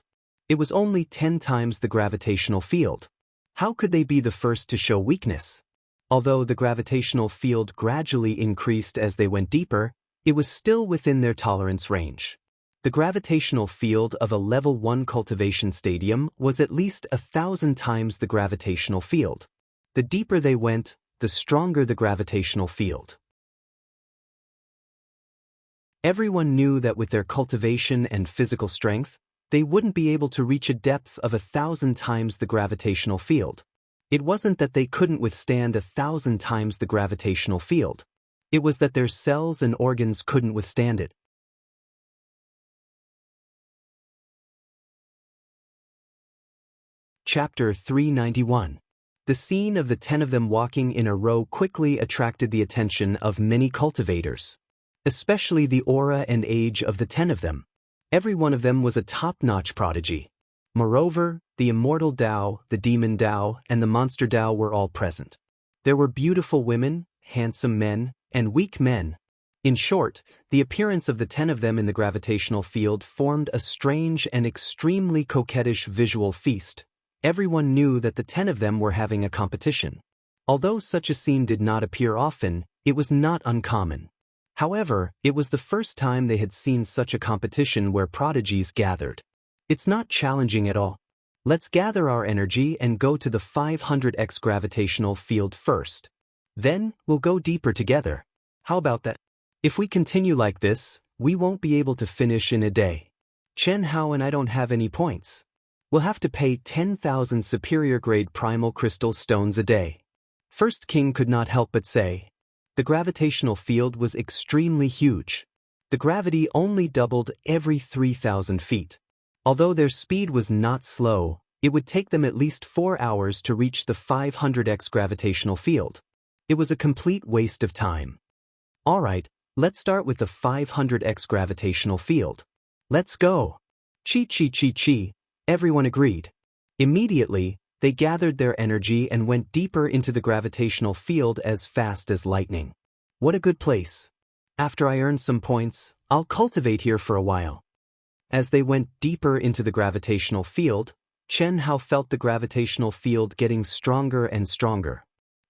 It was only 10 times the gravitational field. How could they be the first to show weakness? Although the gravitational field gradually increased as they went deeper, it was still within their tolerance range. The gravitational field of a level 1 cultivation stadium was at least 1,000 times the gravitational field. The deeper they went, the stronger the gravitational field. Everyone knew that with their cultivation and physical strength, they wouldn't be able to reach a depth of 1,000 times the gravitational field. It wasn't that they couldn't withstand 1,000 times the gravitational field. It was that their cells and organs couldn't withstand it. Chapter 391. The scene of the 10 of them walking in a row quickly attracted the attention of many cultivators, especially the aura and age of the 10 of them. Every one of them was a top-notch prodigy. Moreover, the immortal Dao, the demon Dao, and the monster Dao were all present. There were beautiful women, handsome men, and weak men. In short, the appearance of the 10 of them in the gravitational field formed a strange and extremely coquettish visual feast. Everyone knew that the 10 of them were having a competition. Although such a scene did not appear often, it was not uncommon. However, it was the first time they had seen such a competition where prodigies gathered. It's not challenging at all. Let's gather our energy and go to the 500x gravitational field first. Then, we'll go deeper together. How about that? If we continue like this, we won't be able to finish in a day. Chen Hao and I don't have any points. We'll have to pay 10,000 superior-grade primal crystal stones a day. First King could not help but say. The gravitational field was extremely huge. The gravity only doubled every 3,000 feet. Although their speed was not slow, it would take them at least 4 hours to reach the 500x gravitational field. It was a complete waste of time. Alright, let's start with the 500x gravitational field. Let's go. Chi. Everyone agreed. Immediately, they gathered their energy and went deeper into the gravitational field as fast as lightning. What a good place. After I earn some points, I'll cultivate here for a while. As they went deeper into the gravitational field, Chen Hao felt the gravitational field getting stronger and stronger.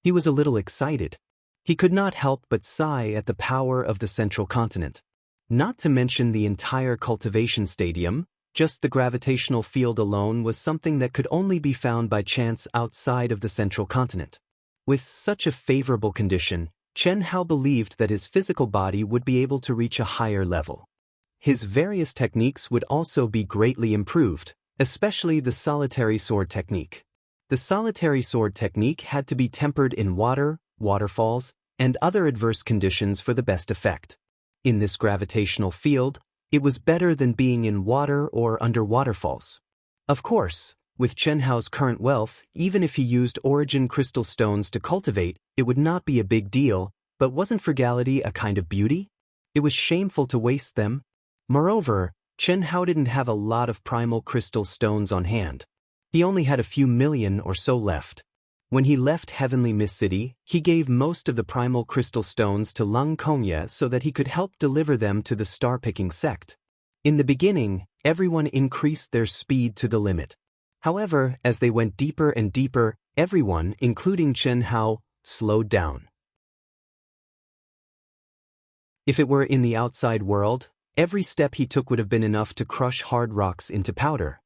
He was a little excited. He could not help but sigh at the power of the central continent. Not to mention the entire cultivation stadium, just the gravitational field alone was something that could only be found by chance outside of the central continent. With such a favorable condition, Chen Hao believed that his physical body would be able to reach a higher level. His various techniques would also be greatly improved, especially the solitary sword technique. The solitary sword technique had to be tempered in water, waterfalls, and other adverse conditions for the best effect. In this gravitational field, it was better than being in water or under waterfalls. Of course, with Chen Hao's current wealth, even if he used origin crystal stones to cultivate, it would not be a big deal, but wasn't frugality a kind of beauty? It was shameful to waste them. Moreover, Chen Hao didn't have a lot of primal crystal stones on hand. He only had a few million or so left. When he left Heavenly Mist City, he gave most of the primal crystal stones to Longtime so that he could help deliver them to the star-picking sect. In the beginning, everyone increased their speed to the limit. However, as they went deeper and deeper, everyone, including Chen Hao, slowed down. If it were in the outside world, every step he took would have been enough to crush hard rocks into powder.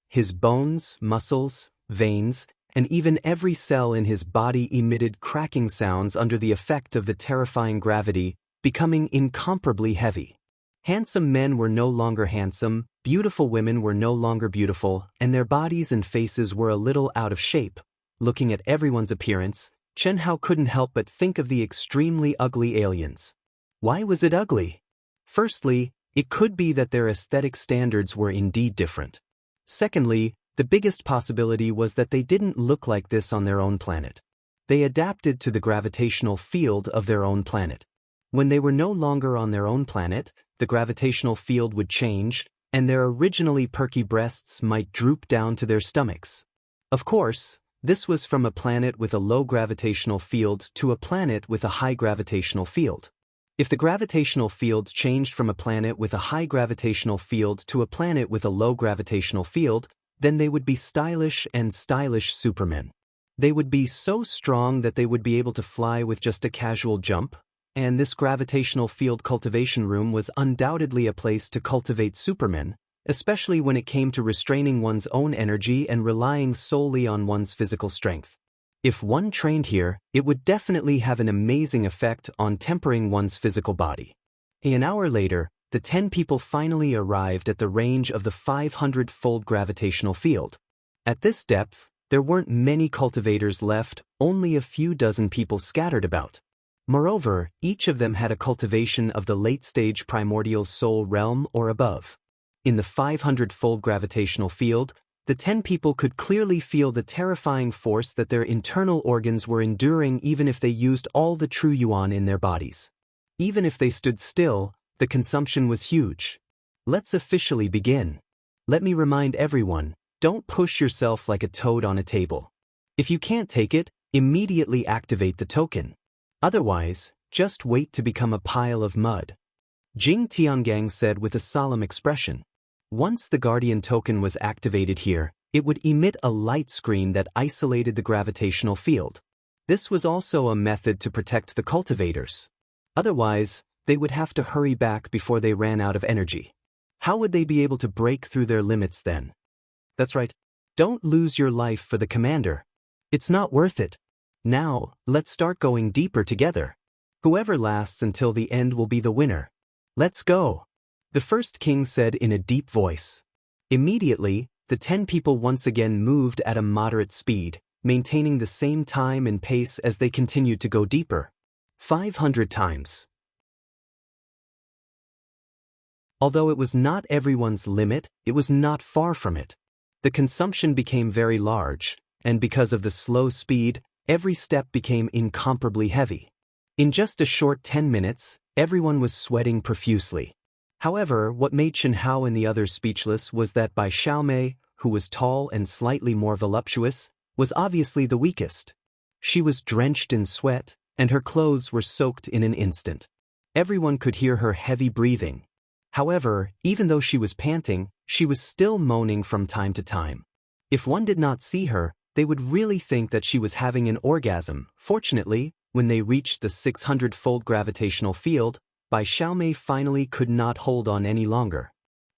His bones, muscles, veins, and even every cell in his body emitted cracking sounds under the effect of the terrifying gravity, becoming incomparably heavy. Handsome men were no longer handsome, beautiful women were no longer beautiful, and their bodies and faces were a little out of shape. Looking at everyone's appearance, Chen Hao couldn't help but think of the extremely ugly aliens. Why was it ugly? Firstly, it could be that their aesthetic standards were indeed different. Secondly, the biggest possibility was that they didn't look like this on their own planet. They adapted to the gravitational field of their own planet. When they were no longer on their own planet, the gravitational field would change, and their originally perky breasts might droop down to their stomachs. Of course, this was from a planet with a low gravitational field to a planet with a high gravitational field. If the gravitational field changed from a planet with a high gravitational field to a planet with a low gravitational field, then they would be stylish and stylish supermen. They would be so strong that they would be able to fly with just a casual jump, and this gravitational field cultivation room was undoubtedly a place to cultivate supermen, especially when it came to restraining one's own energy and relying solely on one's physical strength. If one trained here, it would definitely have an amazing effect on tempering one's physical body. An hour later, the 10 people finally arrived at the range of the 500-fold gravitational field. At this depth, there weren't many cultivators left, only a few dozen people scattered about. Moreover, each of them had a cultivation of the late-stage primordial soul realm or above. In the 500-fold gravitational field, the 10 people could clearly feel the terrifying force that their internal organs were enduring even if they used all the true yuan in their bodies. Even if they stood still, the consumption was huge. Let's officially begin. Let me remind everyone, don't push yourself like a toad on a table. If you can't take it, immediately activate the token. Otherwise, just wait to become a pile of mud. Jing Tiangang said with a solemn expression. Once the guardian token was activated here, it would emit a light screen that isolated the gravitational field. This was also a method to protect the cultivators. Otherwise, they would have to hurry back before they ran out of energy. How would they be able to break through their limits then? That's right. Don't lose your life for the commander. It's not worth it. Now, let's start going deeper together. Whoever lasts until the end will be the winner. Let's go. The first king said in a deep voice. Immediately, the 10 people once again moved at a moderate speed, maintaining the same time and pace as they continued to go deeper. 500 times. Although it was not everyone's limit, it was not far from it. The consumption became very large, and because of the slow speed, every step became incomparably heavy. In just a short 10 minutes, everyone was sweating profusely. However, what made Xianxia and the others speechless was that Bai Xiaomei, who was tall and slightly more voluptuous, was obviously the weakest. She was drenched in sweat, and her clothes were soaked in an instant. Everyone could hear her heavy breathing. However, even though she was panting, she was still moaning from time to time. If one did not see her, they would really think that she was having an orgasm. Fortunately, when they reached the 600-fold gravitational field, Bai Xiaomei finally could not hold on any longer.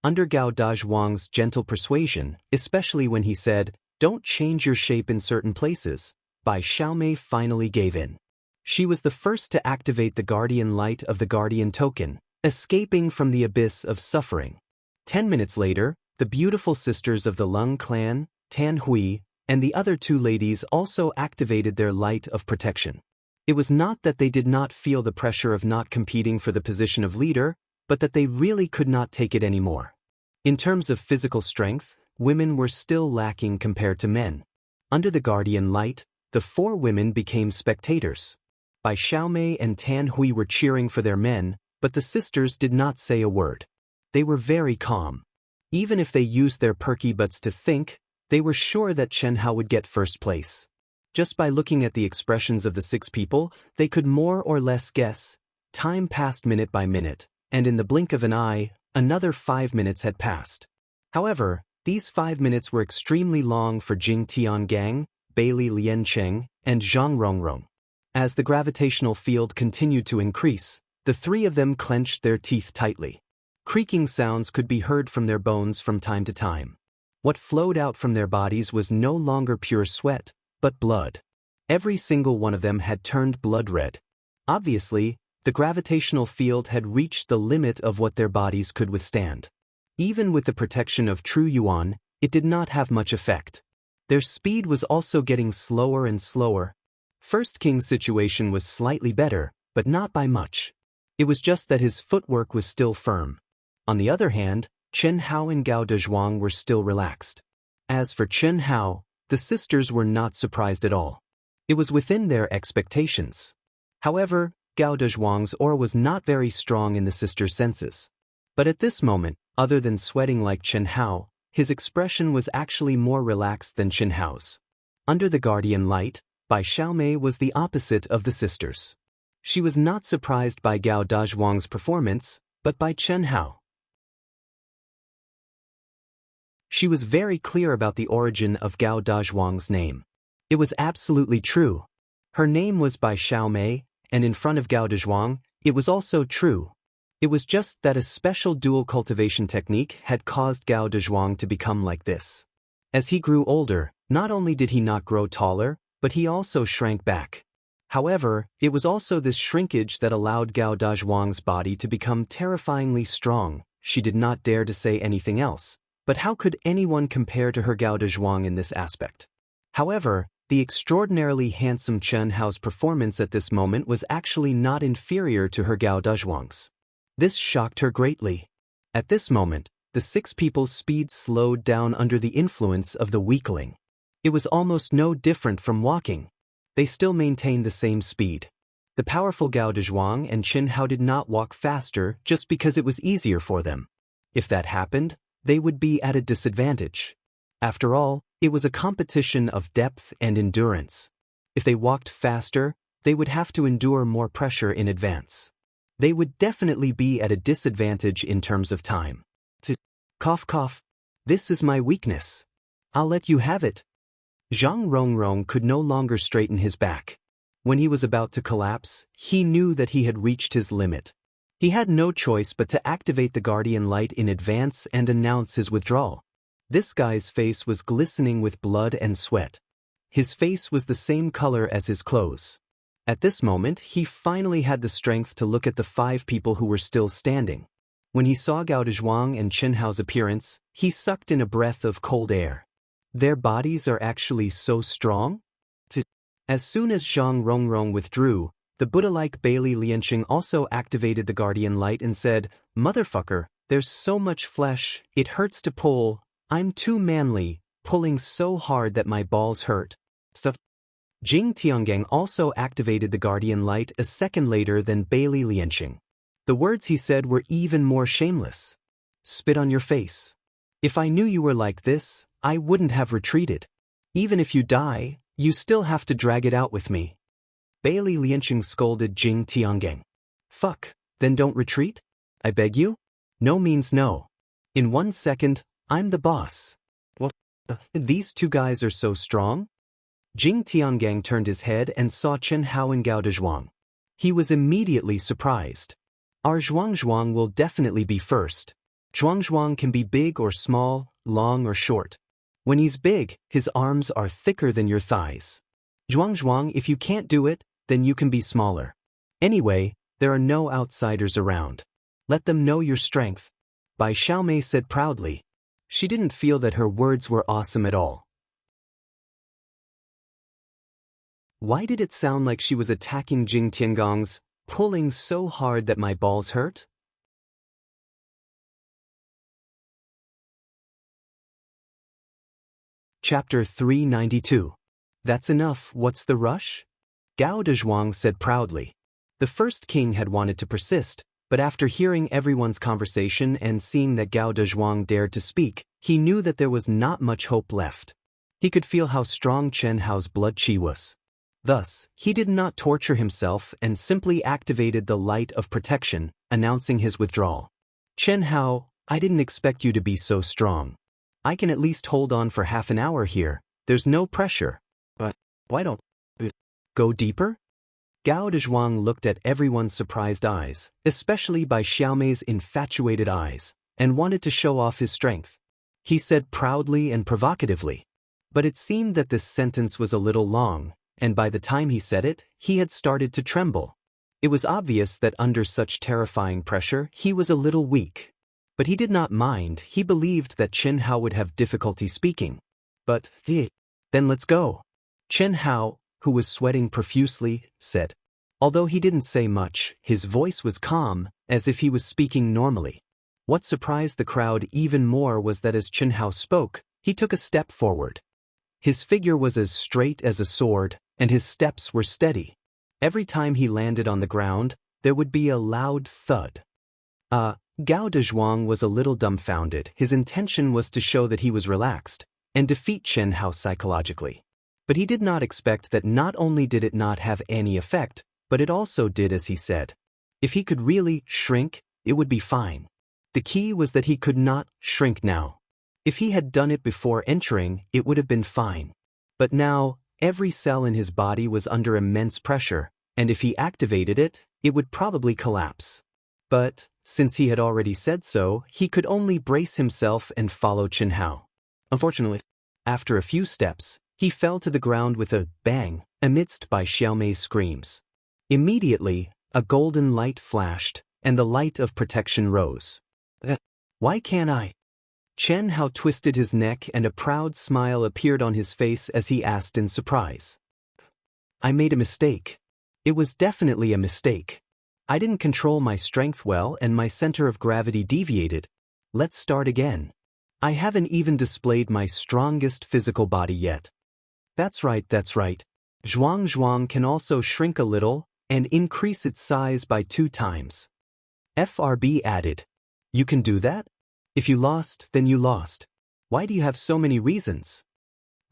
Under Gao Dazhuang's gentle persuasion, especially when he said, "Don't change your shape in certain places," Bai Xiaomei finally gave in. She was the first to activate the guardian light of the guardian token, escaping from the abyss of suffering. 10 minutes later, the beautiful sisters of the Lung clan, Tan Hui, and the other two ladies also activated their light of protection. It was not that they did not feel the pressure of not competing for the position of leader, but that they really could not take it anymore. In terms of physical strength, women were still lacking compared to men. Under the guardian light, the 4 women became spectators. Bai Xiaomei and Tan Hui were cheering for their men, but the sisters did not say a word. They were very calm. Even if they used their perky butts to think, they were sure that Xianxia would get first place. Just by looking at the expressions of the 6 people, they could more or less guess. Time passed minute by minute, and in the blink of an eye, another 5 minutes had passed. However, these 5 minutes were extremely long for Jing Tiangang, Bailey Liancheng, and Zhang Rongrong. As the gravitational field continued to increase, the 3 of them clenched their teeth tightly. Creaking sounds could be heard from their bones from time to time. What flowed out from their bodies was no longer pure sweat, but blood. Every single one of them had turned blood red. Obviously, the gravitational field had reached the limit of what their bodies could withstand. Even with the protection of true yuan, it did not have much effect. Their speed was also getting slower and slower. First King's situation was slightly better, but not by much. It was just that his footwork was still firm. On the other hand, Chen Hao and Gao Dezhuang were still relaxed. As for Chen Hao, the sisters were not surprised at all. It was within their expectations. However, Gao Dezhuang's aura was not very strong in the sisters' senses. But at this moment, other than sweating like Chen Hao, his expression was actually more relaxed than Chen Hao's. Under the guardian light, Bai Xiaomei was the opposite of the sisters. She was not surprised by Gao Dazhuang's performance, but by Chen Hao. She was very clear about the origin of Gao Dazhuang's name. It was absolutely true. Her name was Bai Xiaomei, and in front of Gao Dezhuang, it was also true. It was just that a special dual cultivation technique had caused Gao Dezhuang to become like this. As he grew older, not only did he not grow taller, but he also shrank back. However, it was also this shrinkage that allowed Gao Dazhuang's body to become terrifyingly strong. She did not dare to say anything else. But how could anyone compare to her Gao Dezhuang in this aspect? However, The extraordinarily handsome Chen Hao's performance at this moment was actually not inferior to her Gao Dezhuang's. This shocked her greatly. At this moment, the six people's speed slowed down under the influence of the weakling. It was almost no different from walking. They still maintained the same speed. The powerful Gao Dezhuang and Chen Hao did not walk faster just because it was easier for them. If that happened, they would be at a disadvantage. After all, it was a competition of depth and endurance. If they walked faster, they would have to endure more pressure in advance. They would definitely be at a disadvantage in terms of time. Cough cough. This is my weakness. I'll let you have it. Zhang Rongrong could no longer straighten his back. When he was about to collapse, he knew that he had reached his limit. He had no choice but to activate the guardian light in advance and announce his withdrawal. This guy's face was glistening with blood and sweat. His face was the same color as his clothes. At this moment, he finally had the strength to look at the 5 people who were still standing. When he saw Gao Dezhuang and Chen Hao's appearance, he sucked in a breath of cold air. Their bodies are actually so strong? As soon as Zhang Rongrong withdrew, the Buddha-like Bailey Lianqing also activated the guardian light and said, "Motherfucker, there's so much flesh, it hurts to pull. I'm too manly, pulling so hard that my balls hurt." Jing Tiangang also activated the guardian light a second later than Bailey Lianqing. The words he said were even more shameless. "Spit on your face. If I knew you were like this, I wouldn't have retreated. Even if you die, you still have to drag it out with me." Bailey Lianqing scolded Jing Tiangang. "Fuck, then don't retreat? I beg you? No means no. In 1 second, I'm the boss." "What? These 2 guys are so strong?" Jing Tiangang turned his head and saw Chen Hao and Gao Dezhuang. He was immediately surprised. "Our Zhuang will definitely be first. Zhuang can be big or small, long or short. When he's big, his arms are thicker than your thighs. Zhuang, if you can't do it, then you can be smaller. Anyway, there are no outsiders around. Let them know your strength," Bai Xiaomei said proudly. She didn't feel that her words were awesome at all. Why did it sound like she was attacking Jing Tiangang's, "pulling so hard that my balls hurt"? Chapter 392. That's enough, what's the rush? Gao Dezhuang said proudly. The first king had wanted to persist, but after hearing everyone's conversation and seeing that Gao Dezhuang dared to speak, he knew that there was not much hope left. He could feel how strong Chen Hao's blood qi was. Thus, he did not torture himself and simply activated the light of protection, announcing his withdrawal. "Chen Hao, I didn't expect you to be so strong. I can at least hold on for half an hour here, there's no pressure. But why don't we go deeper?" Gao Dezhuang looked at everyone's surprised eyes, especially Bai Xiaomei's infatuated eyes, and wanted to show off his strength. He said proudly and provocatively. But it seemed that this sentence was a little long, and by the time he said it, he had started to tremble. It was obvious that under such terrifying pressure, he was a little weak. But he did not mind, he believed that Chen Hao would have difficulty speaking. "But, then let's go." Chen Hao, who was sweating profusely, said. Although he didn't say much, his voice was calm, as if he was speaking normally. What surprised the crowd even more was that as Chen Hao spoke, he took a step forward. His figure was as straight as a sword, and his steps were steady. Every time he landed on the ground, there would be a loud thud. Gao Dezhuang was a little dumbfounded. His intention was to show that he was relaxed, and defeat Chen Hao psychologically. But he did not expect that not only did it not have any effect, but it also did as he said. If he could really shrink, it would be fine. The key was that he could not shrink now. If he had done it before entering, it would have been fine. But now, every cell in his body was under immense pressure, and if he activated it, it would probably collapse. But, since he had already said so, he could only brace himself and follow Chen Hao. Unfortunately, after a few steps, he fell to the ground with a bang, amidst Bai Xiaomei's screams. Immediately, a golden light flashed, and the light of protection rose. "Why can't I?" Chen Hao twisted his neck and a proud smile appeared on his face as he asked in surprise. I made a mistake. It was definitely a mistake. I didn't control my strength well and my center of gravity deviated. Let's start again. I haven't even displayed my strongest physical body yet. That's right. Zhuang can also shrink a little and increase its size by 2 times. FRB added. You can do that? If you lost, then you lost. Why do you have so many reasons?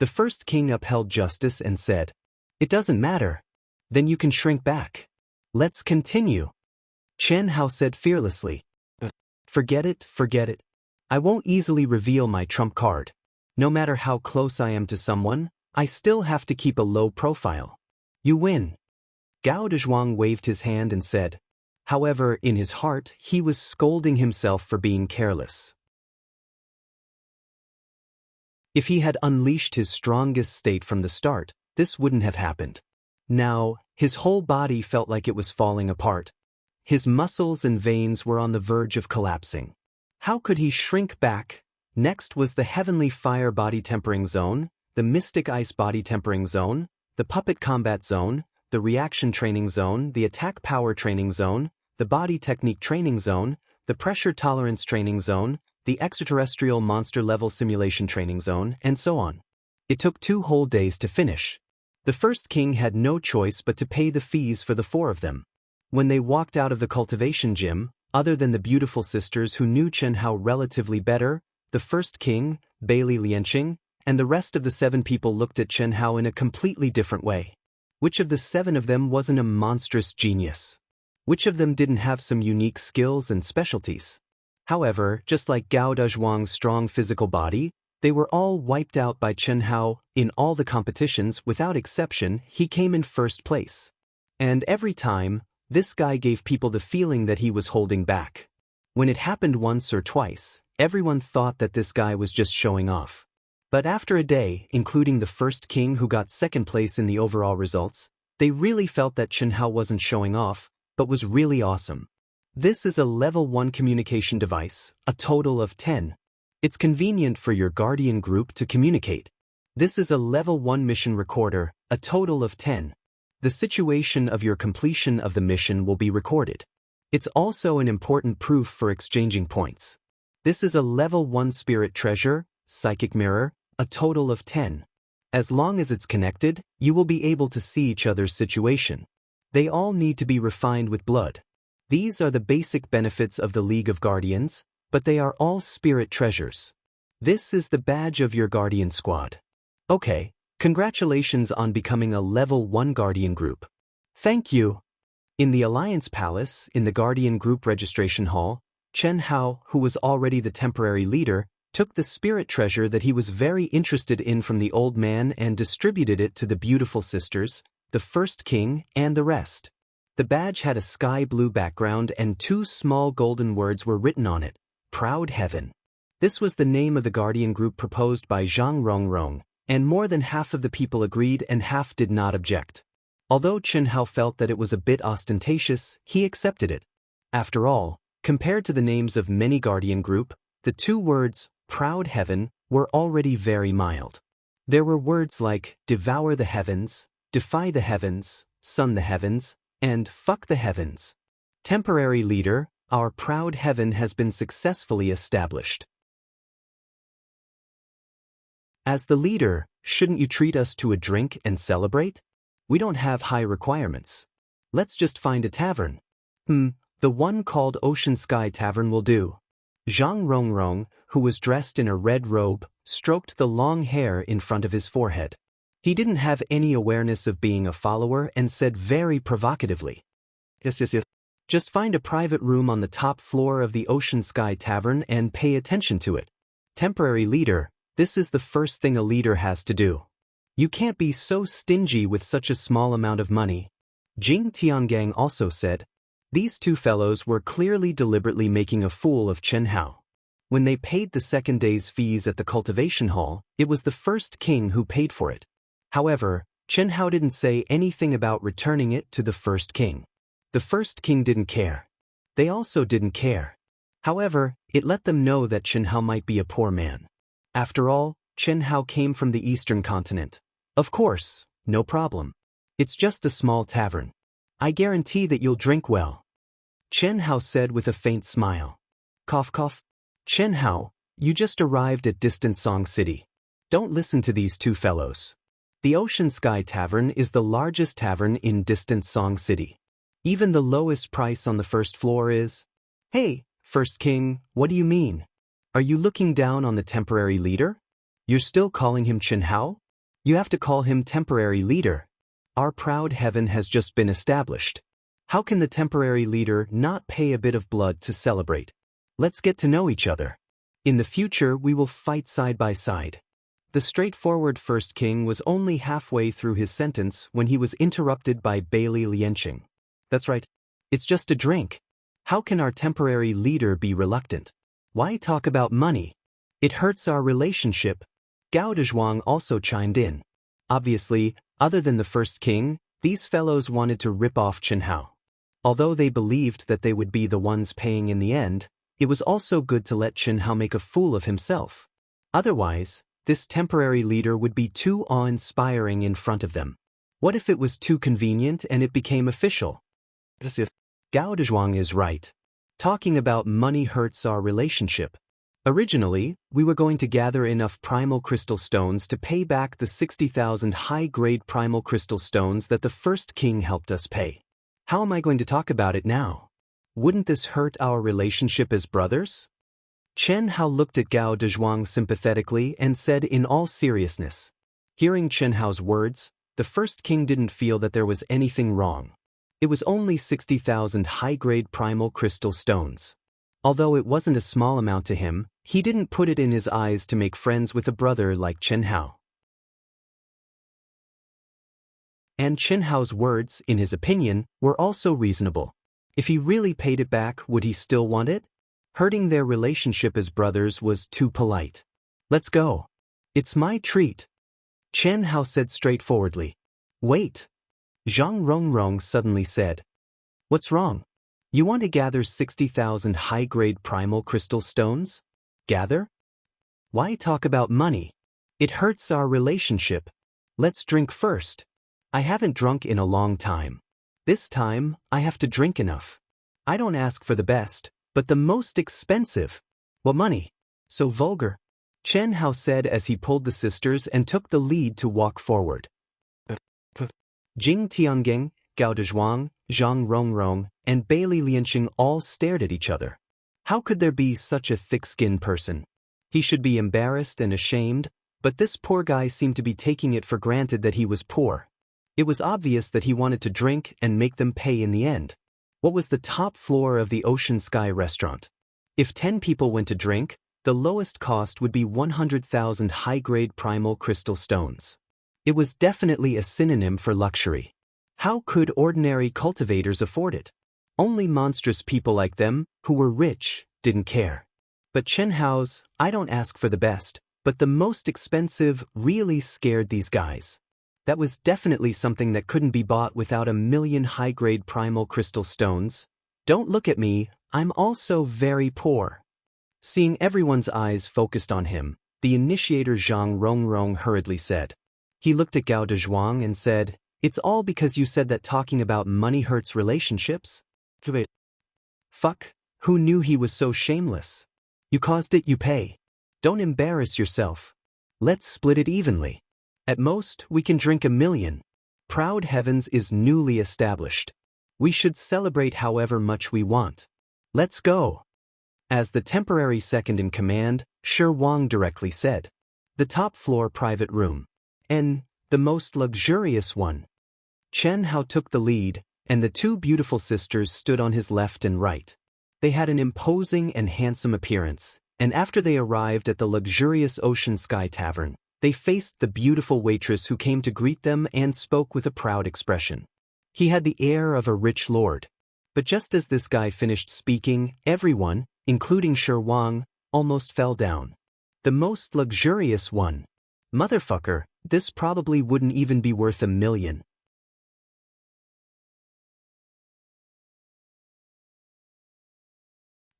The first king upheld justice and said, it doesn't matter. Then you can shrink back. Let's continue. Chen Hao said fearlessly. Forget it. I won't easily reveal my trump card. No matter how close I am to someone, I still have to keep a low profile. You win. Gao Dezhuang waved his hand and said. However, in his heart, he was scolding himself for being careless. If he had unleashed his strongest state from the start, this wouldn't have happened. Now, his whole body felt like it was falling apart. His muscles and veins were on the verge of collapsing. How could he shrink back? Next was the heavenly fire body tempering zone, the mystic ice body tempering zone, the puppet combat zone, the reaction training zone, the attack power training zone, the body technique training zone, the pressure tolerance training zone, the extraterrestrial monster level simulation training zone, and so on. It took 2 whole days to finish. The first king had no choice but to pay the fees for the 4 of them. When they walked out of the cultivation gym, other than the beautiful sisters who knew Chen Hao relatively better, the first king, Bailey Lianqing, and the rest of the 7 people looked at Chen Hao in a completely different way. Which of the 7 of them wasn't a monstrous genius? Which of them didn't have some unique skills and specialties? However, just like Gao Dezhuang's strong physical body, they were all wiped out by Chen Hao. In all the competitions, without exception, he came in first place. And every time, this guy gave people the feeling that he was holding back. When it happened once or twice, everyone thought that this guy was just showing off. But after a day, including the first king who got second place in the overall results, they really felt that Chen Hao wasn't showing off, but was really awesome. This is a level 1 communication device, a total of 10. It's convenient for your guardian group to communicate. This is a level 1 mission recorder, a total of 10. The situation of your completion of the mission will be recorded. It's also an important proof for exchanging points. This is a level 1 spirit treasure, psychic mirror, a total of 10. As long as it's connected, you will be able to see each other's situation. They all need to be refined with blood. These are the basic benefits of the League of Guardians, but they are all spirit treasures. This is the badge of your guardian squad. Okay, congratulations on becoming a level 1 guardian group. Thank you. In the Alliance Palace, in the guardian group registration hall, Chen Hao, who was already the temporary leader, took the spirit treasure that he was very interested in from the old man and distributed it to the beautiful sisters, the first king, and the rest. The badge had a sky blue background and 2 small golden words were written on it, Proud Heaven. This was the name of the guardian group proposed by Zhang Rongrong, and more than half of the people agreed and half did not object. Although Chen Hao felt that it was a bit ostentatious, he accepted it. After all, compared to the names of many guardian group, the 2 words, Proud Heaven, were already very mild. There were words like, Devour the Heavens, Defy the Heavens, Sun the Heavens, and Fuck the Heavens. Temporary leader, our proud heaven has been successfully established. As the leader, shouldn't you treat us to a drink and celebrate? We don't have high requirements. Let's just find a tavern. The one called Ocean Sky Tavern will do. Zhang Rongrong, who was dressed in a red robe, stroked the long hair in front of his forehead. He didn't have any awareness of being a follower and said very provocatively, Yes. Just find a private room on the top floor of the Ocean Sky Tavern and pay attention to it. Temporary leader, this is the first thing a leader has to do. You can't be so stingy with such a small amount of money. Jing Tiangang also said. These 2 fellows were clearly deliberately making a fool of Chen Hao. When they paid the second day's fees at the cultivation hall, it was the first king who paid for it. However, Chen Hao didn't say anything about returning it to the first king. The first king didn't care. They also didn't care. However, It let them know that Chen Hao might be a poor man. After all, Chen Hao came from the eastern continent. Of course, no problem. It's just a small tavern. I guarantee that you'll drink well. Chen Hao said with a faint smile. Cough cough. Chen Hao, you just arrived at distant Song City. Don't listen to these two fellows. The Ocean Sky Tavern is the largest tavern in distant Song City. Even the lowest price on the first floor is... Hey, First King, what do you mean? Are you looking down on the temporary leader? You're still calling him Chen Hao? You have to call him temporary leader. Our proud heaven has just been established. How can the temporary leader not pay a bit of blood to celebrate? Let's get to know each other. In the future, we will fight side by side. The straightforward First King was only halfway through his sentence when he was interrupted by Bailey Lianqing. That's right. It's just a drink. How can our temporary leader be reluctant? Why talk about money? It hurts our relationship. Gao Dezhuang also chimed in. Obviously, other than the First King, these fellows wanted to rip off Chen Hao. Although they believed that they would be the ones paying in the end, it was also good to let Chen Hao make a fool of himself. Otherwise, this temporary leader would be too awe-inspiring in front of them. What if it was too convenient and it became official? As if Gao Dezhuang is right. Talking about money hurts our relationship. Originally, we were going to gather enough primal crystal stones to pay back the 60,000 high-grade primal crystal stones that the First King helped us pay. How am I going to talk about it now? Wouldn't this hurt our relationship as brothers? Chen Hao looked at Gao Dezhuang sympathetically and said in all seriousness. Hearing Chen Hao's words, the First King didn't feel that there was anything wrong. It was only 60,000 high-grade primal crystal stones. Although it wasn't a small amount to him, he didn't put it in his eyes to make friends with a brother like Chen Hao. And Chen Hao's words, in his opinion, were also reasonable. If he really paid it back, would he still want it? Hurting their relationship as brothers was too polite. Let's go. It's my treat. Chen Hao said straightforwardly. Wait. Zhang Rongrong suddenly said. What's wrong? You want to gather 60,000 high-grade primal crystal stones? Gather? Why talk about money? It hurts our relationship. Let's drink first. I haven't drunk in a long time. This time, I have to drink enough. I don't ask for the best, but the most expensive. What money? So vulgar. Chen Hao said as he pulled the sisters and took the lead to walk forward. Jing Tiangeng, Gao Dezhuang, Zhang Rongrong, and Bailey Lianqing all stared at each other. How could there be such a thick-skinned person? He should be embarrassed and ashamed, but this poor guy seemed to be taking it for granted that he was poor. It was obvious that he wanted to drink and make them pay in the end. What was the top floor of the Ocean Sky restaurant? If 10 people went to drink, the lowest cost would be 100,000 high-grade primal crystal stones. It was definitely a synonym for luxury. How could ordinary cultivators afford it? Only monstrous people like them, who were rich, didn't care. But Chen Hao's, I don't ask for the best, but the most expensive, really scared these guys. That was definitely something that couldn't be bought without 1,000,000 high-grade primal crystal stones. Don't look at me, I'm also very poor. Seeing everyone's eyes focused on him, the initiator Zhang Rongrong hurriedly said. He looked at Gao Dezhuang and said, It's all because you said that talking about money hurts relationships? Cultivate. Fuck, who knew he was so shameless? You caused it, you pay. Don't embarrass yourself. Let's split it evenly. At most, we can drink 1,000,000. Proud Heavens is newly established. We should celebrate however much we want. Let's go. As the temporary second in command, Shi Wang directly said. The top floor private room. And the most luxurious one. Chen Hao took the lead, and the two beautiful sisters stood on his left and right. They had an imposing and handsome appearance, and after they arrived at the luxurious Ocean Sky Tavern, they faced the beautiful waitress who came to greet them and spoke with a proud expression. He had the air of a rich lord. But just as this guy finished speaking, everyone, including Shi Wang, almost fell down. The most luxurious one. Motherfucker, this probably wouldn't even be worth 1,000,000.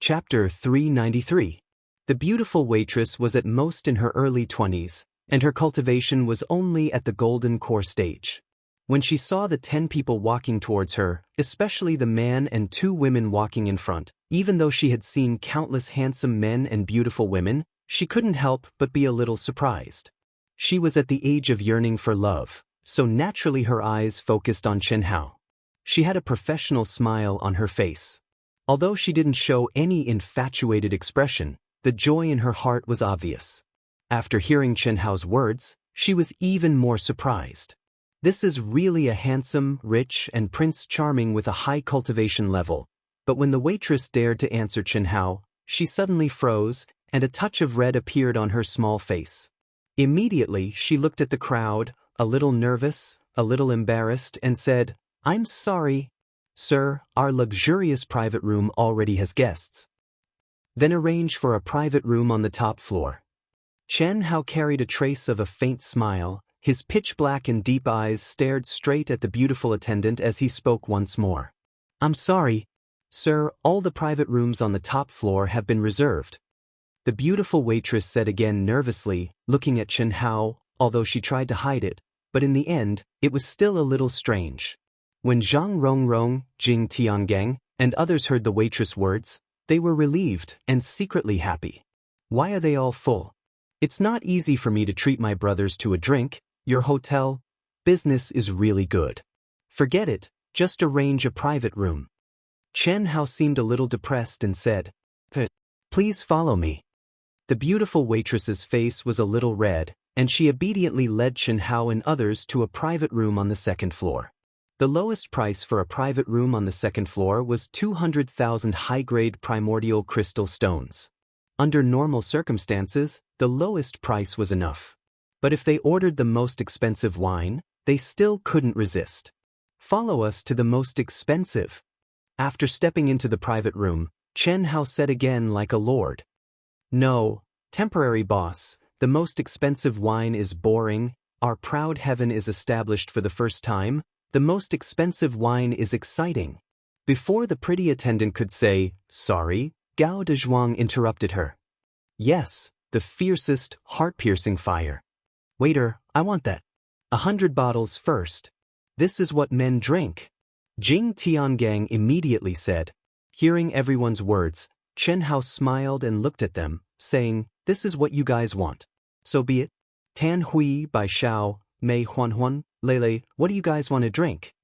Chapter 393. The beautiful waitress was at most in her early 20s, and her cultivation was only at the golden core stage. When she saw the 10 people walking towards her, especially the man and 2 women walking in front, even though she had seen countless handsome men and beautiful women, she couldn't help but be a little surprised. She was at the age of yearning for love, so naturally her eyes focused on Chen Hao. She had a professional smile on her face. Although she didn't show any infatuated expression, the joy in her heart was obvious. After hearing Chen Hao's words, she was even more surprised. This is really a handsome, rich, and Prince Charming with a high cultivation level. But when the waitress dared to answer Chen Hao, she suddenly froze, and a touch of red appeared on her small face. Immediately, she looked at the crowd, a little nervous, a little embarrassed, and said, "I'm sorry, sir, our luxurious private room already has guests." Then arrange for a private room on the top floor. Chen Hao carried a trace of a faint smile. His pitch-black and deep eyes stared straight at the beautiful attendant as he spoke once more. "I'm sorry, sir, all the private rooms on the top floor have been reserved," the beautiful waitress said again nervously, looking at Chen Hao, although she tried to hide it, but in the end, it was still a little strange. When Zhang Rongrong, Jing Tiangang, and others heard the waitress' words, they were relieved and secretly happy. "Why are they all full? It's not easy for me to treat my brothers to a drink. Your hotel business is really good. Forget it, just arrange a private room." Chen Hao seemed a little depressed and said, "Please follow me." The beautiful waitress's face was a little red, and she obediently led Chen Hao and others to a private room on the second floor. The lowest price for a private room on the second floor was 200,000 high-grade primordial crystal stones. Under normal circumstances, the lowest price was enough. But if they ordered the most expensive wine, they still couldn't resist. "Follow us to the most expensive." After stepping into the private room, Chen Hao said again like a lord, "No, temporary boss, the most expensive wine is boring, our proud heaven is established for the first time, the most expensive wine is exciting." Before the pretty attendant could say, "Sorry," Gao Dezhuang interrupted her. "Yes, the fiercest, heart-piercing fire. Waiter, I want that. 100 bottles first. This is what men drink." Jing Tiangang immediately said. Hearing everyone's words, Chen Hao smiled and looked at them, saying, "This is what you guys want. So be it." Tan Hui, Bai Xiao, Mei Huanhuan, Lele, what do you guys want to drink?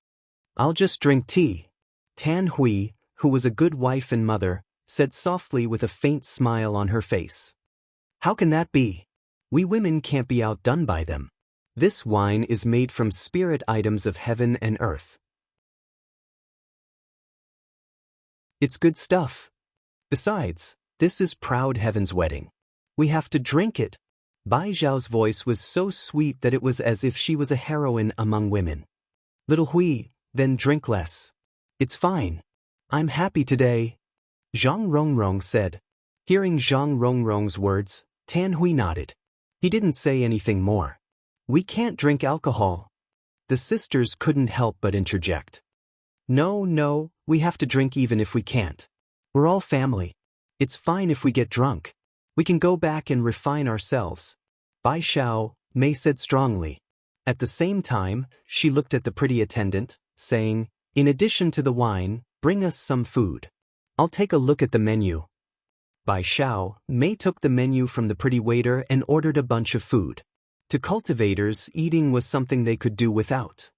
"I'll just drink tea." Tan Hui, who was a good wife and mother, said softly with a faint smile on her face. "How can that be? We women can't be outdone by them. This wine is made from spirit items of heaven and earth. It's good stuff. Besides, this is proud heaven's wedding. We have to drink it." Bai Zhao's voice was so sweet that it was as if she was a heroine among women. "Little Hui, then drink less. It's fine. I'm happy today," Zhang Rongrong said. Hearing Zhang Rongrong's words, Tan Hui nodded. He didn't say anything more. "We can't drink alcohol." The sisters couldn't help but interject. No, we have to drink even if we can't. We're all family. It's fine if we get drunk. We can go back and refine ourselves," Bai Xiao, Mei said strongly. At the same time, she looked at the pretty attendant, saying, "In addition to the wine, bring us some food. I'll take a look at the menu." Bai Xiao, Mei took the menu from the pretty waiter and ordered a bunch of food. To cultivators, eating was something they could do without.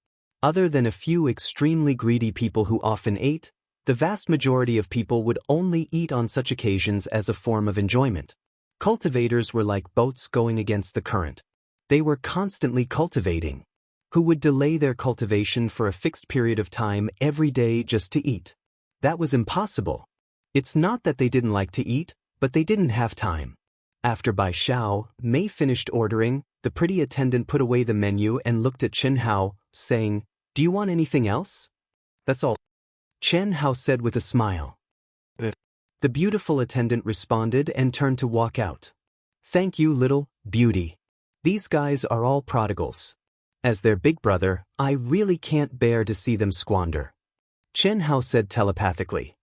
Other than a few extremely greedy people who often ate, the vast majority of people would only eat on such occasions as a form of enjoyment. Cultivators were like boats going against the current. They were constantly cultivating. Who would delay their cultivation for a fixed period of time every day just to eat? That was impossible. It's not that they didn't like to eat, but they didn't have time. After Bai Xiao, Mei finished ordering, the pretty attendant put away the menu and looked at Chen Hao, saying, "Do you want anything else?" "That's all," Chen Hao said with a smile. The beautiful attendant responded and turned to walk out. "Thank you, little beauty. These guys are all prodigals. As their big brother, I really can't bear to see them squander." Chen Hao said telepathically.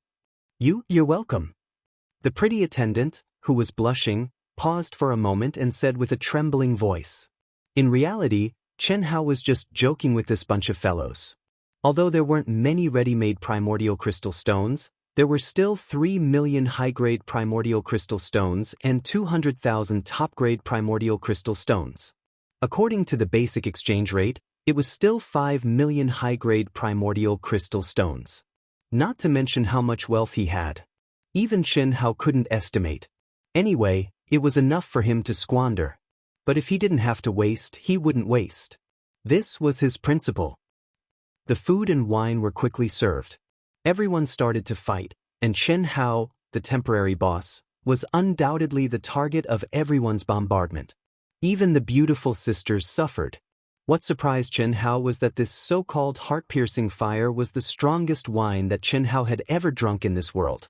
You're welcome." The pretty attendant, who was blushing, paused for a moment and said with a trembling voice. In reality, Chen Hao was just joking with this bunch of fellows. Although there weren't many ready-made primordial crystal stones, there were still 3 million high-grade primordial crystal stones and 200,000 top-grade primordial crystal stones. According to the basic exchange rate, it was still 5 million high-grade primordial crystal stones. Not to mention how much wealth he had. Even Chen Hao couldn't estimate. Anyway, it was enough for him to squander. But if he didn't have to waste, he wouldn't waste. This was his principle. The food and wine were quickly served. Everyone started to fight, and Chen Hao, the temporary boss, was undoubtedly the target of everyone's bombardment. Even the beautiful sisters suffered. What surprised Chen Hao was that this so-called heart-piercing fire was the strongest wine that Chen Hao had ever drunk in this world.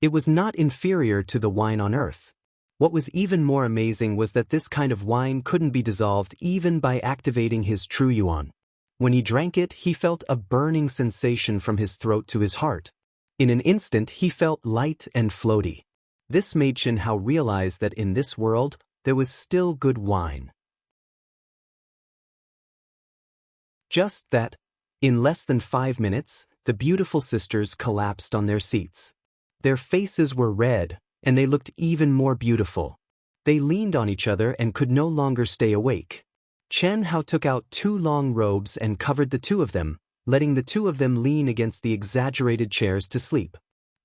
It was not inferior to the wine on earth. What was even more amazing was that this kind of wine couldn't be dissolved even by activating his true yuan. When he drank it, he felt a burning sensation from his throat to his heart. In an instant, he felt light and floaty. This made Chen Hao realize that in this world, there was still good wine. Just that, in less than 5 minutes, the beautiful sisters collapsed on their seats. Their faces were red, and they looked even more beautiful. They leaned on each other and could no longer stay awake. Chen Hao took out 2 long robes and covered the 2 of them, letting the 2 of them lean against the exaggerated chairs to sleep.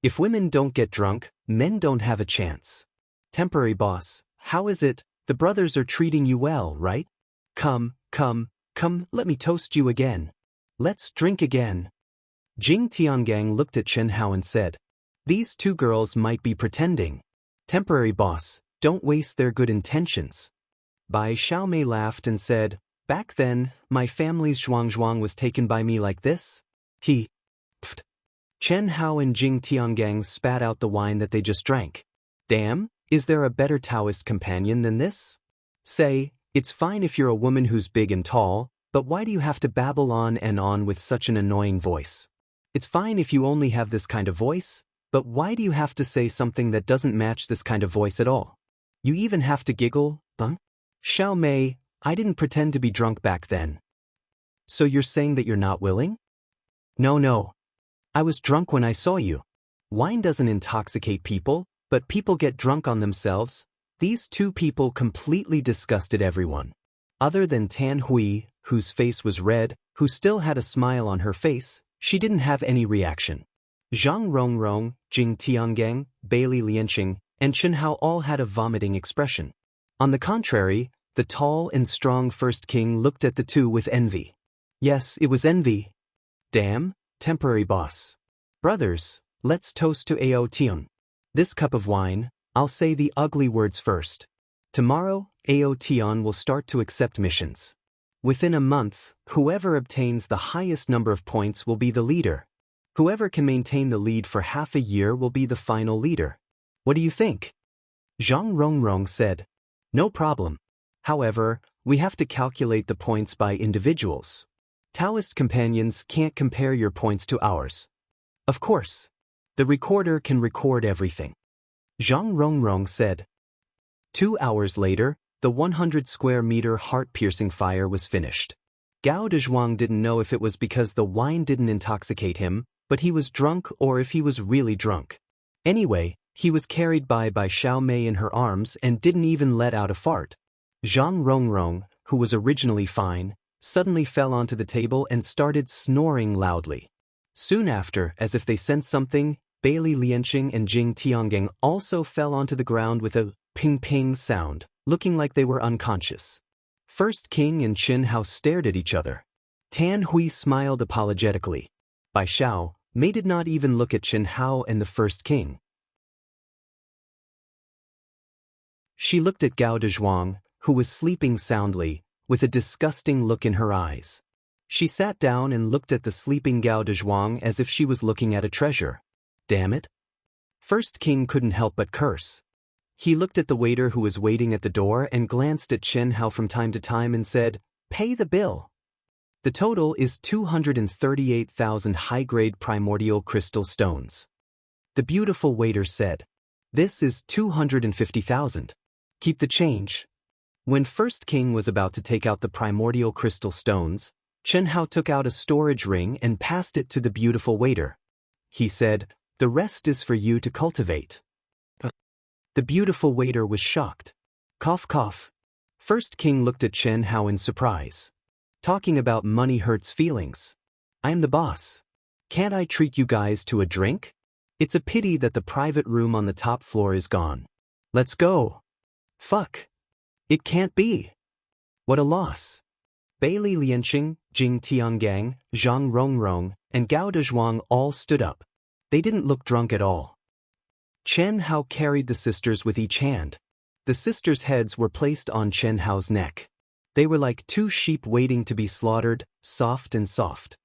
If women don't get drunk, men don't have a chance. Temporary boss, how is it? The brothers are treating you well, right? Come, let me toast you again. Let's drink again. Jing Tiangang looked at Chen Hao and said, "These 2 girls might be pretending. Temporary boss, don't waste their good intentions." Bai Xiaomei laughed and said, "Back then, my family's zhuang was taken by me like this." Pfft. Chen Hao and Jing Tiangang spat out the wine that they just drank. Damn, is there a better Taoist companion than this? Say, it's fine if you're a woman who's big and tall, but why do you have to babble on and on with such an annoying voice? It's fine if you only have this kind of voice, but why do you have to say something that doesn't match this kind of voice at all? You even have to giggle, huh? Xiaomei, I didn't pretend to be drunk back then. So you're saying that you're not willing? No. I was drunk when I saw you. Wine doesn't intoxicate people, but people get drunk on themselves. These 2 people completely disgusted everyone. Other than Tan Hui, whose face was red, who still had a smile on her face, she didn't have any reaction. Zhang Rongrong, Jing Tiangang, Bailey Lianqing, and Chen Hao all had a vomiting expression. On the contrary, the tall and strong first king looked at the 2 with envy. Yes, it was envy. Damn, temporary boss. Brothers, let's toast to Ao Tian. This cup of wine, I'll say the ugly words first. Tomorrow, Ao Tian will start to accept missions. Within a month, whoever obtains the highest number of points will be the leader. Whoever can maintain the lead for half a year will be the final leader. What do you think? Zhang Rongrong said. No problem. However, we have to calculate the points by individuals. Taoist companions can't compare your points to ours. Of course. The recorder can record everything. Zhang Rongrong said. 2 hours later, the 100-square-meter heart-piercing fire was finished. Gao Dezhuang didn't know if it was because the wine didn't intoxicate him, but he was drunk or if he was really drunk. Anyway, he was carried by Xiaomei in her arms and didn't even let out a fart. Zhang Rongrong, who was originally fine, suddenly fell onto the table and started snoring loudly. Soon after, as if they sensed something, Bailey Lianqing and Jing Tiangang also fell onto the ground with a ping-ping sound, looking like they were unconscious. First King and Chen Hao stared at each other. Tan Hui smiled apologetically. Bai Xiaomei did not even look at Chen Hao and the First King. She looked at Gao Dezhuang, who was sleeping soundly, with a disgusting look in her eyes. She sat down and looked at the sleeping Gao Dezhuang as if she was looking at a treasure. Damn it. First King couldn't help but curse. He looked at the waiter who was waiting at the door and glanced at Chen Hao from time to time and said, "Pay the bill." The total is 238,000 high-grade primordial crystal stones. The beautiful waiter said, This is 250,000. Keep the change. When First King was about to take out the primordial crystal stones, Chen Hao took out a storage ring and passed it to the beautiful waiter. He said, "The rest is for you to cultivate." The beautiful waiter was shocked. Cough cough. First King looked at Chen Hao in surprise. Talking about money hurts feelings. I'm the boss. Can't I treat you guys to a drink? It's a pity that the private room on the top floor is gone. Let's go. Fuck. It can't be. What a loss. Bailey Lianqing, Jing Tiangang, Zhang Rongrong, and Gao Dezhuang all stood up. They didn't look drunk at all. Chen Hao carried the sisters with each hand. The sisters' heads were placed on Chen Hao's neck. They were like two sheep waiting to be slaughtered, soft and soft.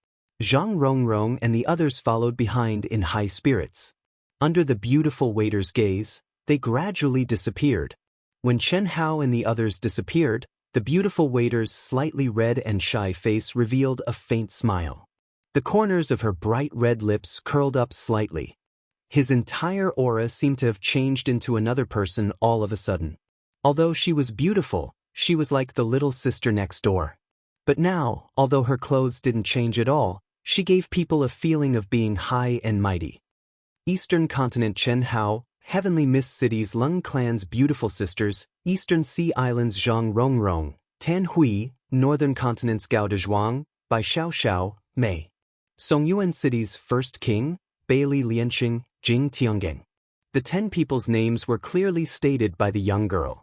Zhang Rongrong and the others followed behind in high spirits. Under the beautiful waiter's gaze, they gradually disappeared. When Chen Hao and the others disappeared, the beautiful waiter's slightly red and shy face revealed a faint smile. The corners of her bright red lips curled up slightly. His entire aura seemed to have changed into another person all of a sudden. Although she was beautiful, she was like the little sister next door. But now, although her clothes didn't change at all, she gave people a feeling of being high and mighty. Eastern Continent Chen Hao, Heavenly Mist City's Lung Clan's beautiful sisters, Eastern Sea Islands Zhang Rongrong, Tan Hui, Northern Continent's Gao Dezhuang, Bai Xiaoxiao, Mei. Songyuan City's First King, Bailey Lianqing, Jing Tiangang. The 10 people's names were clearly stated by the young girl.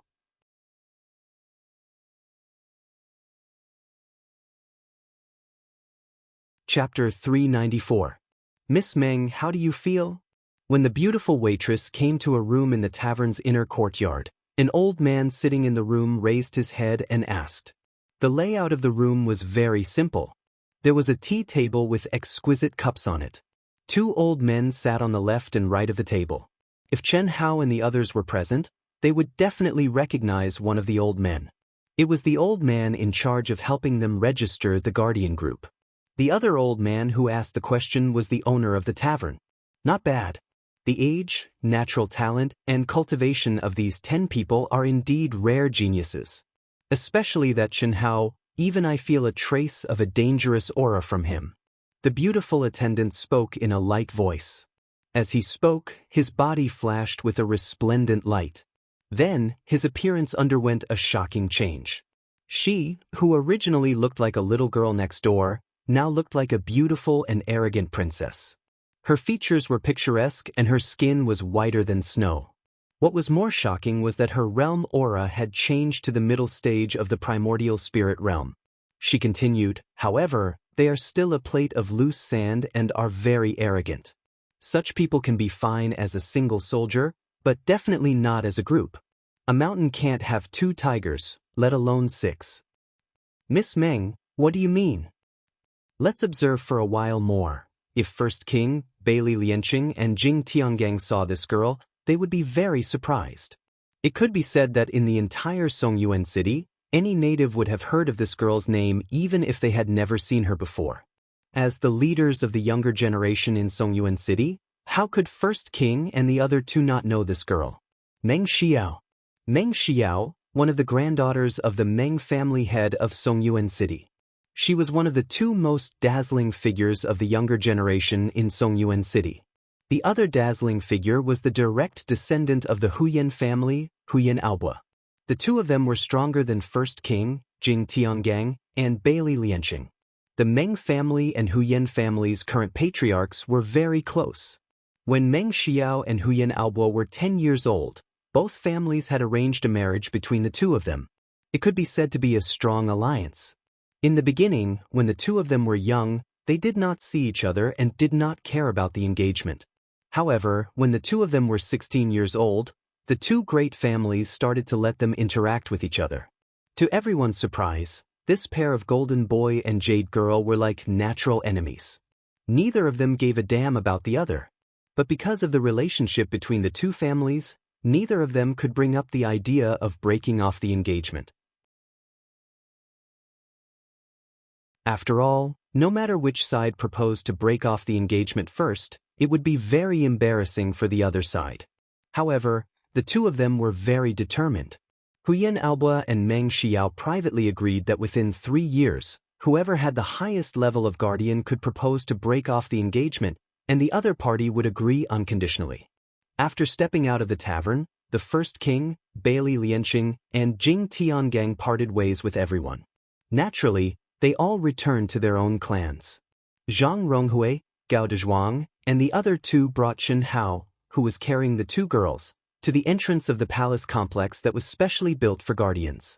Chapter 394. Miss Meng, how do you feel? When the beautiful waitress came to a room in the tavern's inner courtyard, an old man sitting in the room raised his head and asked. The layout of the room was very simple. There was a tea table with exquisite cups on it. 2 old men sat on the left and right of the table. If Chen Hao and the others were present, they would definitely recognize one of the old men. It was the old man in charge of helping them register the Guardian Group. The other old man who asked the question was the owner of the tavern. Not bad. The age, natural talent, and cultivation of these 10 people are indeed rare geniuses. Especially that Chen Hao, even I feel a trace of a dangerous aura from him. The beautiful attendant spoke in a light voice. As he spoke, his body flashed with a resplendent light. Then, his appearance underwent a shocking change. She, who originally looked like a little girl next door, now looked like a beautiful and arrogant princess. Her features were picturesque and her skin was whiter than snow. What was more shocking was that her realm aura had changed to the middle stage of the primordial spirit realm. She continued, however, they are still a plate of loose sand and are very arrogant. Such people can be fine as a single soldier, but definitely not as a group. A mountain can't have 2 tigers, let alone 6. Miss Meng, what do you mean? Let's observe for a while more. If First King, Bailey Lianqing, and Jing Tiangang saw this girl, they would be very surprised. It could be said that in the entire Songyuan city, any native would have heard of this girl's name even if they had never seen her before. As the leaders of the younger generation in Songyuan city, how could First King and the other 2 not know this girl? Meng Xiao. Meng Xiao, one of the granddaughters of the Meng family head of Songyuan city. She was one of the 2 most dazzling figures of the younger generation in Songyuan city. The other dazzling figure was the direct descendant of the Huyan family, Huyan Aobua. The 2 of them were stronger than First King, Jing Tiangang, and Bailey Lianqing. The Meng family and Huyan family's current patriarchs were very close. When Meng Xiao and Huyan Aobua were 10 years old, both families had arranged a marriage between the 2 of them. It could be said to be a strong alliance. In the beginning, when the 2 of them were young, they did not see each other and did not care about the engagement. However, when the 2 of them were 16 years old, the 2 great families started to let them interact with each other. To everyone's surprise, this pair of golden boy and jade girl were like natural enemies. Neither of them gave a damn about the other. But because of the relationship between the 2 families, neither of them could bring up the idea of breaking off the engagement. After all, no matter which side proposed to break off the engagement first, it would be very embarrassing for the other side. However, the two of them were very determined. Huyan Albua and Meng Xiao privately agreed that within 3 years, whoever had the highest level of guardian could propose to break off the engagement, and the other party would agree unconditionally. After stepping out of the tavern, the first king, Bailey Lianqing, and Jing Tiangang parted ways with everyone. Naturally, they all returned to their own clans. Zhang Ronghui, Gao Dezhuang, and the other two brought Chen Hao, who was carrying the two girls, to the entrance of the palace complex that was specially built for guardians.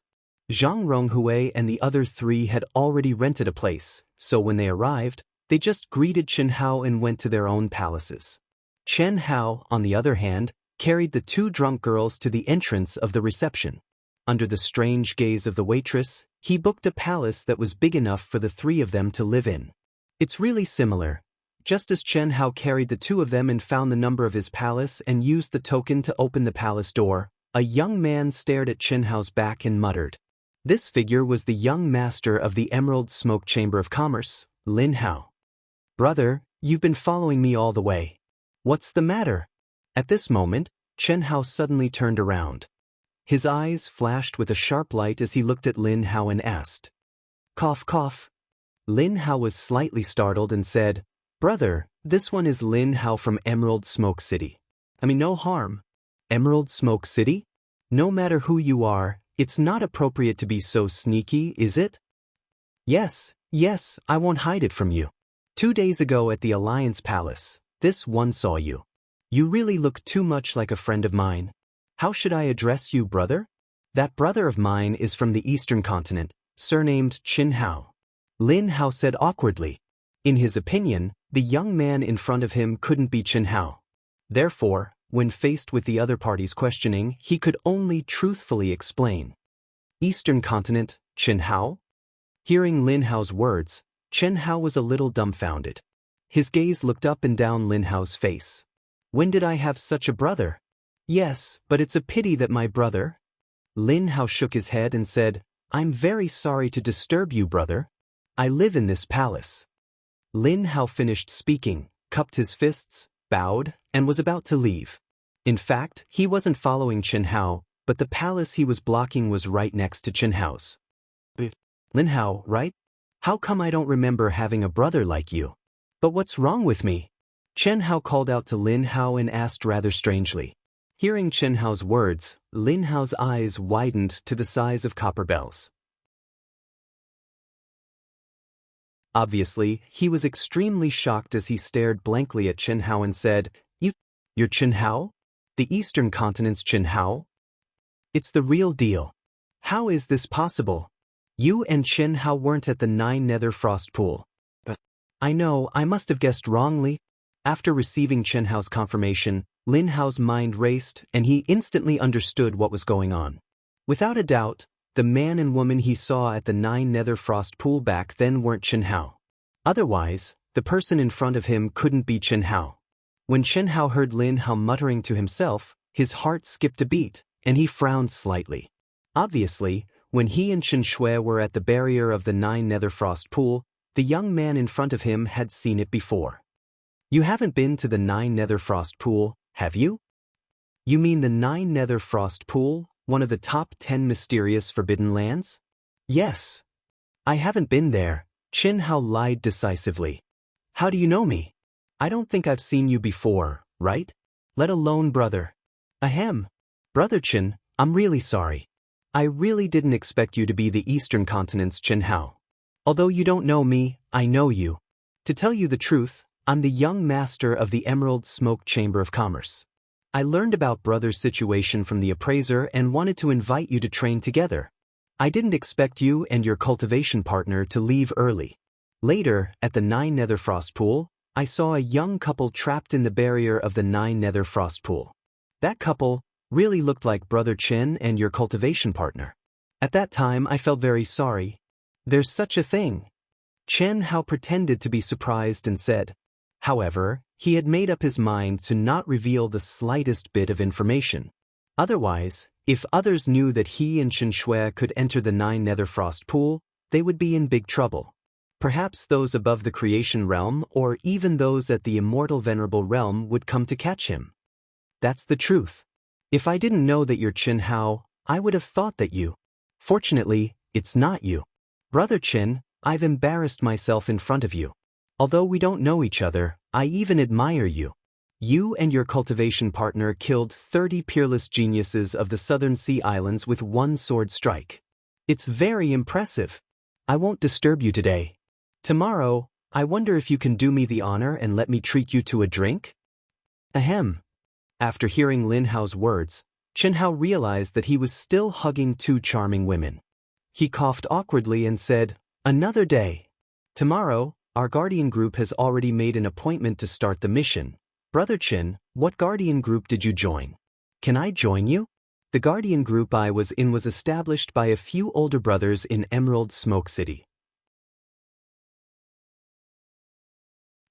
Zhang Ronghui and the other three had already rented a place, so when they arrived, they just greeted Chen Hao and went to their own palaces. Chen Hao, on the other hand, carried the two drunk girls to the entrance of the reception. Under the strange gaze of the waitress, he booked a palace that was big enough for the three of them to live in. It's really similar. Just as Chen Hao carried the two of them and found the number of his palace and used the token to open the palace door, a young man stared at Chen Hao's back and muttered. This figure was the young master of the Emerald Smoke Chamber of Commerce, Lin Hao. "Brother, you've been following me all the way. What's the matter?" At this moment, Chen Hao suddenly turned around. His eyes flashed with a sharp light as he looked at Lin Hao and asked. "Cough, cough." Lin Hao was slightly startled and said, "Brother, this one is Lin Hao from Emerald Smoke City. No harm." "Emerald Smoke City? No matter who you are, it's not appropriate to be so sneaky, is it?" Yes, I won't hide it from you. 2 days ago at the Alliance Palace, this one saw you. You really look too much like a friend of mine. How should I address you, brother?" "That brother of mine is from the Eastern continent, surnamed Chen Hao," Lin Hao said awkwardly. In his opinion, the young man in front of him couldn't be Chen Hao. Therefore, when faced with the other party's questioning, he could only truthfully explain. "Eastern continent, Chen Hao?" Hearing Lin Hao's words, Chen Hao was a little dumbfounded. His gaze looked up and down Lin Hao's face. "When did I have such a brother?" "Yes, but it's a pity that my brother—" Lin Hao shook his head and said, "I'm very sorry to disturb you, brother. I live in this palace." Lin Hao finished speaking, cupped his fists, bowed, and was about to leave. In fact, he wasn't following Chen Hao, but the palace he was blocking was right next to Chen Hao's. "Lin Hao, right? How come I don't remember having a brother like you? But what's wrong with me?" Chen Hao called out to Lin Hao and asked rather strangely. Hearing Chen Hao's words, Lin Hao's eyes widened to the size of copper bells. Obviously, he was extremely shocked as he stared blankly at Chen Hao and said, You're Chen Hao? The Eastern continent's Chen Hao? It's the real deal. How is this possible? You and Chen Hao weren't at the 9 Nether Frost Pool." "But I know, I must have guessed wrongly." After receiving Chen Hao's confirmation, Lin Hao's mind raced and he instantly understood what was going on. Without a doubt, the man and woman he saw at the 9 Nether Frost Pool back then weren't Chen Hao. Otherwise, the person in front of him couldn't be Chen Hao. When Chen Hao heard Lin Hao muttering to himself, his heart skipped a beat, and he frowned slightly. Obviously, when he and Chen Shui were at the barrier of the 9 Nether Frost Pool, the young man in front of him had seen it before. "You haven't been to the 9 Nether Frost Pool, have you?" "You mean the 9 Nether Frost Pool, one of the top 10 mysterious forbidden lands?" "Yes. I haven't been there," Chen Hao lied decisively. "How do you know me? I don't think I've seen you before, right? Let alone brother." "Ahem. Brother Chen, I'm really sorry. I really didn't expect you to be the Eastern continent's Chen Hao. Although you don't know me, I know you. To tell you the truth, I'm the young master of the Emerald Smoke Chamber of Commerce. I learned about brother's situation from the appraiser and wanted to invite you to train together. I didn't expect you and your cultivation partner to leave early. Later, at the 9 Nether Frost Pool, I saw a young couple trapped in the barrier of the 9 Nether Frost Pool. That couple really looked like Brother Chen and your cultivation partner. At that time I felt very sorry. There's such a thing." Chen Hao pretended to be surprised and said. However, he had made up his mind to not reveal the slightest bit of information. Otherwise, if others knew that he and Chen Shui could enter the 9 Nether Frost Pool, they would be in big trouble. Perhaps those above the creation realm or even those at the immortal venerable realm would come to catch him. That's the truth. If I didn't know that you're Qin Hao, I would have thought that you. Fortunately, it's not you. Brother Qin, I've embarrassed myself in front of you. Although we don't know each other, I even admire you. You and your cultivation partner killed 30 peerless geniuses of the Southern Sea Islands with one sword strike. It's very impressive. I won't disturb you today. Tomorrow, I wonder if you can do me the honor and let me treat you to a drink? Ahem. After hearing Lin Hao's words, Qin Hao realized that he was still hugging two charming women. He coughed awkwardly and said, "Another day. Tomorrow, our guardian group has already made an appointment to start the mission. Brother Qin, what guardian group did you join? Can I join you?" The guardian group I was in was established by a few older brothers in Emerald Smoke City.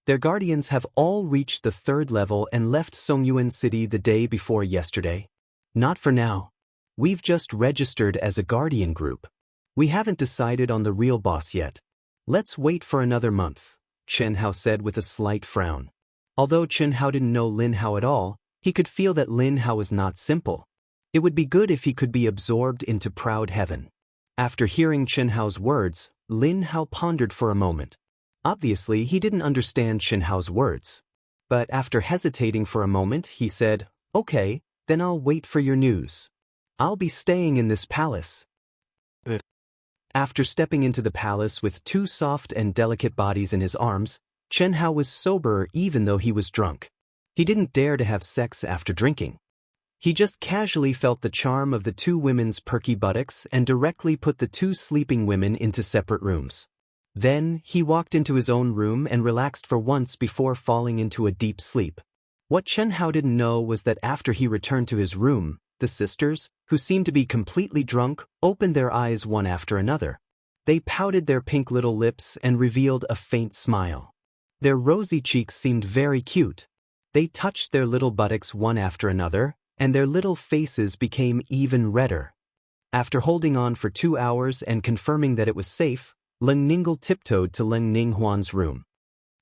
Their guardians have all reached the 3rd level and left Songyuan City the day before yesterday. Not for now. We've just registered as a guardian group. We haven't decided on the real boss yet. Let's wait for another month, Qin Hao said with a slight frown. Although Qin Hao didn't know Lin Hao at all, he could feel that Lin Hao was not simple. It would be good if he could be absorbed into proud heaven. After hearing Qin Hao's words, Lin Hao pondered for a moment. Obviously, he didn't understand Qin Hao's words. But after hesitating for a moment, he said, "Okay, then I'll wait for your news. I'll be staying in this palace." After stepping into the palace with two soft and delicate bodies in his arms, Qin Hao was sober even though he was drunk. He didn't dare to have sex after drinking. He just casually felt the charm of the two women's perky buttocks and directly put the two sleeping women into separate rooms. Then, he walked into his own room and relaxed for once before falling into a deep sleep. What Qin Hao didn't know was that after he returned to his room, the sisters, who seemed to be completely drunk, opened their eyes one after another. They pouted their pink little lips and revealed a faint smile. Their rosy cheeks seemed very cute. They touched their little buttocks one after another, and their little faces became even redder. After holding on for 2 hours and confirming that it was safe, Leng Ningle tiptoed to Leng Ninghuan's room.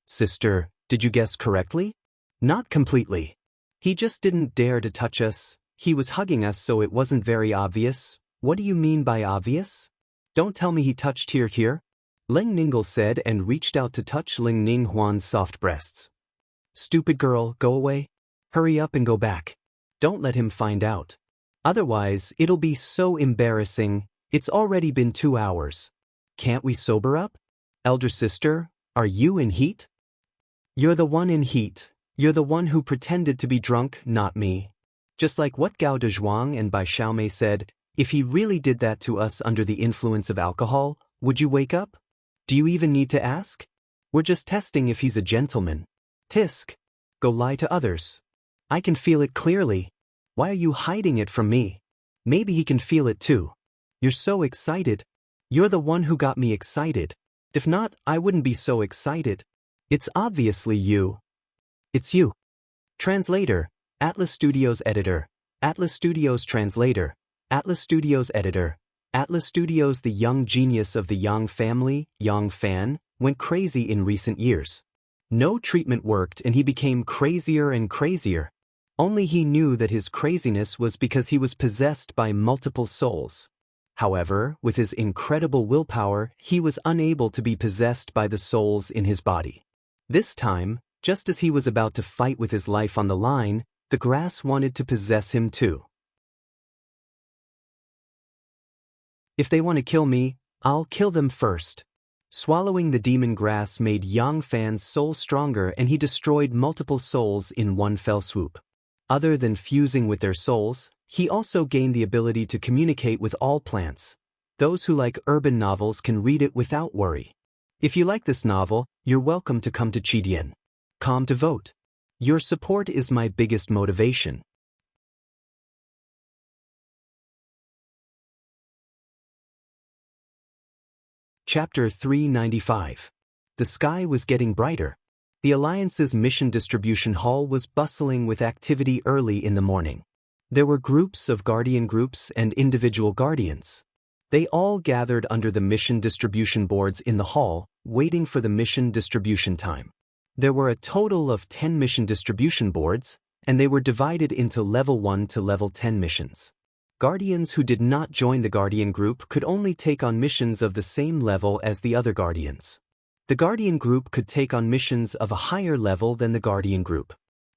"Sister, did you guess correctly?" "Not completely. He just didn't dare to touch us. He was hugging us so it wasn't very obvious." "What do you mean by obvious?" "Don't tell me he touched here." Leng Ningle said and reached out to touch Leng Ninghuan's soft breasts. "Stupid girl, go away. Hurry up and go back. Don't let him find out. Otherwise, it'll be so embarrassing. It's already been 2 hours. Can't we sober up? Elder sister, are you in heat?" "You're the one in heat. You're the one who pretended to be drunk, not me." Just like what Gao Dezhuang and Bai Xiaomei said, if he really did that to us under the influence of alcohol, would you wake up? Do you even need to ask? We're just testing if he's a gentleman. Tisk. Go lie to others. I can feel it clearly. Why are you hiding it from me? Maybe he can feel it too. You're so excited. You're the one who got me excited. If not, I wouldn't be so excited. It's obviously you. It's you. Translator, Atlas Studios editor, Atlas Studios translator, Atlas Studios editor, Atlas Studios. The young genius of the Yang family, Yang Fan, went crazy in recent years. No treatment worked and he became crazier and crazier. Only he knew that his craziness was because he was possessed by multiple souls. However, with his incredible willpower, he was unable to be possessed by the souls in his body. This time, just as he was about to fight with his life on the line, the grass wanted to possess him too. "If they want to kill me, I'll kill them first." Swallowing the demon grass made Yang Fan's soul stronger and he destroyed multiple souls in one fell swoop. Other than fusing with their souls, he also gained the ability to communicate with all plants. Those who like urban novels can read it without worry. If you like this novel, you're welcome to come to Qidian. Come to vote. Your support is my biggest motivation. Chapter 395. The sky was getting brighter. The Alliance's mission distribution hall was bustling with activity early in the morning. There were groups of guardian groups and individual guardians. They all gathered under the mission distribution boards in the hall, waiting for the mission distribution time. There were a total of 10 mission distribution boards, and they were divided into level 1 to level 10 missions. Guardians who did not join the Guardian group could only take on missions of the same level as the other Guardians. The Guardian group could take on missions of a higher level than the Guardian group.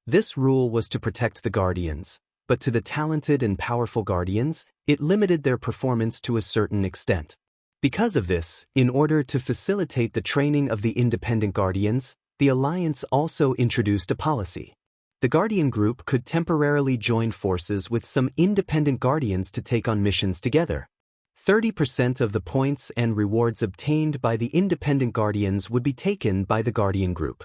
This rule was to protect the Guardians, but to the talented and powerful Guardians, it limited their performance to a certain extent. Because of this, in order to facilitate the training of the independent Guardians, the Alliance also introduced a policy. The Guardian group could temporarily join forces with some independent Guardians to take on missions together. 30% of the points and rewards obtained by the independent Guardians would be taken by the Guardian group.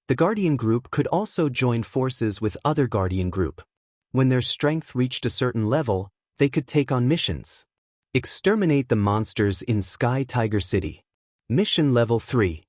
The Guardian group could also join forces with other Guardian group. When their strength reached a certain level, they could take on missions. Exterminate the monsters in Sky Tiger City. Mission Level 3.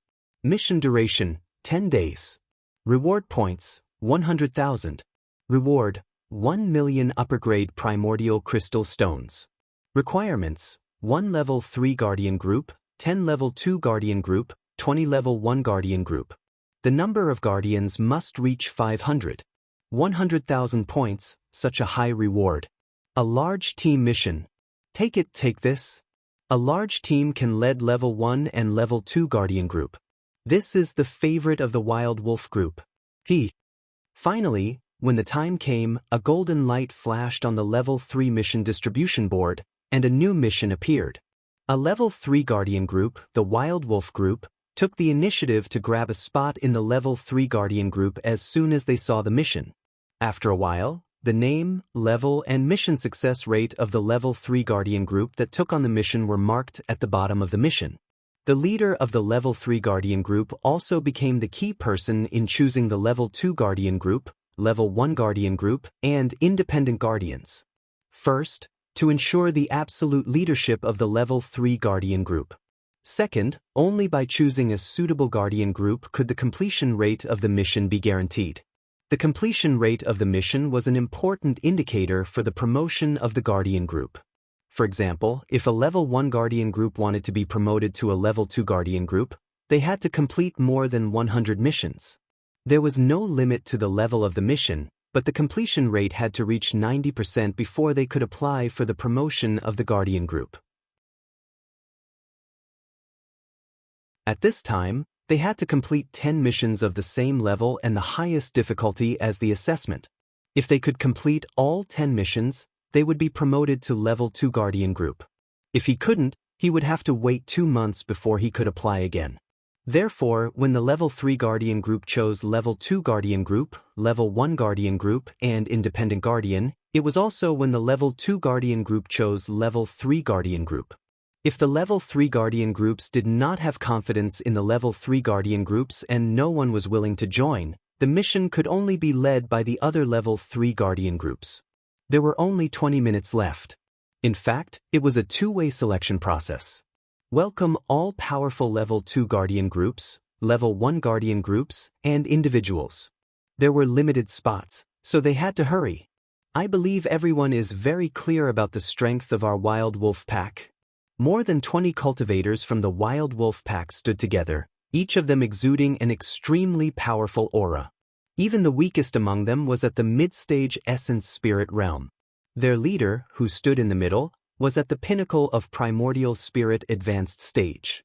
Mission duration, 10 days. Reward points, 100,000. Reward, 1 million upper-grade primordial crystal stones. Requirements, 1 Level 3 Guardian Group, 10 Level 2 Guardian Group, 20 Level 1 Guardian Group. The number of Guardians must reach 500. 100,000 points, such a high reward. A large team mission. Take this. A large team can lead Level 1 and Level 2 Guardian Group. This is the favorite of the Wild Wolf Group. Finally, when the time came, a golden light flashed on the Level 3 mission distribution board, and a new mission appeared. A Level 3 Guardian Group, the Wild Wolf Group, took the initiative to grab a spot in the Level 3 Guardian Group as soon as they saw the mission. After a while, the name, level, and mission success rate of the Level 3 Guardian Group that took on the mission were marked at the bottom of the mission. The leader of the Level 3 Guardian Group also became the key person in choosing the Level 2 Guardian Group, Level 1 Guardian Group, and independent Guardians. First, to ensure the absolute leadership of the Level 3 Guardian Group. Second, only by choosing a suitable Guardian Group could the completion rate of the mission be guaranteed. The completion rate of the mission was an important indicator for the promotion of the Guardian Group. For example, if a Level 1 Guardian Group wanted to be promoted to a Level 2 Guardian Group, they had to complete more than 100 missions. There was no limit to the level of the mission, but the completion rate had to reach 90% before they could apply for the promotion of the Guardian Group. At this time, they had to complete 10 missions of the same level and the highest difficulty as the assessment. If they could complete all 10 missions, they would be promoted to Level 2 Guardian Group. If he couldn't, he would have to wait 2 months before he could apply again. Therefore, when the Level 3 Guardian Group chose Level 2 Guardian Group, Level 1 Guardian Group, and Independent Guardian, it was also when the Level 2 Guardian Group chose Level 3 Guardian Group. If the Level 3 Guardian Groups did not have confidence in the Level 3 Guardian Groups and no one was willing to join, the mission could only be led by the other Level 3 Guardian Groups. There were only 20 minutes left. In fact, it was a two-way selection process. Welcome all powerful Level 2 Guardian Groups, Level 1 Guardian Groups, and individuals. There were limited spots, so they had to hurry. I believe everyone is very clear about the strength of our Wild Wolf Pack. More than 20 cultivators from the Wild Wolf Pack stood together, each of them exuding an extremely powerful aura. Even the weakest among them was at the mid-stage essence spirit realm. Their leader, who stood in the middle, was at the pinnacle of primordial spirit advanced stage.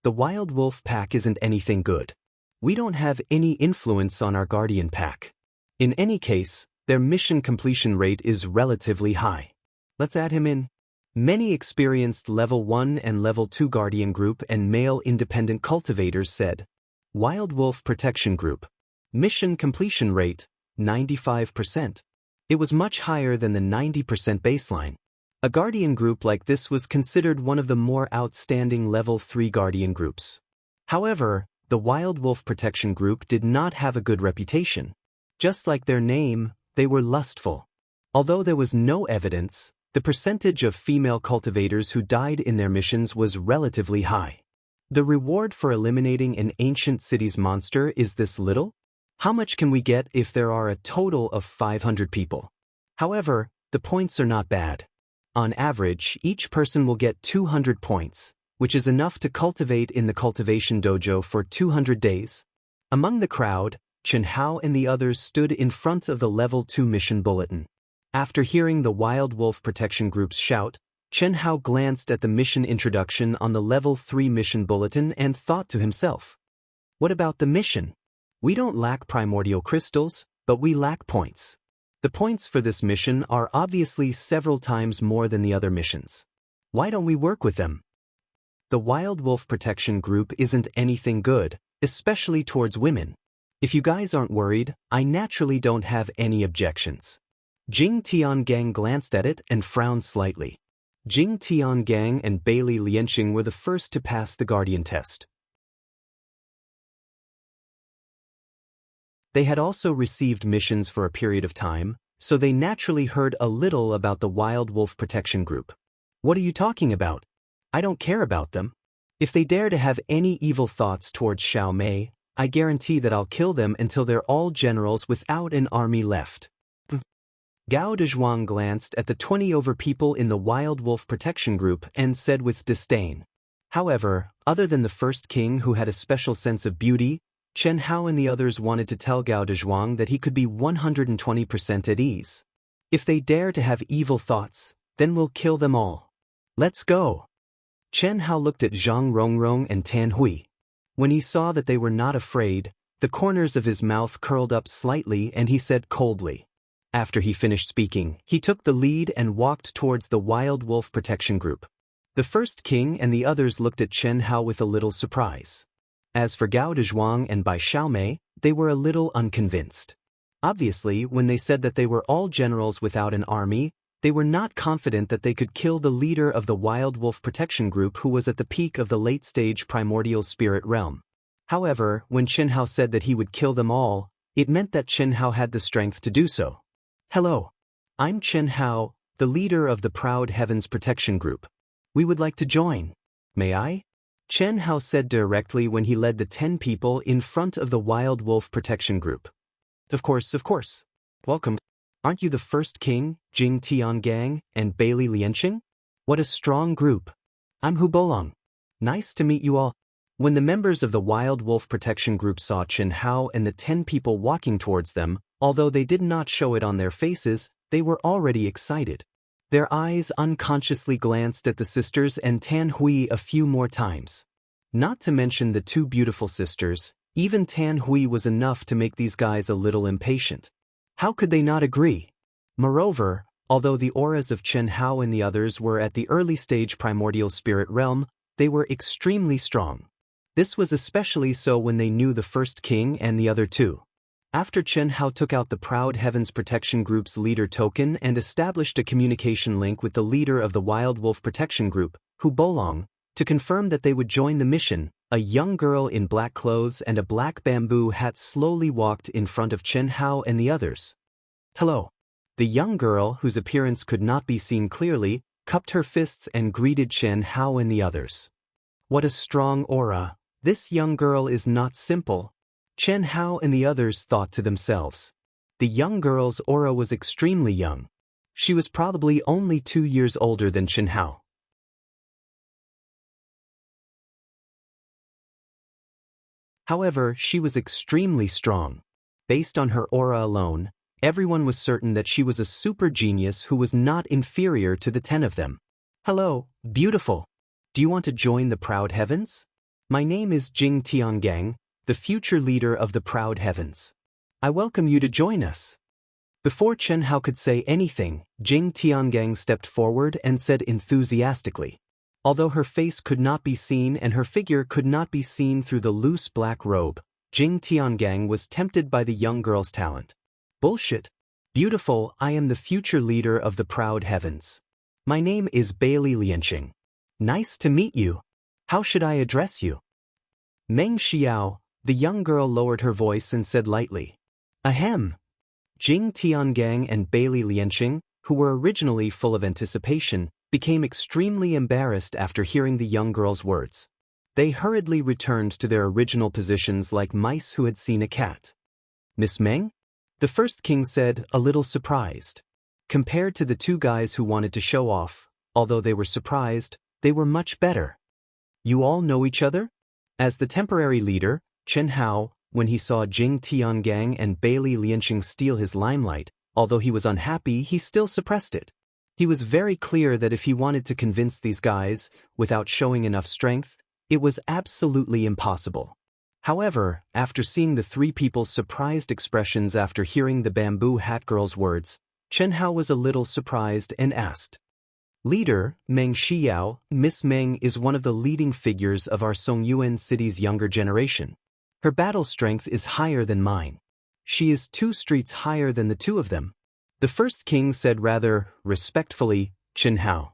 The Wild Wolf Pack isn't anything good. We don't have any influence on our Guardian Pack. In any case, their mission completion rate is relatively high. Let's add him in. Many experienced Level 1 and Level 2 Guardian Group and male independent cultivators said, Wild Wolf Protection Group. Mission completion rate, 95%. It was much higher than the 90% baseline. A Guardian Group like this was considered one of the more outstanding Level 3 Guardian Groups. However, the Wild Wolf Protection Group did not have a good reputation. Just like their name, they were lustful. Although there was no evidence, the percentage of female cultivators who died in their missions was relatively high. The reward for eliminating an ancient city's monster is this little? How much can we get if there are a total of 500 people? However, the points are not bad. On average, each person will get 200 points, which is enough to cultivate in the cultivation dojo for 200 days. Among the crowd, Chen Hao and the others stood in front of the Level 2 mission bulletin. After hearing the Wild Wolf Protection Group's shout, Chen Hao glanced at the mission introduction on the Level 3 mission bulletin and thought to himself, "What about the mission? We don't lack primordial crystals, but we lack points. The points for this mission are obviously several times more than the other missions. Why don't we work with them?" The Wild Wolf Protection Group isn't anything good, especially towards women. If you guys aren't worried, I naturally don't have any objections. Jing Tiangang glanced at it and frowned slightly. Jing Tiangang and Bailey Lianqing were the first to pass the Guardian test. They had also received missions for a period of time, so they naturally heard a little about the Wild Wolf Protection Group. "What are you talking about? I don't care about them. If they dare to have any evil thoughts towards Xiao Mei, I guarantee that I'll kill them until they're all generals without an army left." Gao Dezhuang glanced at the 20 over people in the Wild Wolf Protection Group and said with disdain. However, other than the first king who had a special sense of beauty, Chen Hao and the others wanted to tell Gao Dezhuang that he could be 120% at ease. "If they dare to have evil thoughts, then we'll kill them all. Let's go." Chen Hao looked at Zhang Rongrong and Tan Hui. When he saw that they were not afraid, the corners of his mouth curled up slightly and he said coldly. After he finished speaking, he took the lead and walked towards the Wild Wolf Protection Group. The first king and the others looked at Chen Hao with a little surprise. As for Gao Dezhuang and Bai Xiaomei, they were a little unconvinced. Obviously, when they said that they were all generals without an army, they were not confident that they could kill the leader of the Wild Wolf Protection Group who was at the peak of the late-stage primordial spirit realm. However, when Chen Hao said that he would kill them all, it meant that Chen Hao had the strength to do so. "Hello. I'm Chen Hao, the leader of the Proud Heavens Protection Group. We would like to join. May I?" Chen Hao said directly when he led the 10 people in front of the Wild Wolf Protection Group. Of course. Welcome. Aren't you the first king, Jing Tiangang, and Bailey Lianqing? What a strong group. I'm Hu Bolong. Nice to meet you all." When the members of the Wild Wolf Protection Group saw Chen Hao and the 10 people walking towards them, although they did not show it on their faces, they were already excited. Their eyes unconsciously glanced at the sisters and Tan Hui a few more times. Not to mention the two beautiful sisters, even Tan Hui was enough to make these guys a little impatient. How could they not agree? Moreover, although the auras of Chen Hao and the others were at the early stage primordial spirit realm, they were extremely strong. This was especially so when they knew the first king and the other two. After Chen Hao took out the Proud Heavens Protection Group's leader token and established a communication link with the leader of the Wild Wolf Protection Group, Hu Bolong, to confirm that they would join the mission, a young girl in black clothes and a black bamboo hat slowly walked in front of Chen Hao and the others. "Hello." The young girl, whose appearance could not be seen clearly, cupped her fists and greeted Chen Hao and the others. What a strong aura. This young girl is not simple. Chen Hao and the others thought to themselves. The young girl's aura was extremely young. She was probably only 2 years older than Chen Hao. However, she was extremely strong. Based on her aura alone, everyone was certain that she was a super genius who was not inferior to the 10 of them. "Hello, beautiful. Do you want to join the Proud Heavens? My name is Jing Tiangang, the future leader of the Proud Heavens. I welcome you to join us." Before Chen Hao could say anything, Jing Tiangang stepped forward and said enthusiastically. Although her face could not be seen and her figure could not be seen through the loose black robe, Jing Tiangang was tempted by the young girl's talent. "Bullshit. Beautiful, I am the future leader of the Proud Heavens. My name is Bailey Lianqing. Nice to meet you. How should I address you?" "Meng Xiao." The young girl lowered her voice and said lightly. "Ahem." Jing Tiangang and Bailey Lianqing, who were originally full of anticipation, became extremely embarrassed after hearing the young girl's words. They hurriedly returned to their original positions like mice who had seen a cat. "Miss Meng?" The first king said, a little surprised. Compared to the two guys who wanted to show off, although they were surprised, they were much better. "You all know each other?" As the temporary leader, Chen Hao, when he saw Jing Tiangang and Bailey Lianqing steal his limelight. Although he was unhappy, he still suppressed it. He was very clear that if he wanted to convince these guys, without showing enough strength, it was absolutely impossible. However, after seeing the three people's surprised expressions after hearing the bamboo hat girl's words, Chen Hao was a little surprised and asked, "Leader, Meng Xiao, Miss Meng is one of the leading figures of our Songyuan city's younger generation. Her battle strength is higher than mine. She is 2 streets higher than the 2 of them." The first king said rather respectfully, "Chen Hao,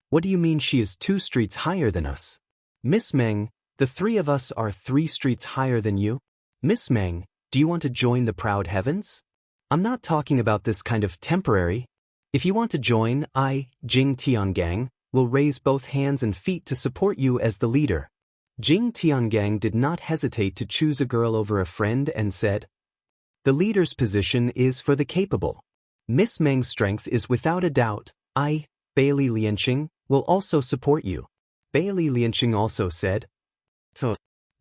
what do you mean she is 2 streets higher than us? Miss Meng, the 3 of us are 3 streets higher than you? Miss Meng, do you want to join the proud heavens? I'm not talking about this kind of temporary. If you want to join, I, Jing Tiangang, will raise both hands and feet to support you as the leader." Jing Tiangang did not hesitate to choose a girl over a friend and said, "The leader's position is for the capable. Miss Meng's strength is without a doubt. I, Bailey Lianqing, will also support you." Bailey Lianqing also said,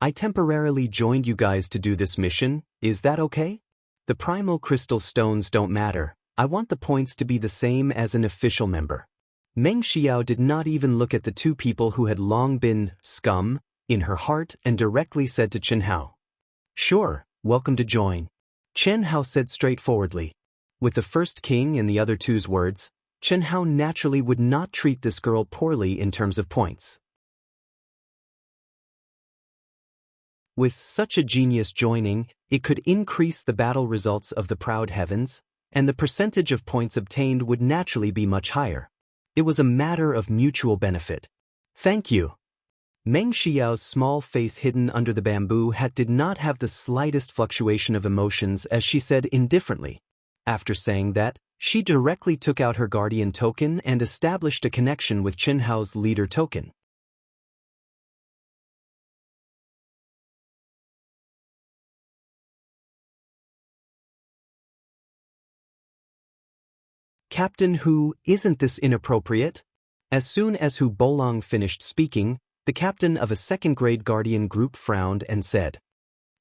"I temporarily joined you guys to do this mission, is that okay? The primal crystal stones don't matter. I want the points to be the same as an official member." Meng Xiao did not even look at the 2 people who had long been scum in her heart and directly said to Chen Hao, "Sure, welcome to join." Chen Hao said straightforwardly. With the first king and the other 2's words, Chen Hao naturally would not treat this girl poorly in terms of points. With such a genius joining, it could increase the battle results of the proud heavens, and the percentage of points obtained would naturally be much higher. It was a matter of mutual benefit. "Thank you." Meng Xiao's small face hidden under the bamboo hat did not have the slightest fluctuation of emotions as she said indifferently. After saying that, she directly took out her guardian token and established a connection with Chen Hao's leader token. "Captain Hu, isn't this inappropriate?" As soon as Hu Bolong finished speaking, the captain of a second-grade guardian group frowned and said,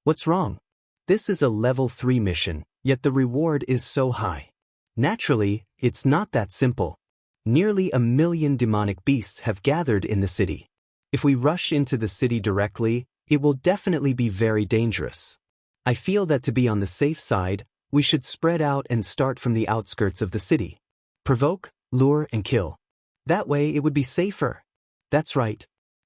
"What's wrong? This is a level 3 mission, yet the reward is so high. Naturally, it's not that simple. Nearly 1 million demonic beasts have gathered in the city. If we rush into the city directly, it will definitely be very dangerous. I feel that to be on the safe side, we should spread out and start from the outskirts of the city. Provoke, lure, and kill. That way it would be safer." "That's right.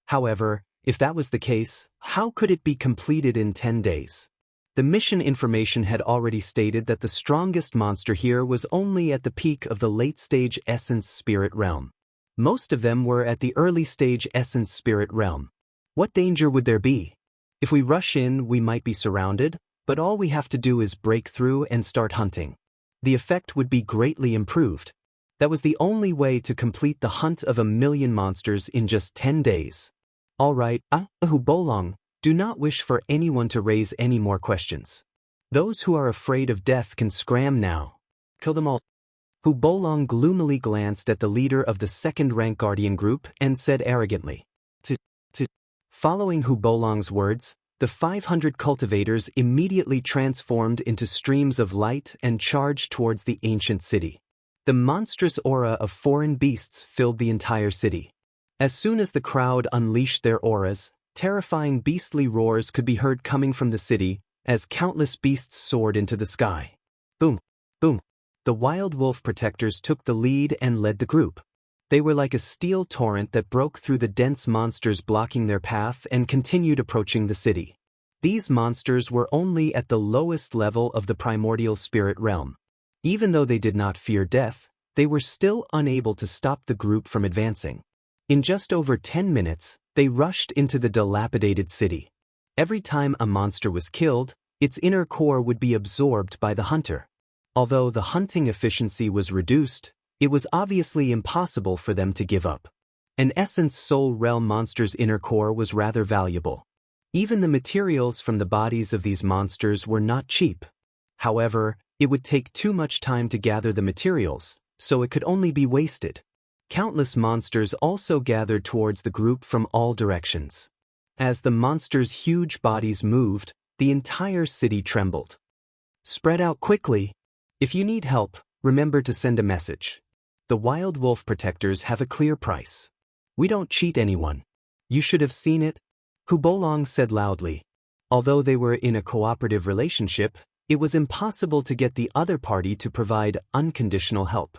However, if that was the case, how could it be completed in 10 days? The mission information had already stated that the strongest monster here was only at the peak of the late-stage essence spirit realm. Most of them were at the early-stage essence spirit realm. What danger would there be? If we rush in, we might be surrounded, but all we have to do is break through and start hunting. The effect would be greatly improved. That was the only way to complete the hunt of 1 million monsters in just 10 days. All right, Hu Bolong, do not wish for anyone to raise any more questions. Those who are afraid of death can scram now. Kill them all." Hu Bolong gloomily glanced at the leader of the second-rank guardian group and said arrogantly, to. Following Hu Bolong's words, the 500 cultivators immediately transformed into streams of light and charged towards the ancient city. The monstrous aura of foreign beasts filled the entire city. As soon as the crowd unleashed their auras, terrifying beastly roars could be heard coming from the city as countless beasts soared into the sky. Boom, boom. The wild wolf protectors took the lead and led the group. They were like a steel torrent that broke through the dense monsters blocking their path and continued approaching the city. These monsters were only at the lowest level of the primordial spirit realm. Even though they did not fear death, they were still unable to stop the group from advancing. In just over 10 minutes, they rushed into the dilapidated city. Every time a monster was killed, its inner core would be absorbed by the hunter. Although the hunting efficiency was reduced, it was obviously impossible for them to give up. An essence soul realm monster's inner core was rather valuable. Even the materials from the bodies of these monsters were not cheap. However, it would take too much time to gather the materials, so it could only be wasted. Countless monsters also gathered towards the group from all directions. As the monsters' huge bodies moved, The entire city trembled. Spread out quickly. If you need help, remember to send a message. The wild wolf protectors have a clear price. We don't cheat anyone. You should have seen it, Hu Bolong said loudly. Although they were in a cooperative relationship, it was impossible to get the other party to provide unconditional help.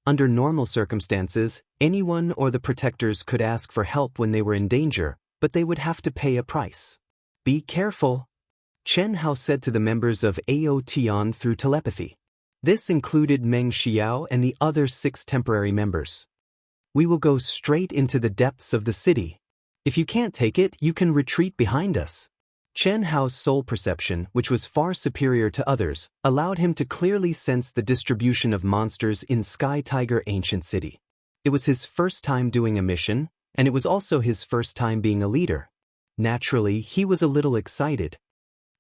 Under normal circumstances, anyone or the protectors could ask for help when they were in danger, but they would have to pay a price. Be careful, Chen Hao said to the members of Ao Tian through telepathy. This included Meng Xiao and the other 6 temporary members. We will go straight into the depths of the city. If you can't take it, you can retreat behind us. Chen Hao's soul perception, which was far superior to others, allowed him to clearly sense the distribution of monsters in Sky Tiger Ancient City. It was his first time doing a mission, and it was also his first time being a leader. Naturally, he was a little excited.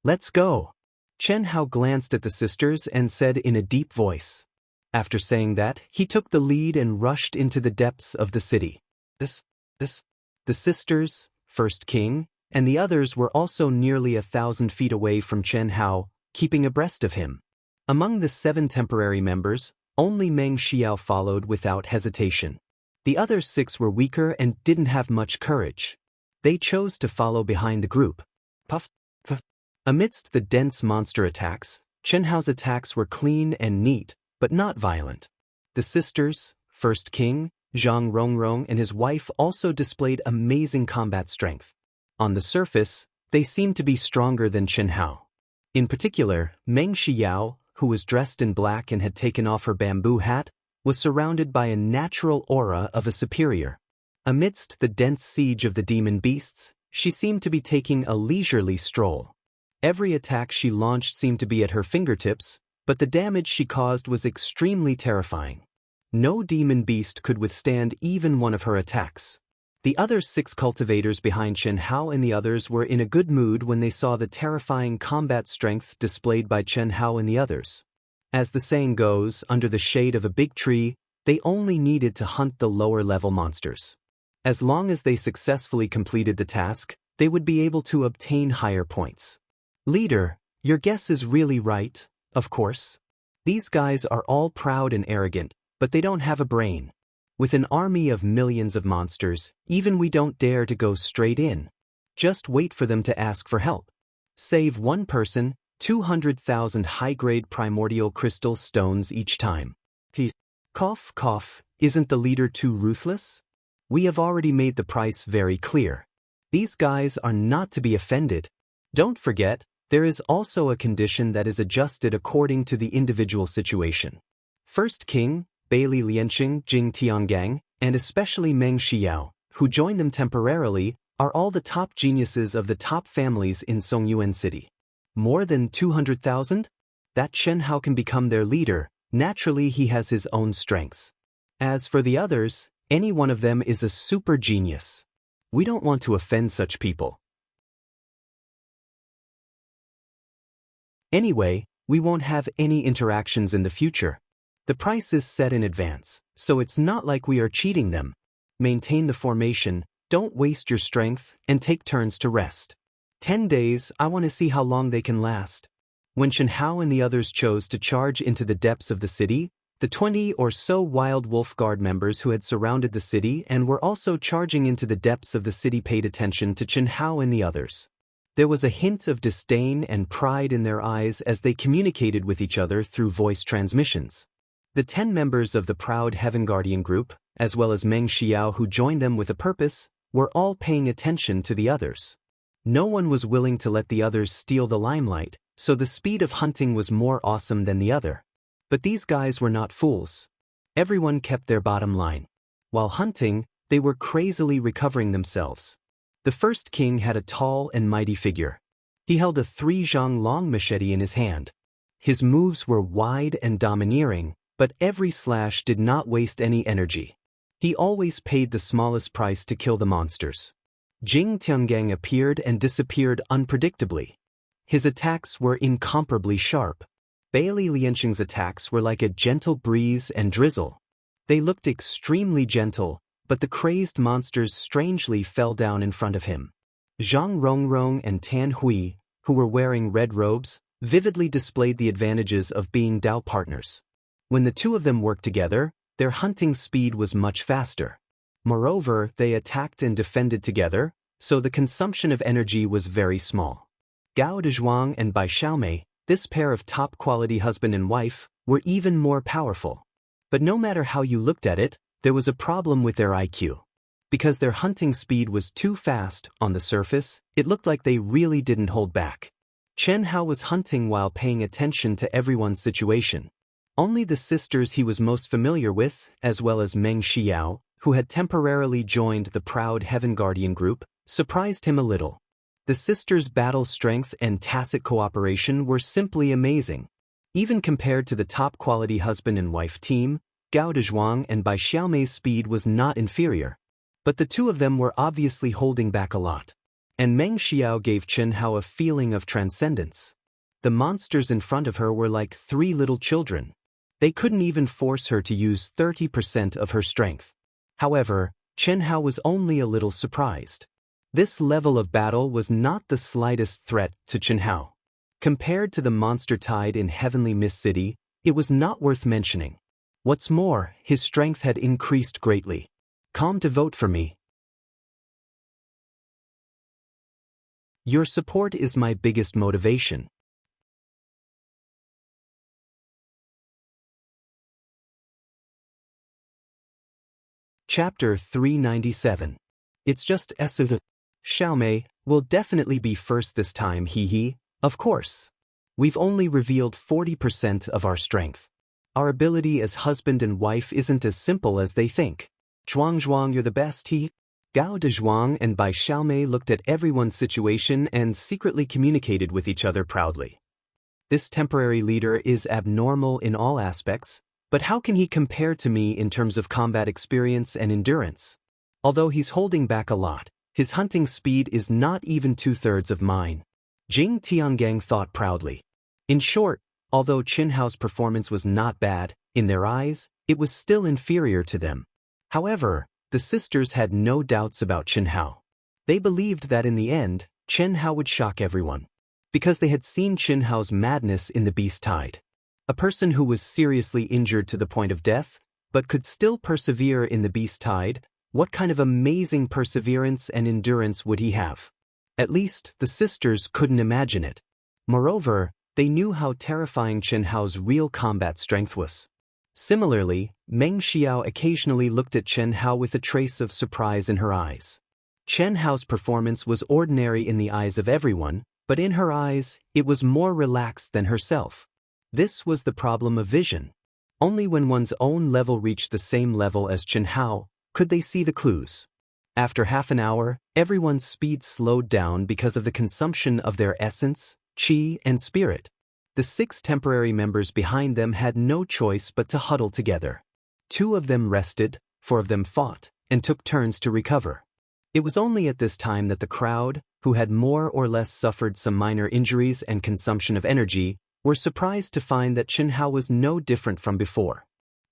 Let's go. Chen Hao glanced at the sisters and said in a deep voice. After saying that, he took the lead and rushed into the depths of the city. The sisters, First King, and the others were also nearly 1,000 feet away from Chen Hao, keeping abreast of him. Among the 7 temporary members, only Meng Xiao followed without hesitation. The other 6 were weaker and didn't have much courage. They chose to follow behind the group. Puff. Amidst the dense monster attacks, Chen Hao's attacks were clean and neat, but not violent. The sisters, First King, Zhang Rongrong and his wife also displayed amazing combat strength. On the surface, they seemed to be stronger than Chen Hao. In particular, Meng Xiao, who was dressed in black and had taken off her bamboo hat, was surrounded by a natural aura of a superior. Amidst the dense siege of the demon beasts, she seemed to be taking a leisurely stroll. Every attack she launched seemed to be at her fingertips, but the damage she caused was extremely terrifying. No demon beast could withstand even one of her attacks. The other 6 cultivators behind Chen Hao and the others were in a good mood when they saw the terrifying combat strength displayed by Chen Hao and the others. As the saying goes, under the shade of a big tree, they only needed to hunt the lower-level monsters. As long as they successfully completed the task, they would be able to obtain higher points. Leader, your guess is really right, of course. These guys are all proud and arrogant, but they don't have a brain. With an army of millions of monsters, even we don't dare to go straight in. Just wait for them to ask for help. Save one person, 200,000 high-grade primordial crystal stones each time. Cough, cough, isn't the leader too ruthless? We have already made the price very clear. These guys are not to be offended. Don't forget, there is also a condition that is adjusted according to the individual situation. First King, Bailey Lianqing, Jing Tiangang, and especially Meng Xiao, who joined them temporarily, are all the top geniuses of the top families in Songyuan City. More than 200,000? That Chen Hao can become their leader. Naturally, he has his own strengths. As for the others, any one of them is a super genius. We don't want to offend such people. Anyway, we won't have any interactions in the future. The price is set in advance, so it's not like we are cheating them. Maintain the formation, don't waste your strength, and take turns to rest. 10 days, I want to see how long they can last. When Chen Hao and the others chose to charge into the depths of the city, the 20 or so Wild Wolf Guard members who had surrounded the city and were also charging into the depths of the city paid attention to Chen Hao and the others. There was a hint of disdain and pride in their eyes as they communicated with each other through voice transmissions. The 10 members of the proud Heaven Guardian group, as well as Meng Xiao who joined them with a purpose, were all paying attention to the others. No one was willing to let the others steal the limelight, so the speed of hunting was more awesome than the other. But these guys were not fools. Everyone kept their bottom line. While hunting, they were crazily recovering themselves. The First King had a tall and mighty figure. He held a 3-zhang long machete in his hand. His moves were wide and domineering, but every slash did not waste any energy. He always paid the smallest price to kill the monsters. Jing Tiangang appeared and disappeared unpredictably. His attacks were incomparably sharp. Bailey Lianqing's attacks were like a gentle breeze and drizzle. They looked extremely gentle, but the crazed monsters strangely fell down in front of him. Zhang Rongrong and Tan Hui, who were wearing red robes, vividly displayed the advantages of being Dao partners. When the two of them worked together, their hunting speed was much faster. Moreover, they attacked and defended together, so the consumption of energy was very small. Gao Dezhuang and Bai Xiaomei, this pair of top-quality husband and wife, were even more powerful. But no matter how you looked at it, there was a problem with their IQ. Because their hunting speed was too fast, on the surface, it looked like they really didn't hold back. Chen Hao was hunting while paying attention to everyone's situation. Only the sisters he was most familiar with, as well as Meng Xiao, who had temporarily joined the proud Heaven Guardian group, surprised him a little. The sisters' battle strength and tacit cooperation were simply amazing. Even compared to the top-quality husband and wife team, Gao Dezhuang and Bai Xiaomei's speed was not inferior. But the two of them were obviously holding back a lot. And Meng Xiao gave Chen Hao a feeling of transcendence. The monsters in front of her were like 3 little children. They couldn't even force her to use 30% of her strength. However, Chen Hao was only a little surprised. This level of battle was not the slightest threat to Chen Hao. Compared to the monster tide in Heavenly Mist City, it was not worth mentioning. What's more, his strength had increased greatly. Come to vote for me. Your support is my biggest motivation. Chapter 397. It's just Esu. Xiaomei will definitely be first this time, hee. Of course. We've only revealed 40% of our strength. Our ability as husband and wife isn't as simple as they think. Zhuang, you're the best, he. Gao Dezhuang and Bai Xiaomei looked at everyone's situation and secretly communicated with each other proudly. This temporary leader is abnormal in all aspects, but how can he compare to me in terms of combat experience and endurance? Although he's holding back a lot, his hunting speed is not even 2/3 of mine. Jing Tiangang thought proudly. In short, although Chen Hao's performance was not bad, in their eyes, it was still inferior to them. However, the sisters had no doubts about Chen Hao. They believed that in the end, Chen Hao would shock everyone. Because they had seen Chen Hao's madness in the Beast Tide. A person who was seriously injured to the point of death, but could still persevere in the Beast Tide, what kind of amazing perseverance and endurance would he have? At least, the sisters couldn't imagine it. Moreover, they knew how terrifying Chen Hao's real combat strength was. Similarly, Meng Xiao occasionally looked at Chen Hao with a trace of surprise in her eyes. Chen Hao's performance was ordinary in the eyes of everyone, but in her eyes, it was more relaxed than herself. This was the problem of vision. Only when one's own level reached the same level as Chen Hao could they see the clues. After half an hour, everyone's speed slowed down because of the consumption of their essence, qi, and spirit. The 6 temporary members behind them had no choice but to huddle together. 2 of them rested, 4 of them fought, and took turns to recover. It was only at this time that the crowd, who had more or less suffered some minor injuries and consumption of energy, were surprised to find that Chen Hao was no different from before.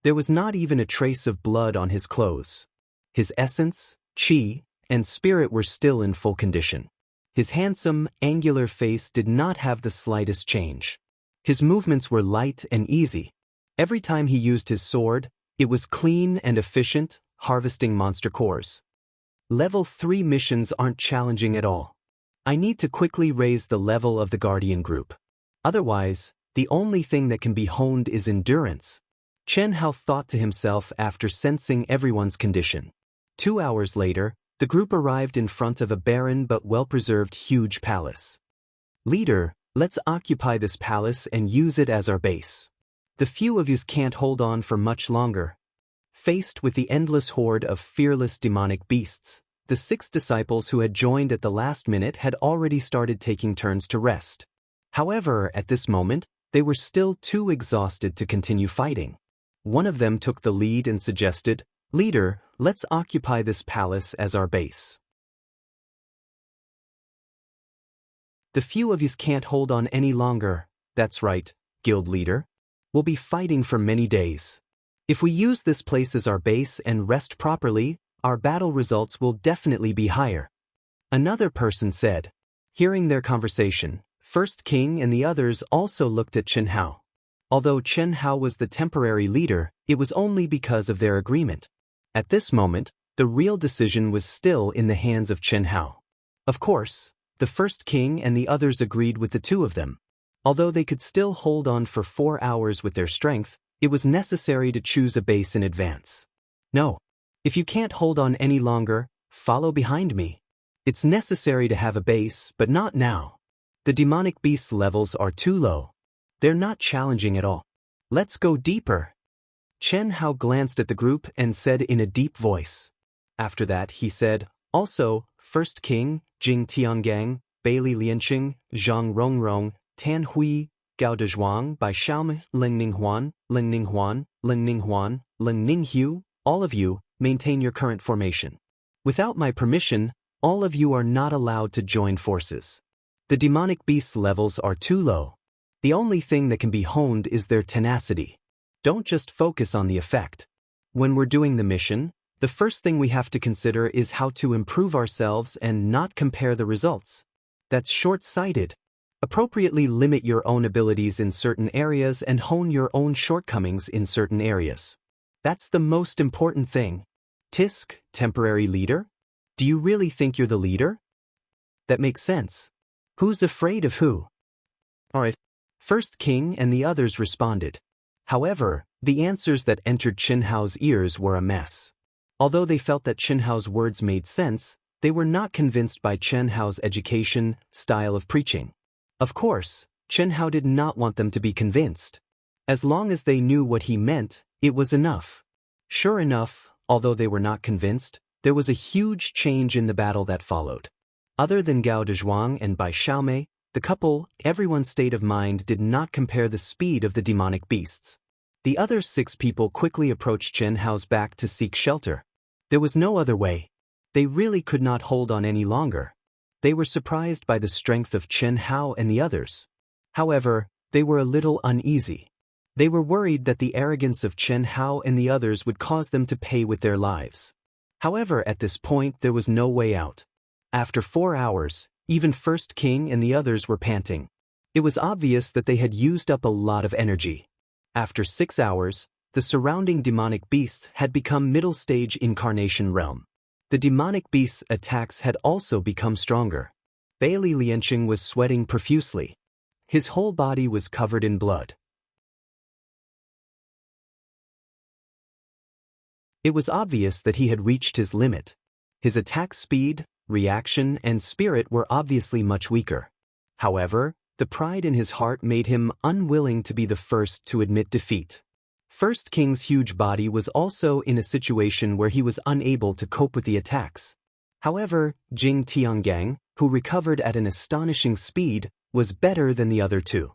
There was not even a trace of blood on his clothes. His essence, qi, and spirit were still in full condition. His handsome, angular face did not have the slightest change. His movements were light and easy. Every time he used his sword, it was clean and efficient, harvesting monster cores. Level 3 missions aren't challenging at all. I need to quickly raise the level of the Guardian group. Otherwise, the only thing that can be honed is endurance. Chen Hao thought to himself after sensing everyone's condition. 2 hours later, the group arrived in front of a barren but well-preserved huge palace. Leader, let's occupy this palace and use it as our base. The few of yous can't hold on for much longer. Faced with the endless horde of fearless demonic beasts, the 6 disciples who had joined at the last minute had already started taking turns to rest. However, at this moment, they were still too exhausted to continue fighting. One of them took the lead and suggested, "Leader, let's occupy this palace as our base." The few of yous can't hold on any longer. That's right, guild leader. We'll be fighting for many days. If we use this place as our base and rest properly, our battle results will definitely be higher. Another person said. Hearing their conversation, First King and the others also looked at Chen Hao. Although Chen Hao was the temporary leader, it was only because of their agreement. At this moment, the real decision was still in the hands of Chen Hao. Of course, the First King and the others agreed with the two of them. Although they could still hold on for 4 hours with their strength, it was necessary to choose a base in advance. No. If you can't hold on any longer, follow behind me. It's necessary to have a base, but not now. The demonic beast levels are too low. They're not challenging at all. Let's go deeper. Chen Hao glanced at the group and said in a deep voice. After that, he said, also, First King, Jing Tiangang, Bailey Lianqing, Zhang Rongrong, Tan Hui, Gao Dezhuang, Bai Xiaomi, Ling Ninghuan, Ling Ninghuan, Ling Ninghuan, Ling Ninghu, all of you, maintain your current formation. Without my permission, all of you are not allowed to join forces. The demonic beast levels are too low. The only thing that can be honed is their tenacity. Don't just focus on the effect. When we're doing the mission, the first thing we have to consider is how to improve ourselves and not compare the results. That's short-sighted. Appropriately limit your own abilities in certain areas and hone your own shortcomings in certain areas. That's the most important thing. Tisk, temporary leader? Do you really think you're the leader? That makes sense. Who's afraid of who? Alright. First King and the others responded. However, the answers that entered Chen Hao's ears were a mess. Although they felt that Chen Hao's words made sense, they were not convinced by Chen Hao's education, style of preaching. Of course, Chen Hao did not want them to be convinced. As long as they knew what he meant, it was enough. Sure enough, although they were not convinced, there was a huge change in the battle that followed. Other than Gao Dezhuang and Bai Xiaomei, the couple, everyone's state of mind did not compare the speed of the demonic beasts. The other 6 people quickly approached Chen Hao's back to seek shelter. There was no other way. They really could not hold on any longer. They were surprised by the strength of Chen Hao and the others. However, they were a little uneasy. They were worried that the arrogance of Chen Hao and the others would cause them to pay with their lives. However, at this point there was no way out. After 4 hours, even First King and the others were panting. It was obvious that they had used up a lot of energy. After 6 hours, the surrounding demonic beasts had become middle-stage incarnation realm. The demonic beasts' attacks had also become stronger. Bailey Lianqing was sweating profusely. His whole body was covered in blood. It was obvious that he had reached his limit. His attack speed, reaction, and spirit were obviously much weaker. However, the pride in his heart made him unwilling to be the first to admit defeat. First King's huge body was also in a situation where he was unable to cope with the attacks. However, Jing Tiangang, who recovered at an astonishing speed, was better than the other two.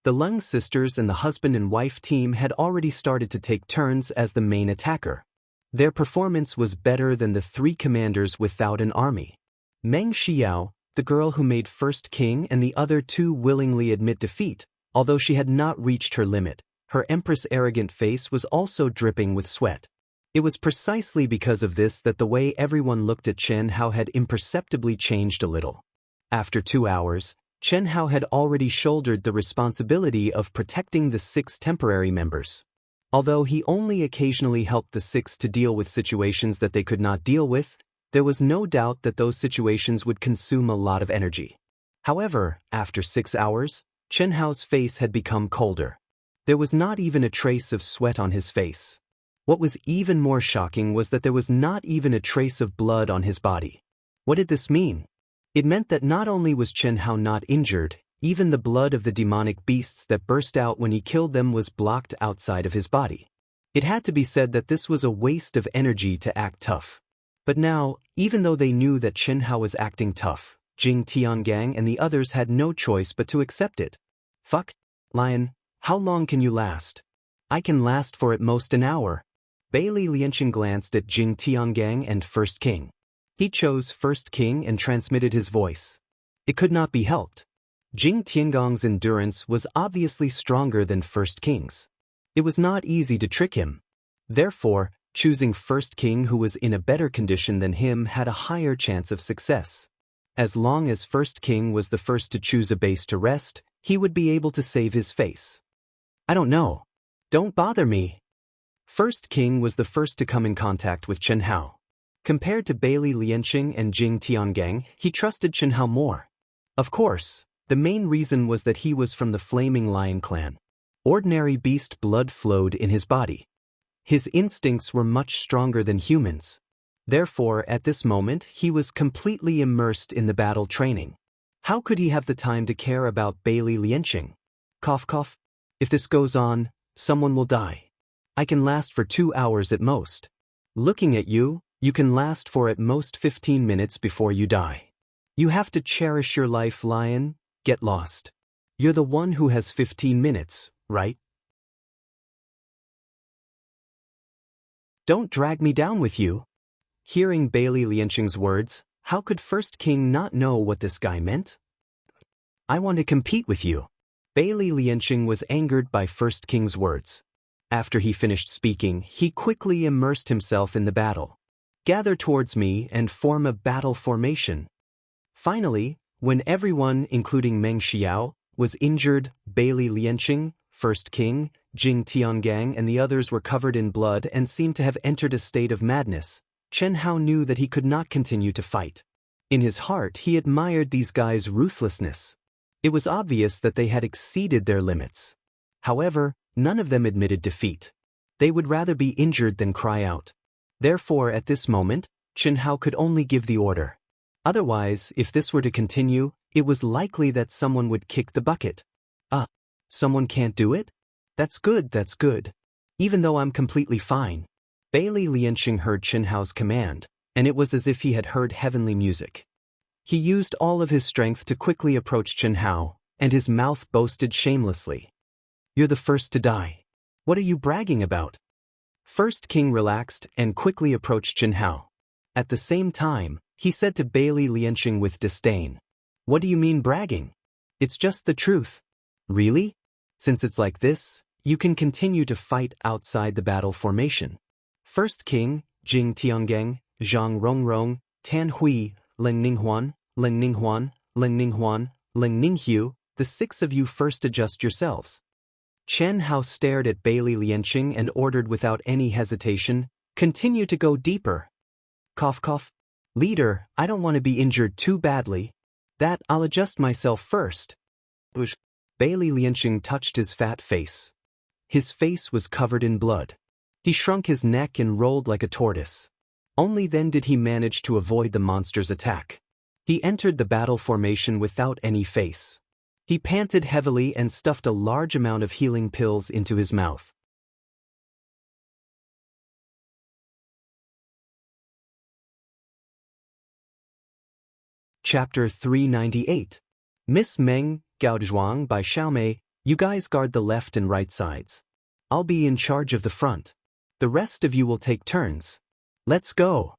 The Lung sisters and the husband and wife team had already started to take turns as the main attacker. Their performance was better than the 3 commanders without an army. Meng Xiao, the girl who made First King and the other 2 willingly admit defeat, although she had not reached her limit. Her empress' arrogant face was also dripping with sweat. It was precisely because of this that the way everyone looked at Chen Hao had imperceptibly changed a little. After 2 hours, Chen Hao had already shouldered the responsibility of protecting the 6 temporary members. Although he only occasionally helped the 6 to deal with situations that they could not deal with, there was no doubt that those situations would consume a lot of energy. However, after 6 hours, Chen Hao's face had become colder. There was not even a trace of sweat on his face. What was even more shocking was that there was not even a trace of blood on his body. What did this mean? It meant that not only was Chen Hao not injured, even the blood of the demonic beasts that burst out when he killed them was blocked outside of his body. It had to be said that this was a waste of energy to act tough. But now, even though they knew that Chen Hao was acting tough, Jing Tiangang and the others had no choice but to accept it. Fuck, Lion, how long can you last? I can last for at most an hour. Bailey Lianqing glanced at Jing Tiangang and First King. He chose First King and transmitted his voice. It could not be helped. Jing Tiangong's endurance was obviously stronger than First King's. It was not easy to trick him. Therefore, choosing First King who was in a better condition than him had a higher chance of success. As long as First King was the first to choose a base to rest, he would be able to save his face. I don't know. Don't bother me. First King was the first to come in contact with Chen Hao. Compared to Bailey Lianqing and Jing Tiangang, he trusted Chen Hao more. Of course, the main reason was that he was from the Flaming Lion clan. Ordinary beast blood flowed in his body. His instincts were much stronger than humans. Therefore, at this moment, he was completely immersed in the battle training. How could he have the time to care about Bailey Lianqing? Cough cough. If this goes on, someone will die. I can last for 2 hours at most. Looking at you, you can last for at most 15 minutes before you die. You have to cherish your life, lion. Get lost. You're the one who has 15 minutes, right? Don't drag me down with you. Hearing Bailey Lianqing's words, how could First King not know what this guy meant? I want to compete with you. Bailey Lianqing was angered by First King's words. After he finished speaking, he quickly immersed himself in the battle. Gather towards me and form a battle formation. Finally, when everyone, including Meng Xiao, was injured, Bailey Lianqing, First King, Jing Tiangang and the others were covered in blood and seemed to have entered a state of madness, Chen Hao knew that he could not continue to fight. In his heart, he admired these guys' ruthlessness. It was obvious that they had exceeded their limits. However, none of them admitted defeat. They would rather be injured than cry out. Therefore, at this moment, Chen Hao could only give the order. Otherwise, if this were to continue, it was likely that someone would kick the bucket. Someone can't do it? That's good. Even though I'm completely fine. Bailey Lianqing heard Chen Hao's command, and it was as if he had heard heavenly music. He used all of his strength to quickly approach Chen Hao, and his mouth boasted shamelessly. You're the first to die. What are you bragging about? First King relaxed and quickly approached Chen Hao. At the same time, he said to Bailey Lianqing with disdain, What do you mean bragging? It's just the truth. Really? Since it's like this, you can continue to fight outside the battle formation. First King, Jing Tiangang, Zhang Rongrong, Tan Hui, Leng Ninghuan, Leng Ninghu, the 6 of you first adjust yourselves. Chen Hao stared at Bailey Lianqing and ordered without any hesitation, Continue to go deeper. Cough cough. Leader, I don't want to be injured too badly. I'll adjust myself first. Bailey Lianqing touched his fat face. His face was covered in blood. He shrunk his neck and rolled like a tortoise. Only then did he manage to avoid the monster's attack. He entered the battle formation without any face. He panted heavily and stuffed a large amount of healing pills into his mouth. Chapter 398. Miss Meng, Gao Zhuang by Xiaomei, you guys guard the left and right sides. I'll be in charge of the front. The rest of you will take turns. Let's go.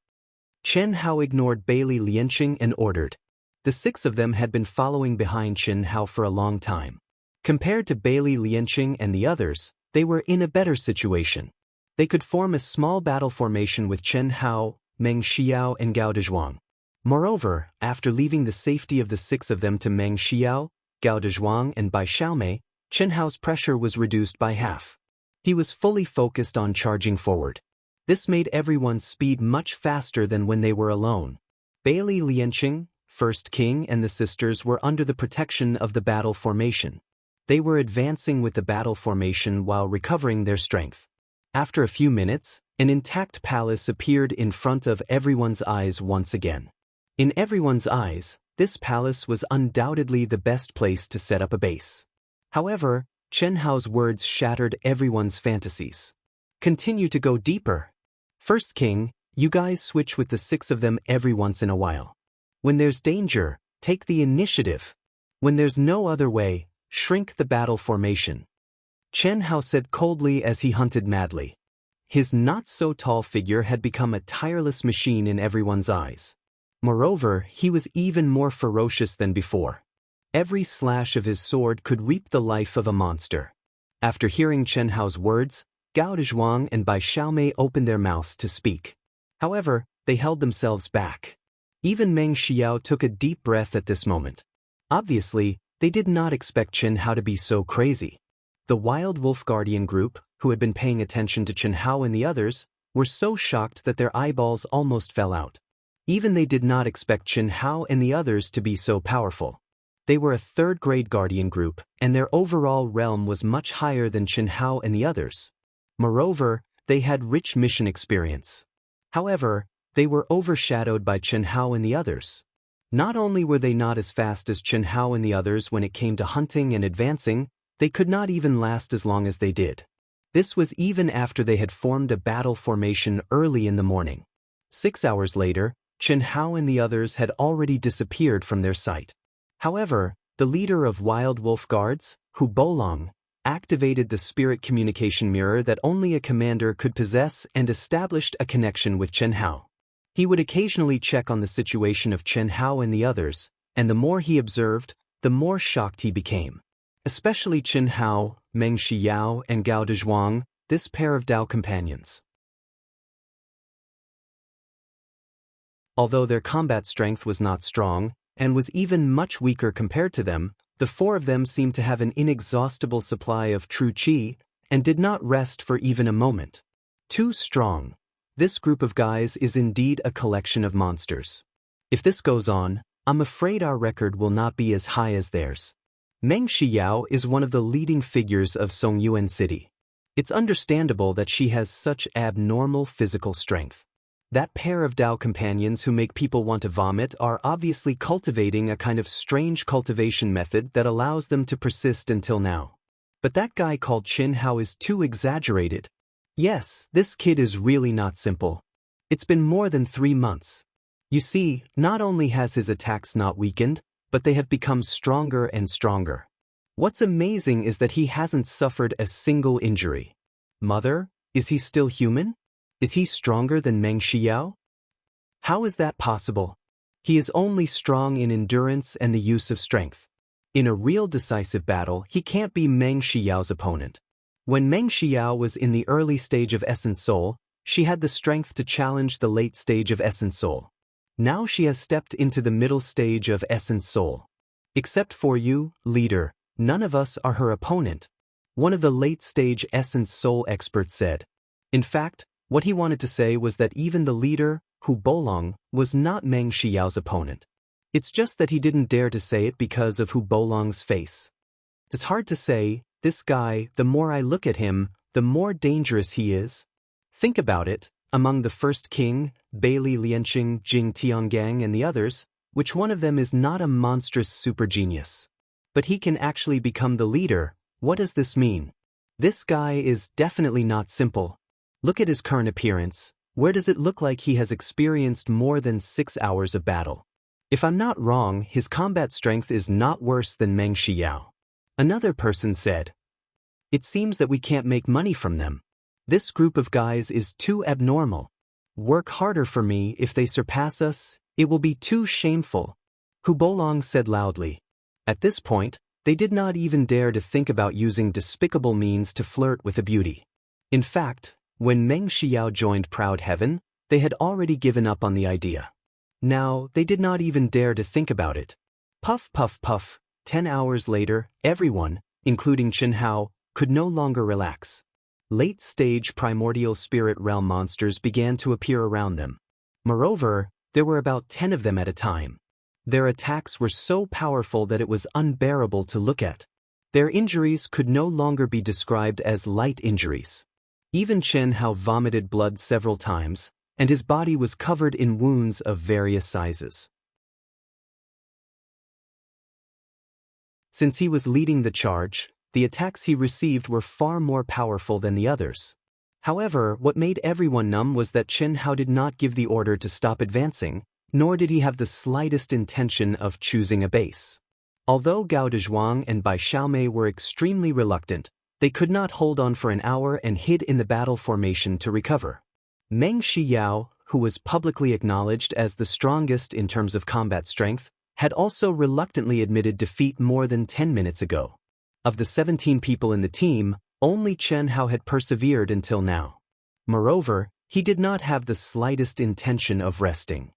Chen Hao ignored Bailey Lianqing and ordered. The 6 of them had been following behind Chen Hao for a long time. Compared to Bailey Lianqing and the others, they were in a better situation. They could form a small battle formation with Chen Hao, Meng Xiao and Gao Dezhuang. Moreover, after leaving the safety of the 6 of them to Meng Xiao, Gao Dezhuang and Bai Xiaomei, Chen Hao's pressure was reduced by half. He was fully focused on charging forward. This made everyone's speed much faster than when they were alone. Bailey Lianqing, First King and the sisters were under the protection of the battle formation. They were advancing with the battle formation while recovering their strength. After a few minutes, an intact palace appeared in front of everyone's eyes once again. In everyone's eyes, this palace was undoubtedly the best place to set up a base. However, Chen Hao's words shattered everyone's fantasies. Continue to go deeper. First King, you guys switch with the 6 of them every once in a while. When there's danger, take the initiative. When there's no other way, shrink the battle formation. Chen Hao said coldly as he hunted madly. His not-so-tall figure had become a tireless machine in everyone's eyes. Moreover, he was even more ferocious than before. Every slash of his sword could reap the life of a monster. After hearing Chen Hao's words, Gao Dezhuang and Bai Xiaomei opened their mouths to speak. However, they held themselves back. Even Meng Xiao took a deep breath at this moment. Obviously, they did not expect Chen Hao to be so crazy. The Wild Wolf Guardian group, who had been paying attention to Chen Hao and the others, were so shocked that their eyeballs almost fell out. Even they did not expect Chen Hao and the others to be so powerful. They were a third-grade Guardian group, and their overall realm was much higher than Chen Hao and the others. Moreover, they had rich mission experience. However, they were overshadowed by Chen Hao and the others. Not only were they not as fast as Chen Hao and the others when it came to hunting and advancing, they could not even last as long as they did. This was even after they had formed a battle formation early in the morning. 6 hours later, Chen Hao and the others had already disappeared from their sight. However, the leader of Wild Wolf Guards, Hu Bolong, activated the spirit communication mirror that only a commander could possess and established a connection with Chen Hao. He would occasionally check on the situation of Chen Hao and the others, and the more he observed, the more shocked he became. Especially Chen Hao, Meng Xiao, and Gao Dezhuang, this pair of Dao companions. Although their combat strength was not strong, and was even much weaker compared to them, the four of them seemed to have an inexhaustible supply of true qi, and did not rest for even a moment. Too strong. This group of guys is indeed a collection of monsters. If this goes on, I'm afraid our record will not be as high as theirs. Meng Xiao is one of the leading figures of Songyuan City. It's understandable that she has such abnormal physical strength. That pair of Dao companions who make people want to vomit are obviously cultivating a kind of strange cultivation method that allows them to persist until now. But that guy called Chen Hao is too exaggerated. Yes, this kid is really not simple. It's been more than 3 months. You see, not only has his attacks not weakened, but they have become stronger and stronger. What's amazing is that he hasn't suffered a single injury. Mother, is he still human? Is he stronger than Meng Xiao? How is that possible? He is only strong in endurance and the use of strength. In a real decisive battle, he can't be Meng Xiao's opponent. When Meng Xiao was in the early stage of Essence Soul, she had the strength to challenge the late stage of Essence Soul. Now she has stepped into the middle stage of Essence Soul. Except for you, leader, none of us are her opponent, one of the late-stage Essence Soul experts said. In fact, what he wanted to say was that even the leader, Hu Bolong, was not Meng Xiao's opponent. It's just that he didn't dare to say it because of Hu Bolong's face. It's hard to say, this guy, the more I look at him, the more dangerous he is. Think about it, among the first king, Bailey Lianqing, Jing Tianggang and the others, which one of them is not a monstrous super genius? But he can actually become the leader. What does this mean? This guy is definitely not simple. Look at his current appearance. Where does it look like he has experienced more than 6 hours of battle? If I'm not wrong, his combat strength is not worse than Meng Xiao. Another person said, "It seems that we can't make money from them. This group of guys is too abnormal. Work harder for me. If they surpass us, it will be too shameful," Hu Bolong said loudly. At this point, they did not even dare to think about using despicable means to flirt with a beauty. In fact, when Meng Xiao joined Proud Heaven, they had already given up on the idea. Now, they did not even dare to think about it. Puff puff puff, 10 hours later, everyone, including Chen Hao, could no longer relax. Late-stage primordial spirit realm monsters began to appear around them. Moreover, there were about 10 of them at a time. Their attacks were so powerful that it was unbearable to look at. Their injuries could no longer be described as light injuries. Even Chen Hao vomited blood several times, and his body was covered in wounds of various sizes. Since he was leading the charge, the attacks he received were far more powerful than the others. However, what made everyone numb was that Chen Hao did not give the order to stop advancing, nor did he have the slightest intention of choosing a base. Although Gao Dezhuang and Bai Xiaomei were extremely reluctant, they could not hold on for an hour and hid in the battle formation to recover. Meng Xiao, who was publicly acknowledged as the strongest in terms of combat strength, had also reluctantly admitted defeat more than 10 minutes ago. Of the 17 people in the team, only Chen Hao had persevered until now. Moreover, he did not have the slightest intention of resting.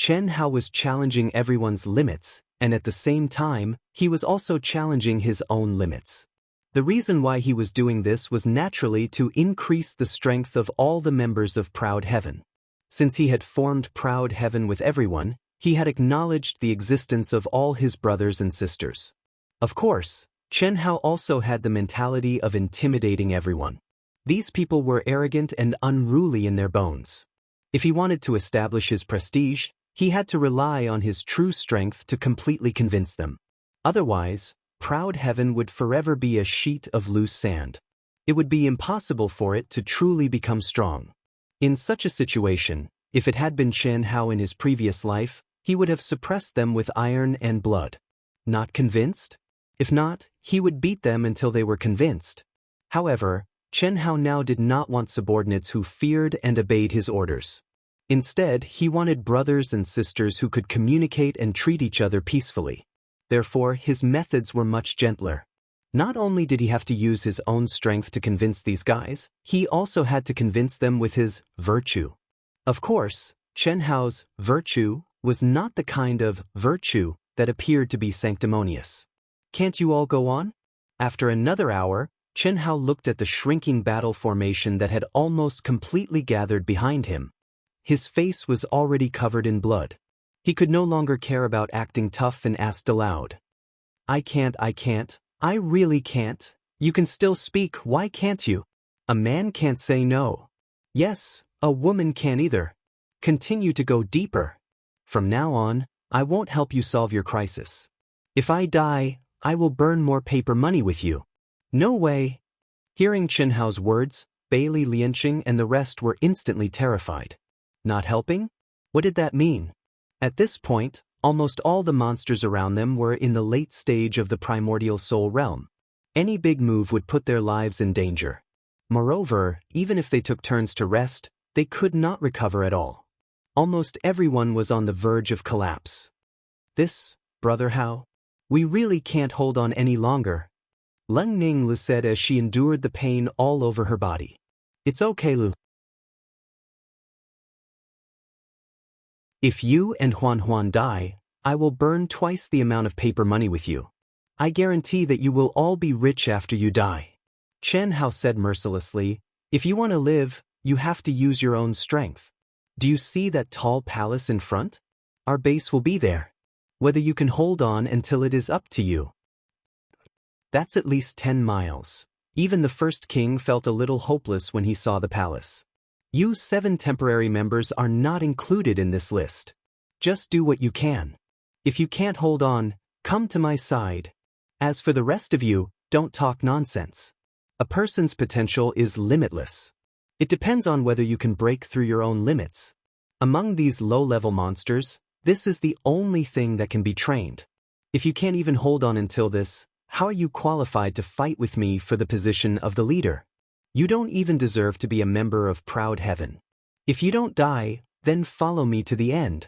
Chen Hao was challenging everyone's limits, and at the same time, he was also challenging his own limits. The reason why he was doing this was naturally to increase the strength of all the members of Proud Heaven. Since he had formed Proud Heaven with everyone, he had acknowledged the existence of all his brothers and sisters. Of course, Chen Hao also had the mentality of intimidating everyone. These people were arrogant and unruly in their bones. If he wanted to establish his prestige, he had to rely on his true strength to completely convince them. Otherwise, Proud Heaven would forever be a sheet of loose sand. It would be impossible for it to truly become strong. In such a situation, if it had been Chen Hao in his previous life, he would have suppressed them with iron and blood. Not convinced? If not, he would beat them until they were convinced. However, Chen Hao now did not want subordinates who feared and obeyed his orders. Instead, he wanted brothers and sisters who could communicate and treat each other peacefully. Therefore, his methods were much gentler. Not only did he have to use his own strength to convince these guys, he also had to convince them with his virtue. Of course, Chen Hao's virtue was not the kind of virtue that appeared to be sanctimonious. Can't you all go on? After another hour, Chen Hao looked at the shrinking battle formation that had almost completely gathered behind him. His face was already covered in blood. He could no longer care about acting tough and asked aloud. I can't, I really can't. You can still speak, why can't you? A man can't say no. Yes, a woman can't either. Continue to go deeper. From now on, I won't help you solve your crisis. If I die, I will burn more paper money with you. No way. Hearing Chen Hao's words, Bailey Lianqing and the rest were instantly terrified. Not helping? What did that mean? At this point, almost all the monsters around them were in the late stage of the primordial soul realm. Any big move would put their lives in danger. Moreover, even if they took turns to rest, they could not recover at all. Almost everyone was on the verge of collapse. This, Brother Hao? We really can't hold on any longer. Leng Ning Lu said as she endured the pain all over her body. It's okay, Lu. If you and Huan die, I will burn twice the amount of paper money with you. I guarantee that you will all be rich after you die. Chen Hao said mercilessly, if you want to live, you have to use your own strength. Do you see that tall palace in front? Our base will be there. Whether you can hold on until it is up to you. That's at least 10 miles. Even the first king felt a little hopeless when he saw the palace. You 7 temporary members are not included in this list. Just do what you can. If you can't hold on, come to my side. As for the rest of you, don't talk nonsense. A person's potential is limitless. It depends on whether you can break through your own limits. Among these low-level monsters, this is the only thing that can be trained. If you can't even hold on until this, how are you qualified to fight with me for the position of the leader? You don't even deserve to be a member of Proud Heaven. If you don't die, then follow me to the end.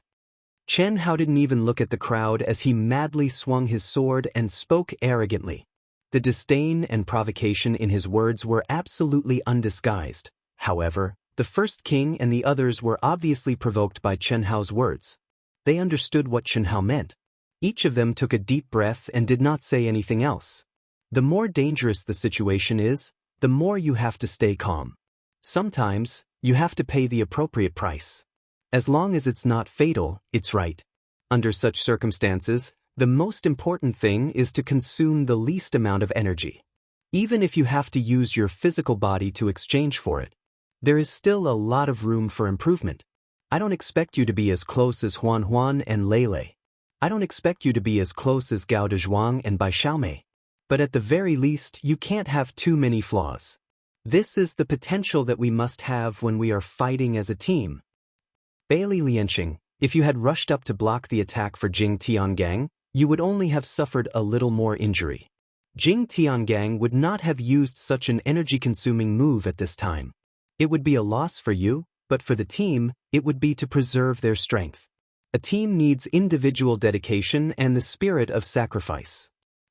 Chen Hao didn't even look at the crowd as he madly swung his sword and spoke arrogantly. The disdain and provocation in his words were absolutely undisguised. However, the first king and the others were obviously provoked by Chen Hao's words. They understood what Chen Hao meant. Each of them took a deep breath and did not say anything else. The more dangerous the situation is, the more you have to stay calm. Sometimes, you have to pay the appropriate price. As long as it's not fatal, it's right. Under such circumstances, the most important thing is to consume the least amount of energy. Even if you have to use your physical body to exchange for it, there is still a lot of room for improvement. I don't expect you to be as close as Huan and Lele. I don't expect you to be as close as Gao Dezhuang and Bai Xiaomei. But at the very least, you can't have too many flaws. This is the potential that we must have when we are fighting as a team. Bailey Lianqing, if you had rushed up to block the attack for Jing Tiangang, you would only have suffered a little more injury. Jing Tiangang would not have used such an energy-consuming move at this time. It would be a loss for you, but for the team, it would be to preserve their strength. A team needs individual dedication and the spirit of sacrifice.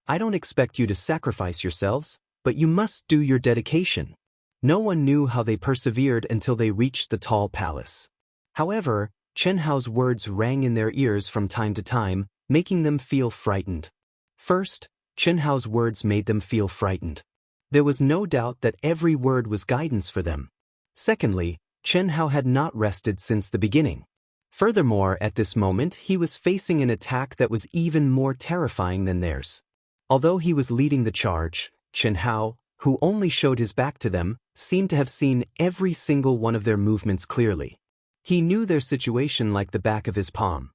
I don't expect you to sacrifice yourselves, but you must do your dedication. No one knew how they persevered until they reached the tall palace. However, Chen Hao's words rang in their ears from time to time, making them feel frightened. First, Chen Hao's words made them feel frightened. There was no doubt that every word was guidance for them. Secondly, Chen Hao had not rested since the beginning. Furthermore, at this moment he was facing an attack that was even more terrifying than theirs. Although he was leading the charge, Chen Hao, who only showed his back to them, seemed to have seen every single one of their movements clearly. He knew their situation like the back of his palm.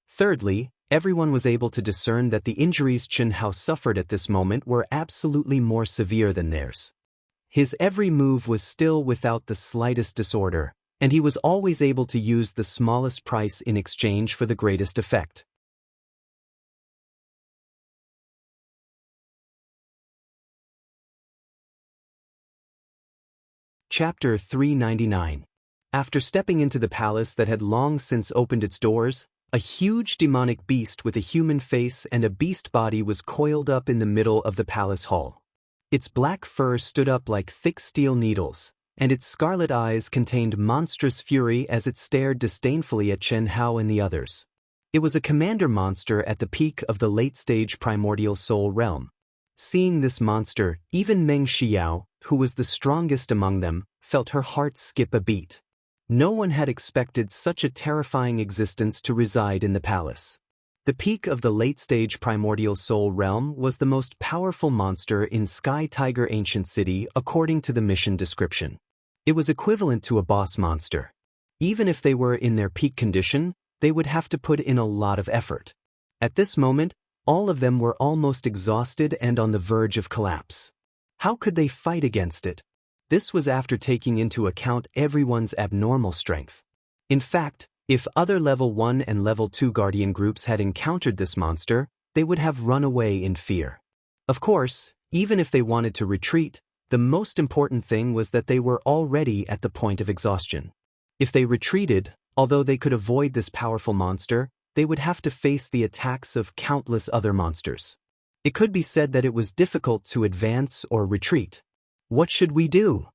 Thirdly, everyone was able to discern that the injuries Chen Hao suffered at this moment were absolutely more severe than theirs. His every move was still without the slightest disorder, and he was always able to use the smallest price in exchange for the greatest effect. Chapter 399. After stepping into the palace that had long since opened its doors, a huge demonic beast with a human face and a beast body was coiled up in the middle of the palace hall. Its black fur stood up like thick steel needles, and its scarlet eyes contained monstrous fury as it stared disdainfully at Chen Hao and the others. It was a commander monster at the peak of the late-stage primordial soul realm. Seeing this monster, even Meng Xiao, who was the strongest among them, felt her heart skip a beat. No one had expected such a terrifying existence to reside in the palace. The peak of the late-stage primordial soul realm was the most powerful monster in Sky Tiger Ancient City according to the mission description. It was equivalent to a boss monster. Even if they were in their peak condition, they would have to put in a lot of effort. At this moment, all of them were almost exhausted and on the verge of collapse. How could they fight against it? This was after taking into account everyone's abnormal strength. In fact, if other Level 1 and Level 2 Guardian groups had encountered this monster, they would have run away in fear. Of course, even if they wanted to retreat, the most important thing was that they were already at the point of exhaustion. If they retreated, although they could avoid this powerful monster, they would have to face the attacks of countless other monsters. It could be said that it was difficult to advance or retreat. What should we do?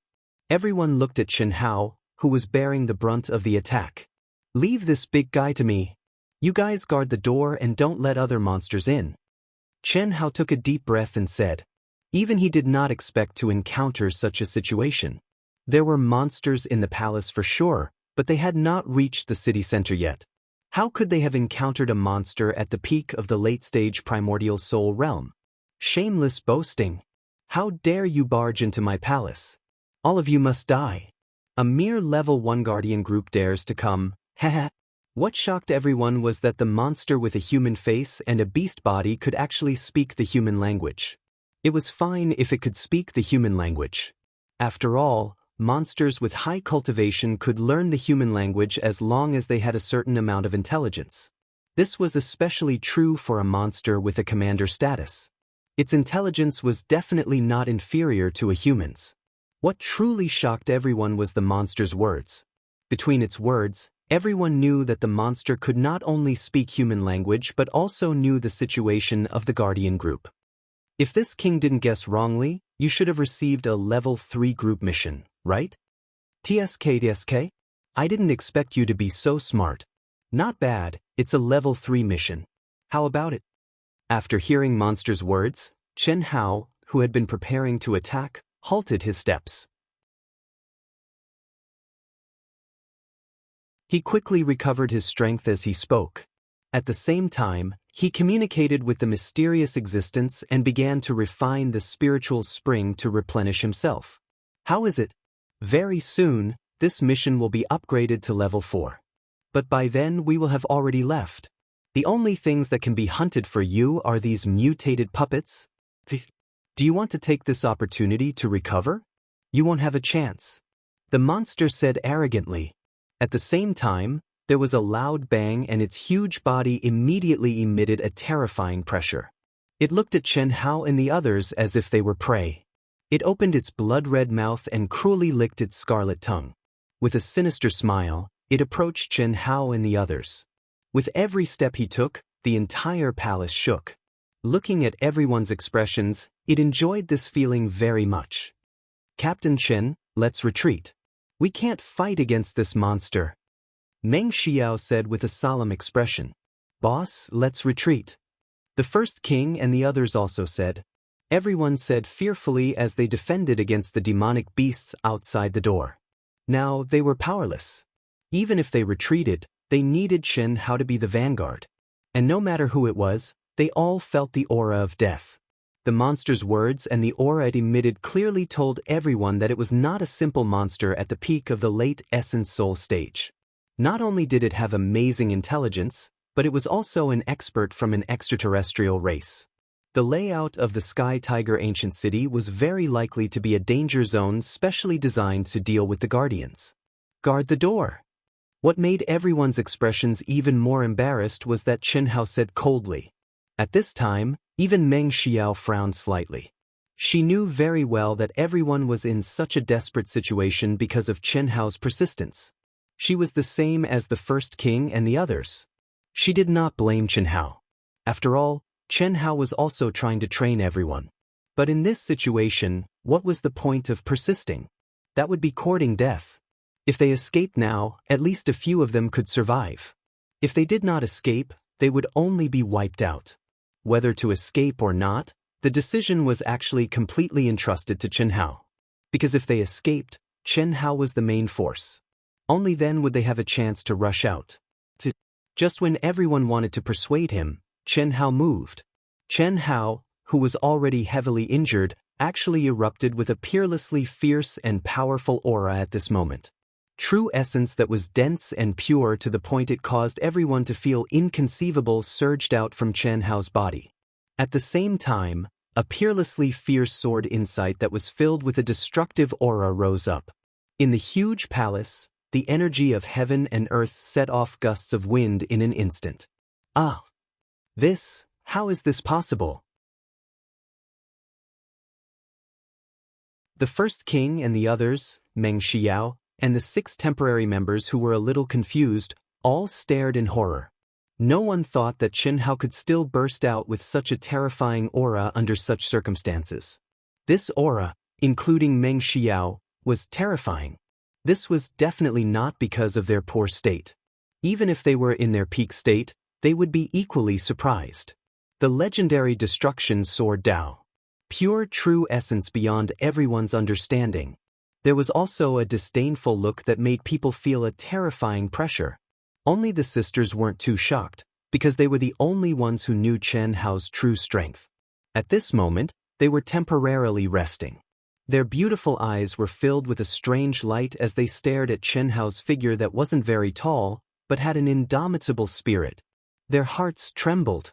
Everyone looked at Chen Hao, who was bearing the brunt of the attack. Leave this big guy to me. You guys guard the door and don't let other monsters in. Chen Hao took a deep breath and said. Even he did not expect to encounter such a situation. There were monsters in the palace for sure, but they had not reached the city center yet. How could they have encountered a monster at the peak of the late-stage primordial soul realm? Shameless boasting. How dare you barge into my palace? All of you must die. A mere level 1 guardian group dares to come. Haha. What shocked everyone was that the monster with a human face and a beast body could actually speak the human language. It was fine if it could speak the human language. After all, monsters with high cultivation could learn the human language as long as they had a certain amount of intelligence. This was especially true for a monster with a commander status. Its intelligence was definitely not inferior to a human's. What truly shocked everyone was the monster's words. Between its words, everyone knew that the monster could not only speak human language but also knew the situation of the Guardian group. If this king didn't guess wrongly, you should have received a level 3 group mission, right? TSK. I didn't expect you to be so smart. Not bad, it's a level 3 mission. How about it? After hearing monster's words, Chen Hao, who had been preparing to attack, halted his steps. He quickly recovered his strength as he spoke. At the same time, he communicated with the mysterious existence and began to refine the spiritual spring to replenish himself. How is it? Very soon, this mission will be upgraded to level 4. But by then we will have already left. The only things that can be hunted for you are these mutated puppets. Do you want to take this opportunity to recover? You won't have a chance. The monster said arrogantly. At the same time, there was a loud bang and its huge body immediately emitted a terrifying pressure. It looked at Chen Hao and the others as if they were prey. It opened its blood-red mouth and cruelly licked its scarlet tongue. With a sinister smile, it approached Chen Hao and the others. With every step he took, the entire palace shook. Looking at everyone's expressions, it enjoyed this feeling very much. Captain Chen, let's retreat. We can't fight against this monster, Meng Xiao said with a solemn expression. Boss, let's retreat. The first king and the others also said. Everyone said fearfully as they defended against the demonic beasts outside the door. Now they were powerless. Even if they retreated, they needed Chen Hao to be the vanguard. And no matter who it was, they all felt the aura of death. The monster's words and the aura it emitted clearly told everyone that it was not a simple monster at the peak of the late essence soul stage. Not only did it have amazing intelligence, but it was also an expert from an extraterrestrial race. The layout of the Sky Tiger ancient city was very likely to be a danger zone specially designed to deal with the guardians. Guard the door. What made everyone's expressions even more embarrassed was that Chen Hao said coldly. At this time, even Meng Xiao frowned slightly. She knew very well that everyone was in such a desperate situation because of Chen Hao's persistence. She was the same as the first king and the others. She did not blame Chen Hao. After all, Chen Hao was also trying to train everyone. But in this situation, what was the point of persisting? That would be courting death. If they escaped now, at least a few of them could survive. If they did not escape, they would only be wiped out. Whether to escape or not, the decision was actually completely entrusted to Chen Hao. Because if they escaped, Chen Hao was the main force. Only then would they have a chance to rush out. Just when everyone wanted to persuade him, Chen Hao moved. Chen Hao, who was already heavily injured, actually erupted with a peerlessly fierce and powerful aura at this moment. True essence that was dense and pure to the point it caused everyone to feel inconceivable surged out from Chen Hao's body. At the same time, a peerlessly fierce sword insight that was filled with a destructive aura rose up. In the huge palace, the energy of heaven and earth set off gusts of wind in an instant. How is this possible? The first king and the others, Meng Xiao, and the 6 temporary members who were a little confused, all stared in horror. No one thought that Chen Hao could still burst out with such a terrifying aura under such circumstances. This aura, including Meng Xiao, was terrifying. This was definitely not because of their poor state. Even if they were in their peak state, they would be equally surprised. The legendary destruction sword Dao. Pure true essence beyond everyone's understanding. There was also a disdainful look that made people feel a terrifying pressure. Only the sisters weren't too shocked, because they were the only ones who knew Chen Hao's true strength. At this moment, they were temporarily resting. Their beautiful eyes were filled with a strange light as they stared at Chen Hao's figure that wasn't very tall, but had an indomitable spirit. Their hearts trembled.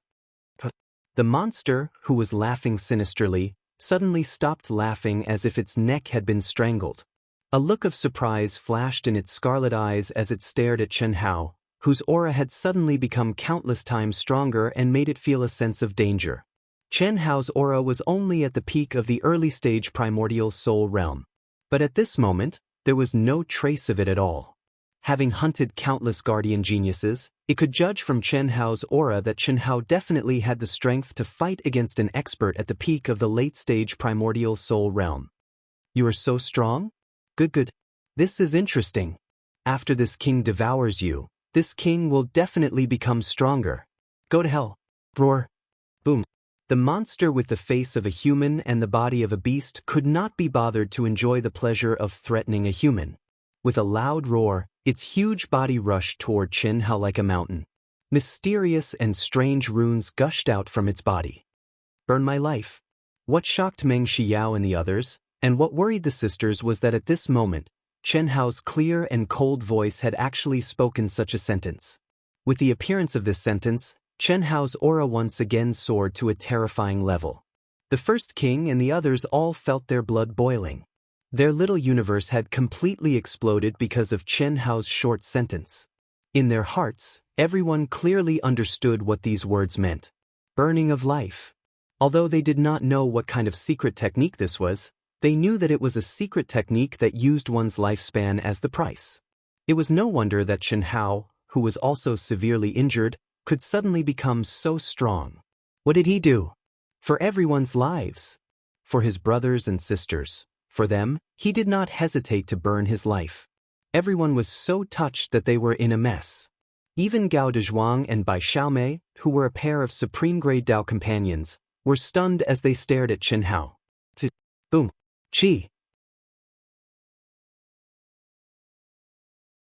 The monster, who was laughing sinisterly, suddenly stopped laughing as if its neck had been strangled. A look of surprise flashed in its scarlet eyes as it stared at Chen Hao, whose aura had suddenly become countless times stronger and made it feel a sense of danger. Chen Hao's aura was only at the peak of the early-stage primordial soul realm. But at this moment, there was no trace of it at all. Having hunted countless guardian geniuses, it could judge from Chen Hao's aura that Chen Hao definitely had the strength to fight against an expert at the peak of the late-stage primordial soul realm. You are so strong? Good. This is interesting. After this king devours you, this king will definitely become stronger. Go to hell. Roar. Boom. The monster with the face of a human and the body of a beast could not be bothered to enjoy the pleasure of threatening a human. With a loud roar, its huge body rushed toward Chen Hao like a mountain. Mysterious and strange runes gushed out from its body. Burn my life. What shocked Meng Xiao and the others, and what worried the sisters was that at this moment, Chen Hao's clear and cold voice had actually spoken such a sentence. With the appearance of this sentence, Chen Hao's aura once again soared to a terrifying level. The first king and the others all felt their blood boiling. Their little universe had completely exploded because of Chen Hao's short sentence. In their hearts, everyone clearly understood what these words meant. Burning of life. Although they did not know what kind of secret technique this was, they knew that it was a secret technique that used one's lifespan as the price. It was no wonder that Chen Hao, who was also severely injured, could suddenly become so strong. What did he do? For everyone's lives. For his brothers and sisters. For them, he did not hesitate to burn his life. Everyone was so touched that they were in a mess. Even Gao Dezhuang and Bai Xiaomei, who were a pair of supreme-grade Dao companions, were stunned as they stared at Chen Hao. Boom. Chi.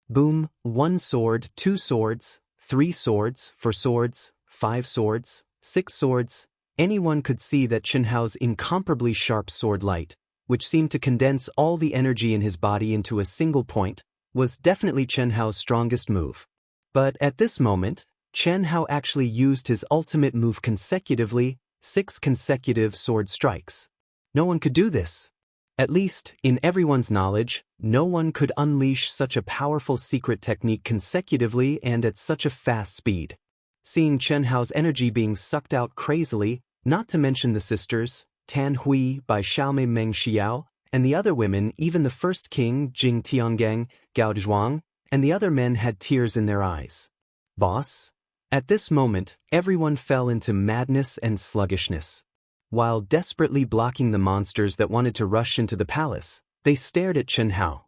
Boom, 1 sword, 2 swords, 3 swords, 4 swords, 5 swords, 6 swords. Anyone could see that Chen Hao's incomparably sharp sword light, which seemed to condense all the energy in his body into a single point, was definitely Chen Hao's strongest move. But at this moment, Chen Hao actually used his ultimate move consecutively, 6 consecutive sword strikes. No one could do this. At least, in everyone's knowledge, no one could unleash such a powerful secret technique consecutively and at such a fast speed. Seeing Chen Hao's energy being sucked out crazily, not to mention the sisters, Tan Hui, Bai Xiaomei, Meng Xiao, and the other women, even the first king, Jing Tiangang, Gao Zhuang, and the other men had tears in their eyes. Boss? At this moment, everyone fell into madness and sluggishness. While desperately blocking the monsters that wanted to rush into the palace, they stared at Chen Hao.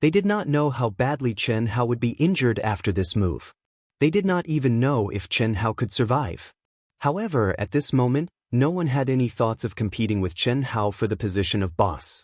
They did not know how badly Chen Hao would be injured after this move. They did not even know if Chen Hao could survive. However, at this moment, no one had any thoughts of competing with Chen Hao for the position of boss.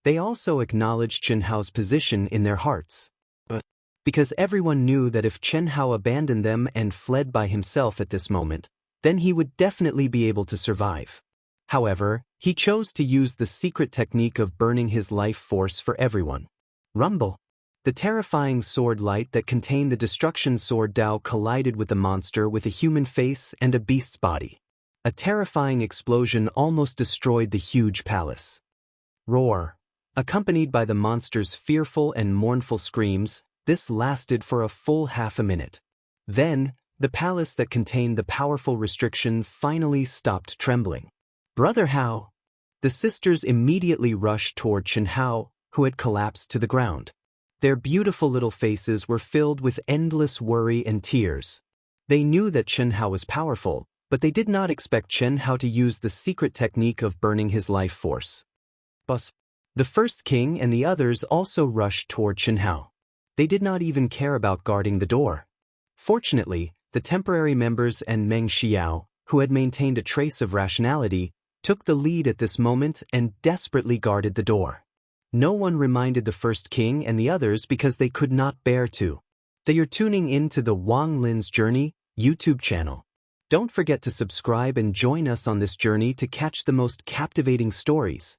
They also acknowledged Chen Hao's position in their hearts. But because everyone knew that if Chen Hao abandoned them and fled by himself at this moment, then he would definitely be able to survive. However, he chose to use the secret technique of burning his life force for everyone. Rumble. The terrifying sword light that contained the destruction sword Dao collided with the monster with a human face and a beast's body. A terrifying explosion almost destroyed the huge palace. Roar. Accompanied by the monster's fearful and mournful screams, this lasted for a full half a minute. Then, the palace that contained the powerful restriction finally stopped trembling. Brother Hao. The sisters immediately rushed toward Chen Hao, who had collapsed to the ground. Their beautiful little faces were filled with endless worry and tears. They knew that Chen Hao was powerful, but they did not expect Chen Hao to use the secret technique of burning his life force. But the first king and the others also rushed toward Chen Hao. They did not even care about guarding the door. Fortunately, the temporary members and Meng Xiao, who had maintained a trace of rationality, took the lead at this moment and desperately guarded the door. No one reminded the first king and the others because they could not bear to. You're tuning in to the Wang Lin's Journey YouTube channel. Don't forget to subscribe and join us on this journey to catch the most captivating stories.